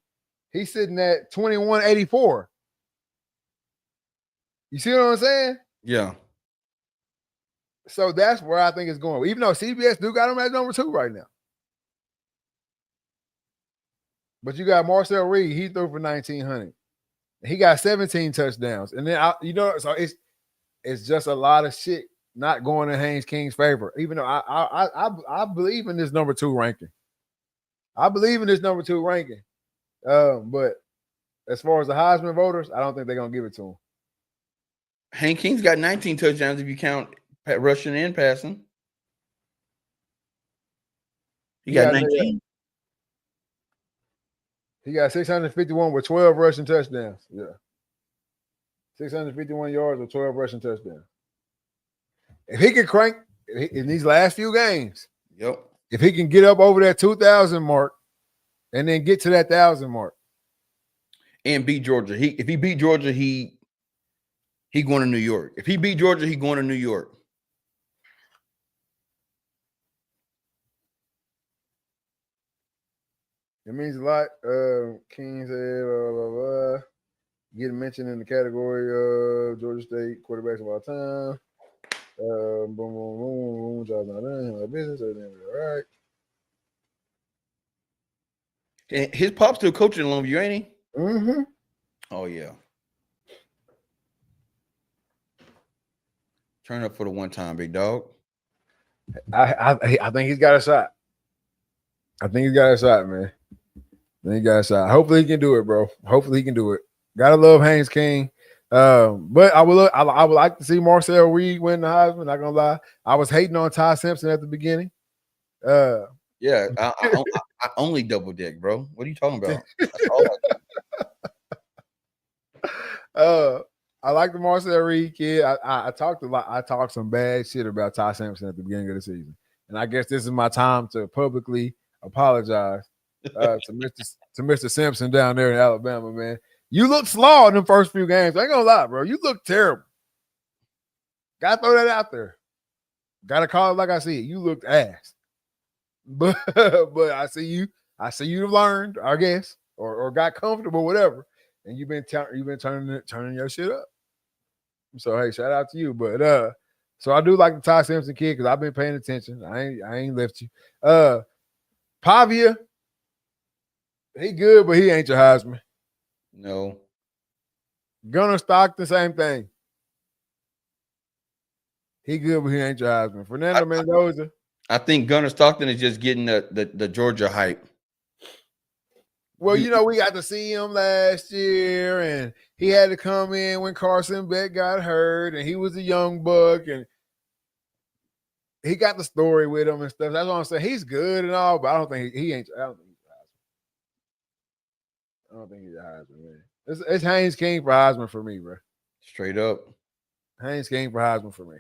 He's sitting at 2,184. You see what I'm saying? Yeah. So that's where I think it's going. Even though CBS do got him at number 2 right now. But you got Marcel Reed. He threw for 1,900. He got 17 touchdowns. And then, so it's just a lot of shit not going in Haynes King's favor. Even though I believe in this number 2 ranking. But as far as the Heisman voters, I don't think they're going to give it to him. Hank King's got 19 touchdowns if you count rushing and passing. He got 19. He got 651 with 12 rushing touchdowns. Yeah. 651 yards with 12 rushing touchdowns. If he can crank in these last few games, if he can get up over that 2,000 mark and then get to that 1,000 mark. And beat Georgia. If he beat Georgia, he going to New York. If he beat Georgia, he going to New York. It means a lot. King said, getting mentioned in the category of Georgia State quarterbacks of all time. Boom, boom, boom, job's not done. My business, everything all right. And his pop's still coaching Longview, ain't he? Mm-hmm. Oh yeah. Turn up for the one time, big dog. I think he's got a shot. Man. Hopefully he can do it, bro. Gotta love Haynes King. But I would like to see Marcel Reed win the Heisman. Not gonna lie, I was hating on Ty Simpson at the beginning. Yeah, I only double deck, bro. What are you talking about? That's all I like the Marcel Reed kid. I talked a lot. I talked some bad shit about Ty Simpson at the beginning of the season, and I guess this is my time to publicly apologize to Mr. Simpson down there in Alabama, man. You look slow in the first few games. I ain't gonna lie, bro. You look terrible. Gotta throw that out there. Gotta call it like I see it. You looked ass. But I see you learned, I guess, or got comfortable, whatever. And you've been turning your shit up. So hey, shout out to you. But so I do like the Ty Simpson kid because I've been paying attention. I ain't left you. Pavia, he good, but he ain't your Heisman. No. Gunnar Stockton, same thing. He good, but he ain't your Heisman. Fernando Mendoza. I think Gunnar Stockton is just getting the Georgia hype. Well, we got to see him last year, and he had to come in when Carson Beck got hurt, and he was a young buck, and he got the story with him and stuff. That's what I'm saying. He's good and all, but I don't think he ain't. I don't think he's a Heisman, man. It's Haynes King for Heisman for me, bro. Straight up. Haynes King for Heisman for me.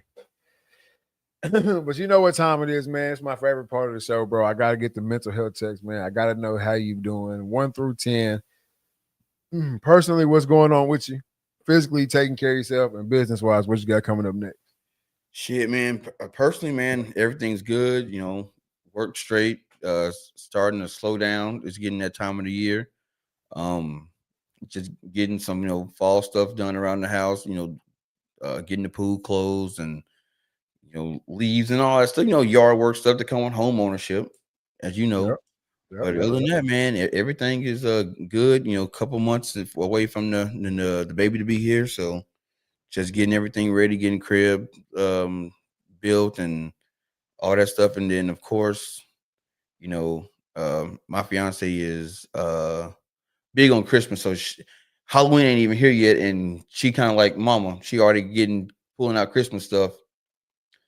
But you know what time it is, man. It's my favorite part of the show, bro. I got to get the mental health checks, man. I got to know how you doing, 1 through 10. Personally, what's going on with you? Physically taking care of yourself, and business-wise, what you got coming up next? Shit, man. Personally, man, everything's good. Work straight. Starting to slow down. It's getting that time of the year. Just getting some, fall stuff done around the house. Getting the pool closed and leaves and all that stuff. Yard work stuff to come on home ownership, as you know. But other than that, man, everything is good. A couple months away from the baby to be here, so just getting everything ready, getting crib built and all that stuff. And then, of course, my fiance is big on Christmas, so Halloween ain't even here yet, and she kind of like mama. She already pulling out Christmas stuff.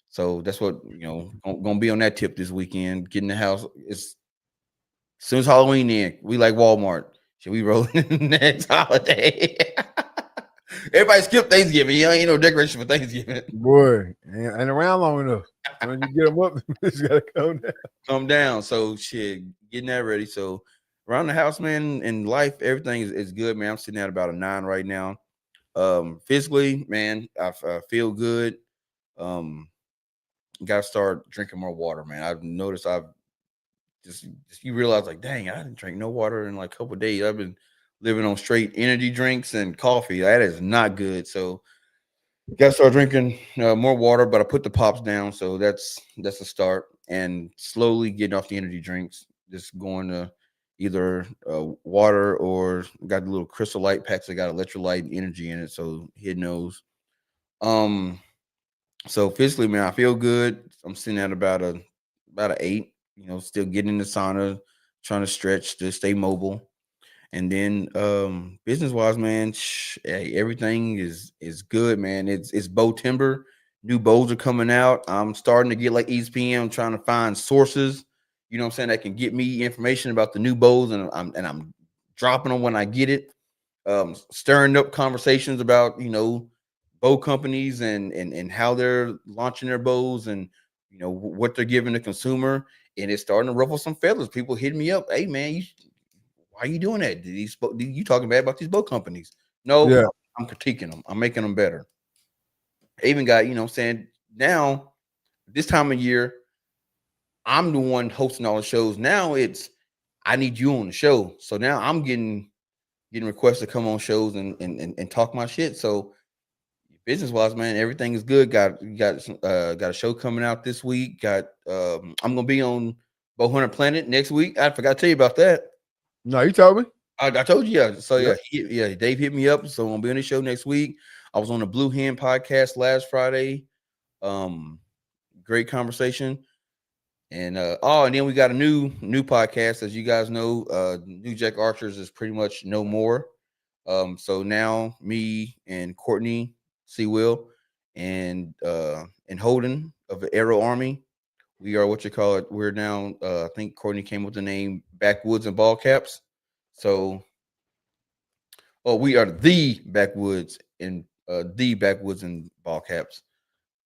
So that's what gonna be on that tip this weekend. Getting the house as soon as Halloween in. We like Walmart. Should we roll in next holiday? Everybody skip Thanksgiving. Ain't no decoration for Thanksgiving. Boy, ain't around long enough. When you get them up, it's gotta come down. Come down. So shit, getting that ready. So around the house, man, and life, everything is good, man. I'm sitting at about a 9 right now. Physically, man, I feel good. Um, got to start drinking more water, man. I've noticed just you realize like, dang, I didn't drink no water in like a couple of days. I've been living on straight energy drinks and coffee. That is not good. So got to start drinking more water. But I put the pops down, so that's a start. And slowly getting off the energy drinks, just going to either water or got the little crystal light packs that got electrolyte and energy in it. So hitting those. Um, so physically, man, I feel good. I'm sitting at about a 8. You know, still getting in the sauna, trying to stretch to stay mobile. And then business wise, man, hey, everything is good, man. It's bow timber. New bows are coming out. I'm starting to get like ESPN, trying to find sources, you know what I'm saying, that can get me information about the new bows, and I'm dropping them when I get it. Stirring up conversations about, bow companies and how they're launching their bows, and what they're giving the consumer, and it's starting to ruffle some feathers. People hitting me up, hey man, why are you doing that? You talking bad about these boat companies? No, Yeah, I'm critiquing them. I'm making them better. I even got, what I'm saying, now this time of year, I'm the one hosting all the shows. Now it's I need you on the show. So now I'm getting requests to come on shows and talk my shit. So business wise, man, everything is good. Got a show coming out this week. I'm gonna be on Bowhunter Planet next week. I forgot to tell you about that. no, you told me. I told you, yeah. So Yep. Dave hit me up. So I'm gonna be on the show next week. I was on the Blue Hen podcast last Friday. Um, Great conversation. And and then we got a new podcast, as you guys know. New Jack Archers is pretty much no more. So now me and Courtney C. Will and Holden of the Arrow Army, we are what you call it. We're now I think Courtney came with the name Backwoods and Ball Caps. So we are the Backwoods and Ball Caps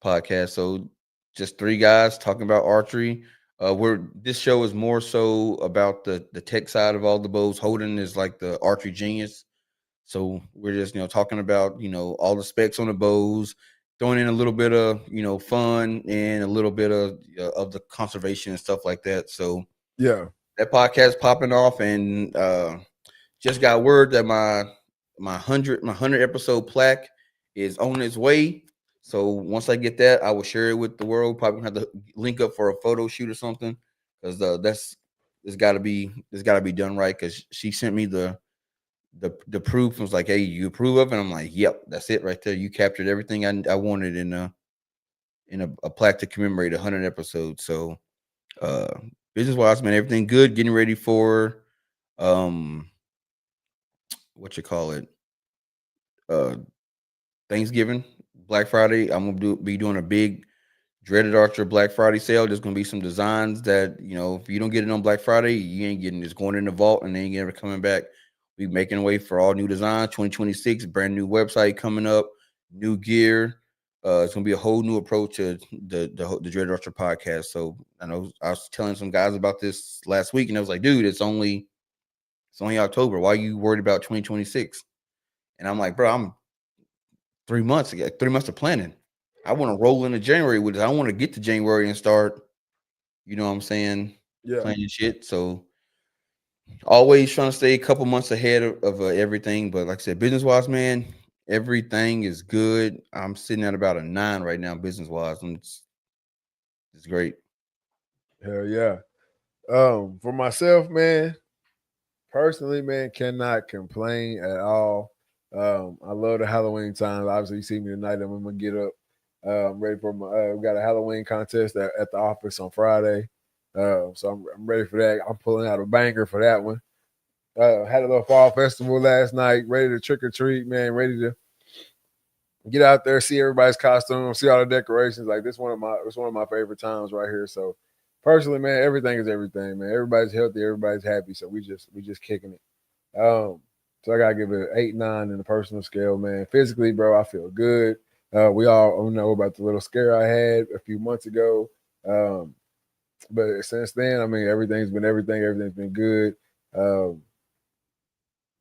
podcast. So just 3 guys talking about archery. This show is more so about the tech side of all the bows. Holden is like the archery genius. So we're just talking about all the specs on the bows, throwing in a little bit of fun and a little bit of the conservation and stuff like that. So Yeah. that podcast popping off, and just got word that my 100 episode plaque is on its way. So once I get that, I will share it with the world. Probably have to link up for a photo shoot or something, because it's got to be done right. Because she sent me the proof and was like, "Hey, you approve of it?" And I'm like, "Yep, that's it right there. You captured everything I wanted in a plaque to commemorate 100 episodes." So uh, business wise, man, everything good. Getting ready for what you call it, uh Thanksgiving, Black Friday. I'm gonna be doing a big Dreaded Archer Black Friday sale. There's gonna be some designs that if you don't get it on Black Friday, you ain't getting. It's going in the vault and they ain't ever coming back. We making way for all new designs. 2026, brand new website coming up, new gear. It's gonna be a whole new approach to the Dreaded Archer podcast. So I know I was telling some guys about this last week, and I was like, dude, it's only October. Why are you worried about 2026? And I'm like, bro, I'm 3 months ago, 3 months of planning. I want to roll into January with it. I want to get to January and start, you know what I'm saying, Yeah. planning shit. So always trying to stay a couple months ahead of everything. But like I said, business wise, man, everything is good. I'm sitting at about a 9 right now, business wise. It's great. Hell yeah. For myself, man, personally, man, cannot complain at all. I love the Halloween times. Obviously, you see me tonight. I'm gonna get up. I'm ready for my. We got a Halloween contest at the office on Friday, so I'm ready for that. I'm pulling out a banger for that one. Had a little fall festival last night. Ready to trick or treat, man. Ready to get out there, see everybody's costume, see all the decorations. Like it's one of my favorite times right here. So personally, man, everything is everything, man. Everybody's healthy, everybody's happy. So we just kicking it. So I gotta give it an 8-9 in the personal scale, man. Physically, bro, I feel good. We all know about the little scare I had a few months ago. But since then, I mean, everything's been everything. Everything's been good. Um,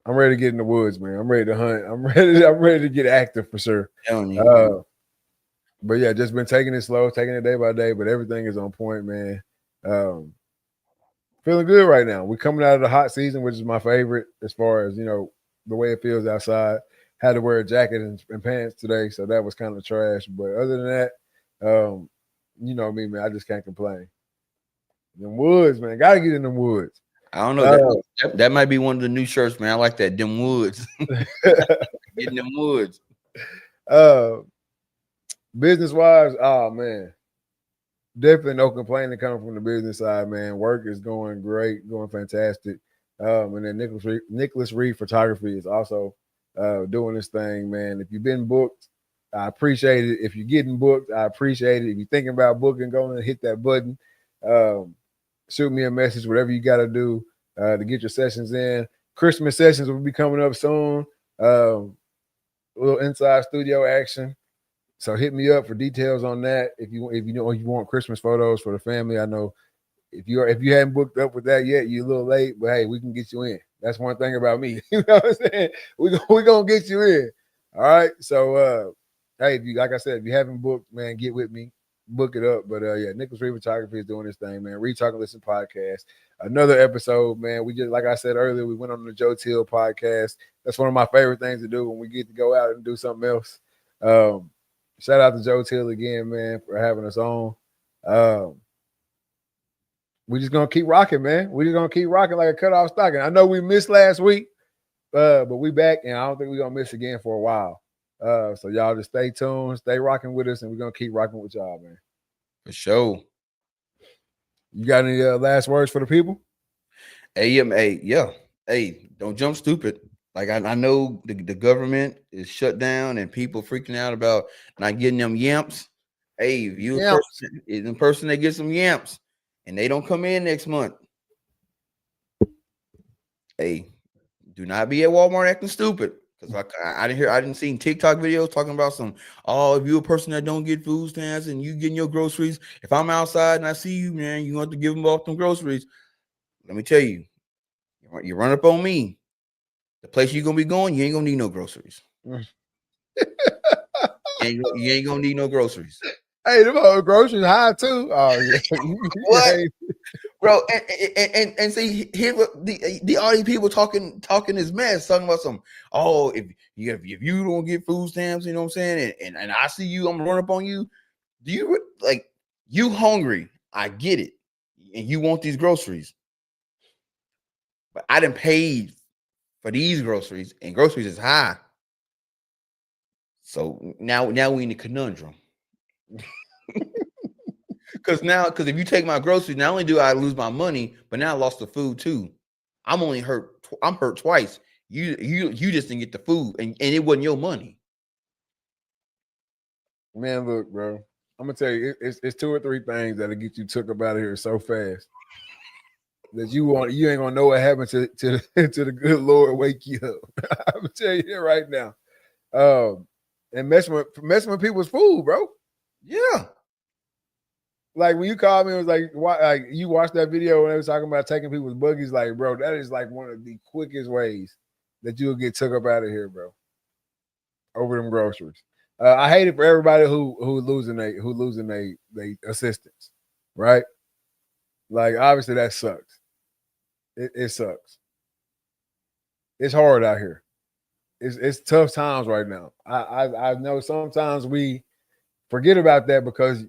I'm ready to get in the woods, man. I'm ready to hunt. I'm ready to get active for sure. Telling you. But yeah, just been taking it slow, taking it day by day. But everything is on point, man. Feeling good right now. We're coming out of the hot season, which is my favorite as far as the way it feels outside. Had to wear a jacket and pants today, so that was kind of trash. But other than that, you know me, man. I just can't complain. Them woods, man. Gotta get in them woods. I don't know. That might be one of the new shirts, man. I like that. Them woods. Get in them woods. Business wise, oh man. Definitely no complaining coming from the business side, man. Work is going great, going fantastic. And then Nicholas Reed Photography is also doing this thing, man. If you've been booked, I appreciate it. If you're getting booked, I appreciate it. If you're thinking about booking, go and hit that button. Shoot me a message, whatever you got to do to get your sessions in. Christmas sessions will be coming up soon. A little inside studio action. So hit me up for details on that. If you want Christmas photos for the family, I know if you haven't booked up with that yet, you're a little late. But hey, we can get you in. That's one thing about me. You know what I'm saying? We gonna get you in. All right. So hey, like I said, if you haven't booked, man, get with me, book it up. But yeah, Nicholas Reed Photography is doing this thing, man. Read, Talk, and Listen podcast. Another episode, man. We just, like I said earlier, we went on the Joe Till podcast. That's one of my favorite things to do when we get to go out and do something else. Shout out to Joe Till again, man, for having us on. We're just gonna keep rocking, man. We're just gonna keep rocking like a cutoff stocking. I know we missed last week, but we back, and I don't think we're gonna miss again for a while. So y'all just stay tuned, stay rocking with us, and we're gonna keep rocking with y'all, man. For sure. You got any last words for the people? AMA, yeah. Hey, don't jump stupid. Like I know the government is shut down and people freaking out about not getting them yamps. Hey, if you a person that gets some yamps and they don't come in next month, hey, do not be at Walmart acting stupid. Because I didn't see TikTok videos talking about if you're a person that don't get food stamps and you getting your groceries, if I'm outside and I see you, man, you have to give them off them groceries. Let me tell you, you run up on me. The place you're gonna be going, you ain't gonna need no groceries. You ain't gonna need no groceries. Hey, the groceries high too. Oh yeah, what, bro? And see, here the all these people talking this mess, talking about if you don't get food stamps, you know what I'm saying? And I see you, I'm gonna run up on you. Do you like you hungry? I get it, and you want these groceries, but I done paid for these groceries, and groceries is high. So now we in a conundrum. Because if you take my groceries, not only do I lose my money, but now I lost the food too. I'm hurt twice. You just didn't get the food, and it wasn't your money. Man, look, bro. I'm gonna tell you, it's 2 or 3 things that'll get you took up out of here so fast that you ain't gonna know what happened to the good Lord wake you up. I'm gonna tell you that right now. And messing with people's food, bro. Yeah. Like when you called me, it was like, why? Like you watched that video when they was talking about taking people's buggies. Like, bro, that is like one of the quickest ways that you'll get took up out of here, bro. Over them groceries. I hate it for everybody who losing they assistance, right? Like obviously that sucks. It sucks. It's hard out here. It's tough times right now. I know sometimes we forget about that because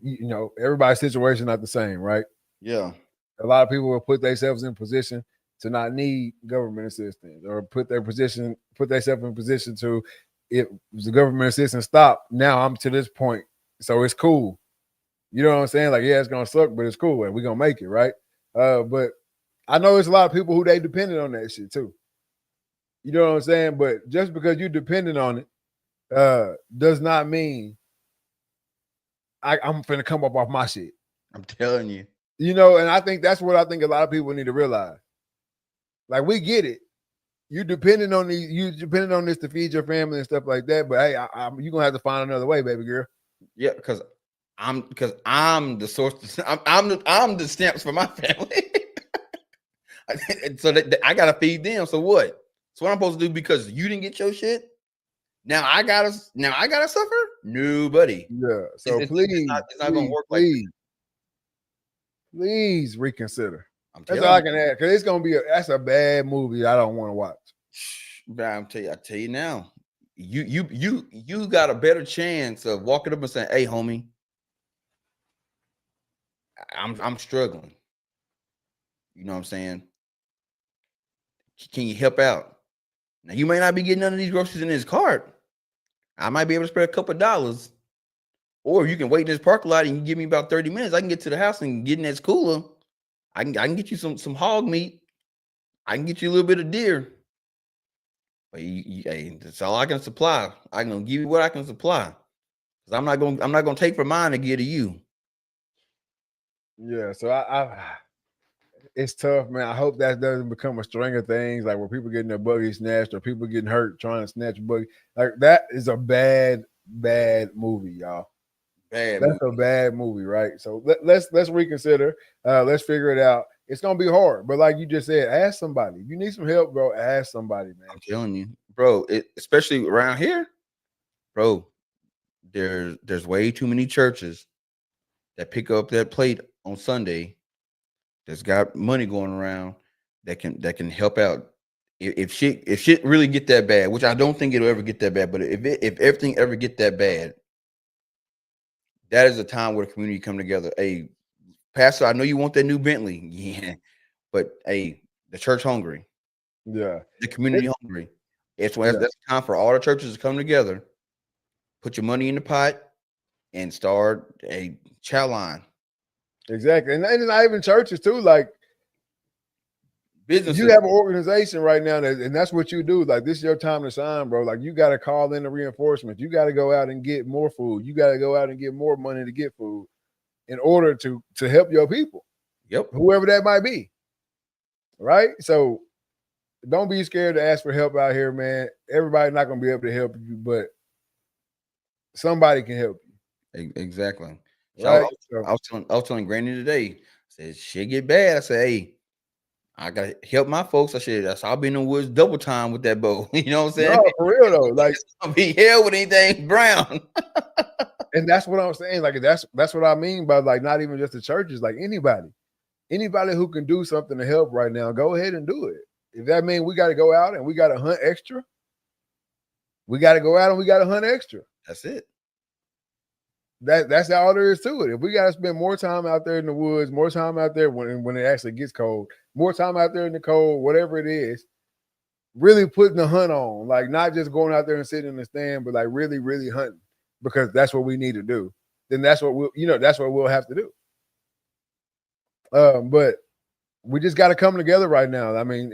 everybody's situation not the same, right? Yeah. A lot of people will put themselves in position to not need government assistance, or put themselves in position to, if the government assistance stop, now I'm to this point, so it's cool. You know what I'm saying? Like, yeah, it's gonna suck, but it's cool, and we're gonna make it, right? But I know there's a lot of people who they dependent on that shit too. You know what I'm saying? But just because you're dependent on it does not mean I'm finna come up off my shit. I'm telling you. And I think that's what I think a lot of people need to realize. Like, we get it. You depending on this to feed your family and stuff like that. But hey, you're gonna have to find another way, baby girl. Yeah, because because I'm the source. I'm the stamps for my family. So that I gotta feed them. So what? So what I'm supposed to do because you didn't get your shit? Now I gotta suffer? Nobody. Yeah. So It's not gonna work like that. please reconsider. I'm That's all telling I you. can add because it's gonna be that's a bad movie. I don't want to watch. But I tell you now, you got a better chance of walking up and saying, "Hey, homie, I'm struggling." You know what I'm saying? Can you help out? Now you may not be getting none of these groceries in this cart. I might be able to spare a couple of dollars, or you can wait in this parking lot and you give me about 30 minutes. I can get to the house and get in that cooler. I can get you some hog meat. I can get you a little bit of deer. But hey, that's all I can supply. I'm gonna give you what I can supply. Because I'm not gonna take from mine to give to you. Yeah. So it's tough, man. I hope that doesn't become a string of things like where people getting their buggy snatched or people getting hurt trying to snatch a buggy. Like that is a bad movie, y'all. Bad That's a movie. bad movie, right? So let's reconsider. Let's figure it out. It's gonna be hard, but like you just said, ask somebody. If you need some help, bro, ask somebody, man. I'm telling you, bro. Especially around here, bro. There's way too many churches that pick up that plate on Sunday. That's got money going around that can help out. If shit really get that bad, which I don't think it'll ever get that bad, but if everything ever get that bad, that is a time where the community come together. Hey, Pastor, I know you want that new Bentley, yeah, but hey, the church hungry, Yeah, the community hungry. yeah, That's time for all the churches to come together, put your money in the pot, and start a chow line. exactly. And it's not even churches too. Like you Businesses. have an organization right now, and that's what you do. Like this is your time to shine, bro. Like you got to call in the reinforcements. You got to go out and get more food. You got to go out and get more money to get food in order to help your people, Yep. whoever that might be. Right. So don't be scared to ask for help out here, man. Everybody's not gonna be able to help you, but somebody can help you. Exactly. So Right. So I was telling Granny today. I said, shit get bad. I said, hey, I gotta help my folks. I said, I'll be in the woods double time with that bow. You know what I'm saying? no, for real though. Like, It's gonna be hell with anything brown. and that's what I'm saying. Like that's what I mean by like not even just the churches, like anybody who can do something to help right now, go ahead and do it. If that means we got to go out and we got to hunt extra, we got to go out and we got to hunt extra. That's it. That's all there is to it. If we got to spend more time out there in the woods, more time out there when it actually gets cold, more time out there in the cold, whatever it is, really putting the hunt on, like not just going out there and sitting in the stand, but like really, really hunting because that's what we need to do. Then that's what that's what we'll have to do. But we just got to come together right now. I mean,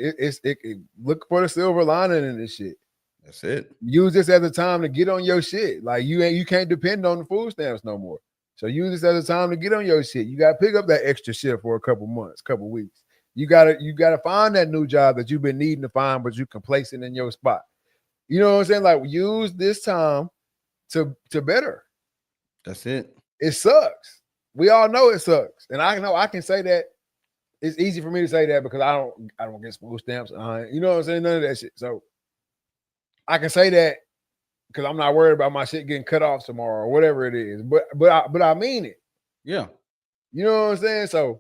look for the silver lining in this shit. That's it. Use this as a time to get on your shit. Like you can't depend on the food stamps no more. So use this as a time to get on your shit. You got to pick up that extra shift for a couple months, couple weeks. You gotta find that new job that you've been needing to find, but you can place it in your spot. You know what I'm saying? Like use this time to better. That's it. It sucks. We all know it sucks, and I know I can say that. It's easy for me to say that because I don't get food stamps. You know what I'm saying? None of that shit. So I can say that because I'm not worried about my shit getting cut off tomorrow or whatever it is. But I mean it. Yeah. You know what I'm saying? So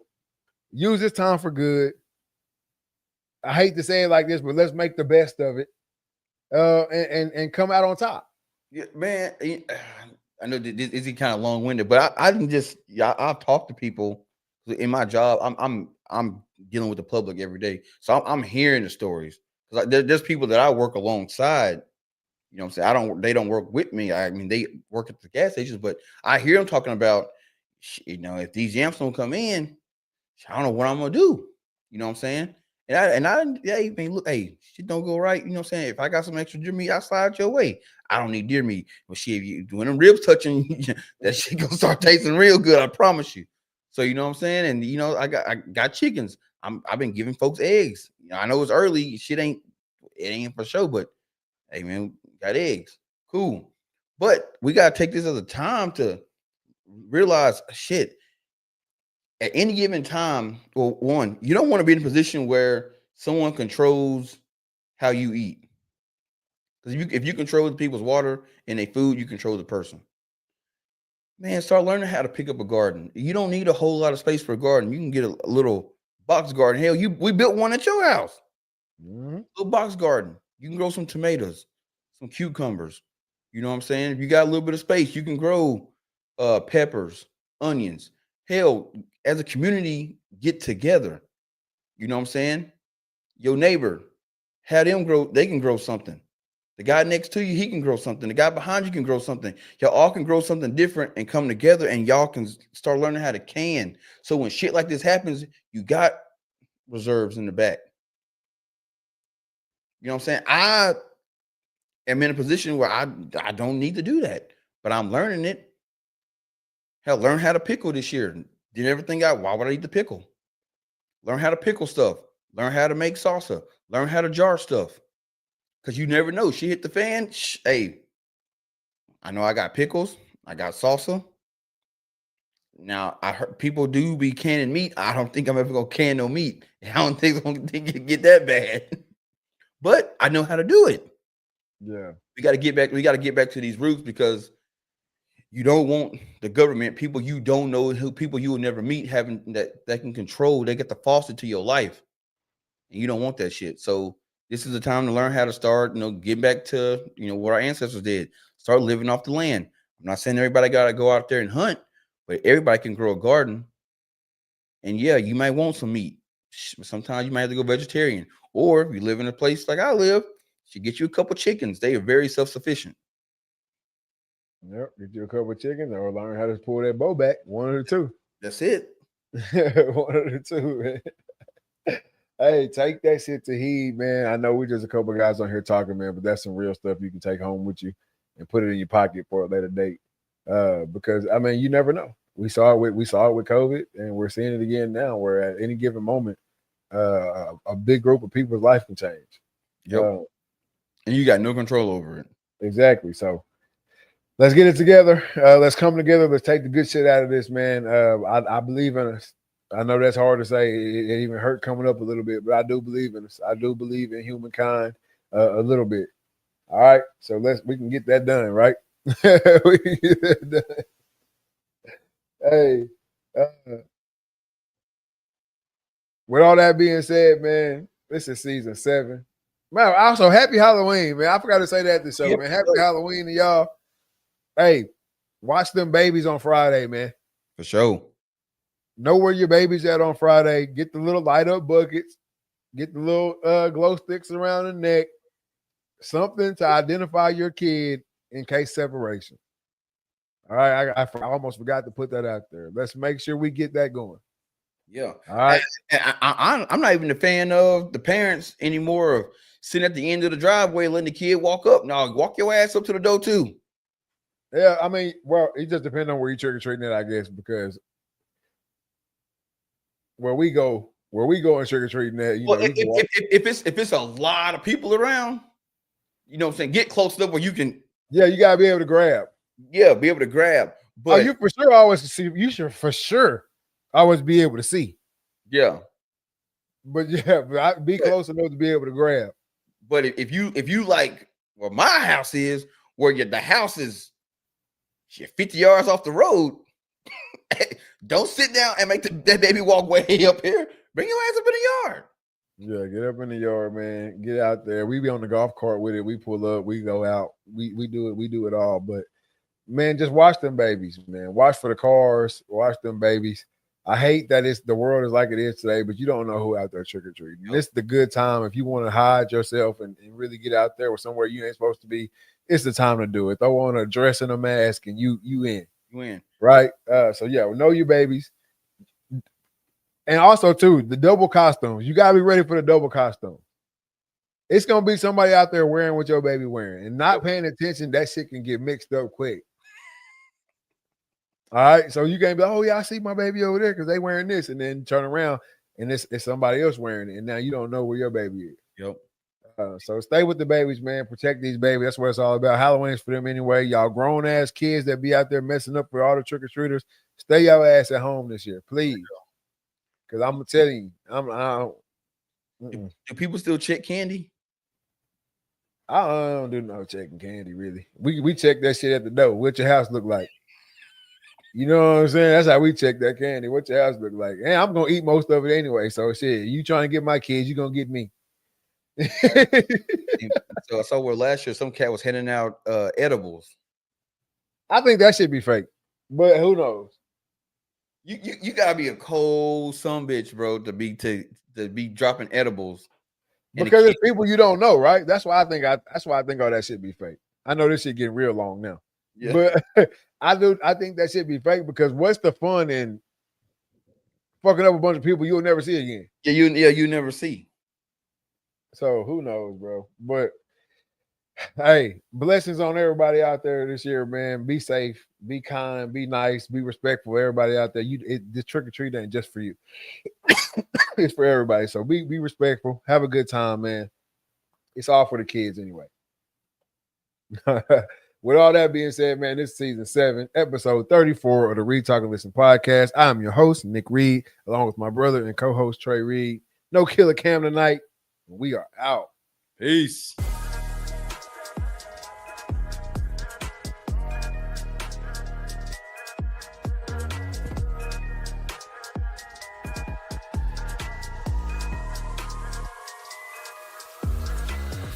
use this time for good. I hate to say it like this, but let's make the best of it. And come out on top. Yeah, man. I know this is kind of long winded, but I can just I've talked to people in my job. I'm dealing with the public every day, so I'm hearing the stories. Like there's people that I work alongside. You know what I'm saying? They don't work with me. I mean, they work at the gas stations, but I hear them talking about, if these yams don't come in, I don't know what I'm gonna do. You know what I'm saying? I mean, look, hey, shit don't go right. You know what I'm saying? If I got some extra deer meat, I'll slide your way. I don't need deer meat. But shit, if you doing them ribs touching, that shit gonna start tasting real good. I promise you. So you know what I'm saying? And I got chickens. I've been giving folks eggs. I know it's early. It ain't for sure, but hey man, got eggs. Cool. But we gotta take this as a time to realize shit. At any given time, well, one, you don't want to be in a position where someone controls how you eat. Because if you control the people's water and their food, you control the person. Man, start learning how to pick up a garden. You don't need a whole lot of space for a garden. You can get a little box garden. Hell, we built one at your house. Little box garden. You can grow some tomatoes, some cucumbers. You know what I'm saying? If you got a little bit of space, you can grow peppers, onions. Hell, as a community, get together. You know what I'm saying? Your neighbor, have them grow, they can grow something. The guy next to you, he can grow something. The guy behind you can grow something. Y'all all can grow something different and come together, and y'all can start learning how to can. So when shit like this happens, you got reserves in the back. You know what I'm saying? I am in a position where I don't need to do that, but I'm learning it. Hell, learn how to pickle this year. Did everything out. Why would I eat the pickle? Learn how to pickle stuff. Learn how to make salsa. Learn how to jar stuff. Because you never know. She hit the fan. Hey, I know I got pickles. I got salsa. Now, I heard people do be canning meat. I don't think I'm ever going to can no meat. I don't think it's going to get that bad. But I know how to do it. Yeah. We got to get back. We got to get back to these roots, because you don't want the government, people you don't know, who people you will never meet, having that can control. They get the faucet to your life, and you don't want that shit. So this is the time to learn how to start, get back to, what our ancestors did. Start living off the land. I'm not saying everybody got to go out there and hunt, but everybody can grow a garden. And yeah, you might want some meat. Sometimes you might have to go vegetarian. Or if you live in a place like I live, you get you a couple chickens. They are very self-sufficient. Yep, get you a couple of chickens or learn how to pull that bow back. One of the two. That's it. One of the two. Hey, take that shit to heed, man. I know we're just a couple of guys on here talking, man, but that's some real stuff you can take home with you and put it in your pocket for a later date. Because I mean, you never know. We saw it with COVID, and we're seeing it again now, where at any given moment, a big group of people's life can change. Yep. And you got no control over it. Exactly. So let's get it together. Let's come together. Let's take the good shit out of this, man. I believe in us. I know that's hard to say. It even hurt coming up a little bit, but I do believe in us. I do believe in humankind a little bit. All right. So we can get that done, right? We can get that done. Hey, with all that being said, man, this is season 7. Man, also happy Halloween, man. I forgot to say that this show, man. Happy Halloween to y'all. Hey, watch them babies on Friday, man. For sure. Know where your baby's at on Friday. Get the little light up buckets. Get the little glow sticks around the neck. Something to identify your kid in case separation. All right, I almost forgot to put that out there. Let's make sure we get that going. Yeah. All right. I'm not even a fan of the parents anymore of sitting at the end of the driveway letting the kid walk up. No, walk your ass up to the door too. Yeah, I mean, well, it just depends on where you trick or treating it, I guess, because where we go and trick or treating that, if it's a lot of people around, you know what I'm saying, get close enough where you can. Yeah, you gotta be able to grab. Yeah, be able to grab. But you for sure always see. You should for sure always be able to see. Yeah, but be close enough to be able to grab. But if you like where my house is, where the house is 50 yards off the road, don't sit down and make that baby walk way up here. Bring your ass up in the yard. Yeah, get up in the yard, man. Get out there. We be on the golf cart with it. We pull up. We go out. We do it. We do it all. But man, just watch them babies, man. Watch for the cars. Watch them babies. I hate that the world is like it is today, but you don't know who out there trick or treating. This is the good time if you want to hide yourself and really get out there or somewhere you ain't supposed to be. It's the time to do it. Throw on a dress and a mask, and you in. You in. Right. So yeah, know your babies. And also, too, the double costumes. You gotta be ready for the double costume. It's gonna be somebody out there wearing what your baby wearing and not paying attention. That shit can get mixed up quick. All right, so you can't be like, oh yeah, I see my baby over there because they wearing this, and then turn around and it's somebody else wearing it, and now you don't know where your baby is. Yep. So stay with the babies, man. Protect these babies. That's what it's all about. Halloween's for them anyway. Y'all grown ass kids that be out there messing up for all the trick or treaters. Stay your ass at home this year, please. Because I'm gonna tell you, Do people still check candy? I don't do no checking candy really. We check that shit at the door. What your house look like? You know what I'm saying? That's how we check that candy. What your house look like? And I'm gonna eat most of it anyway. So shit, you trying to get my kids, you gonna get me. So I saw where last year some cat was handing out edibles. I think that should be fake, but who knows? You gotta be a cold son bitch, bro, to be dropping edibles. Because it's people you don't know, right? That's why I think all that shit be fake. I know this shit getting real long now. Yeah. But I think that shit be fake because what's the fun in fucking up a bunch of people you'll never see again? You never see. So who knows, bro? But hey, blessings on everybody out there this year, man. Be safe, be kind, be nice, be respectful. Everybody out there, this trick or treat ain't just for you. It's for everybody. So be respectful. Have a good time, man. It's all for the kids anyway. With all that being said, man, this is season 7, episode 34 of the Read, Talk, and Listen podcast. I'm your host, Nick Reed, along with my brother and co-host Trey Reed. No killer cam tonight. We are out. Peace.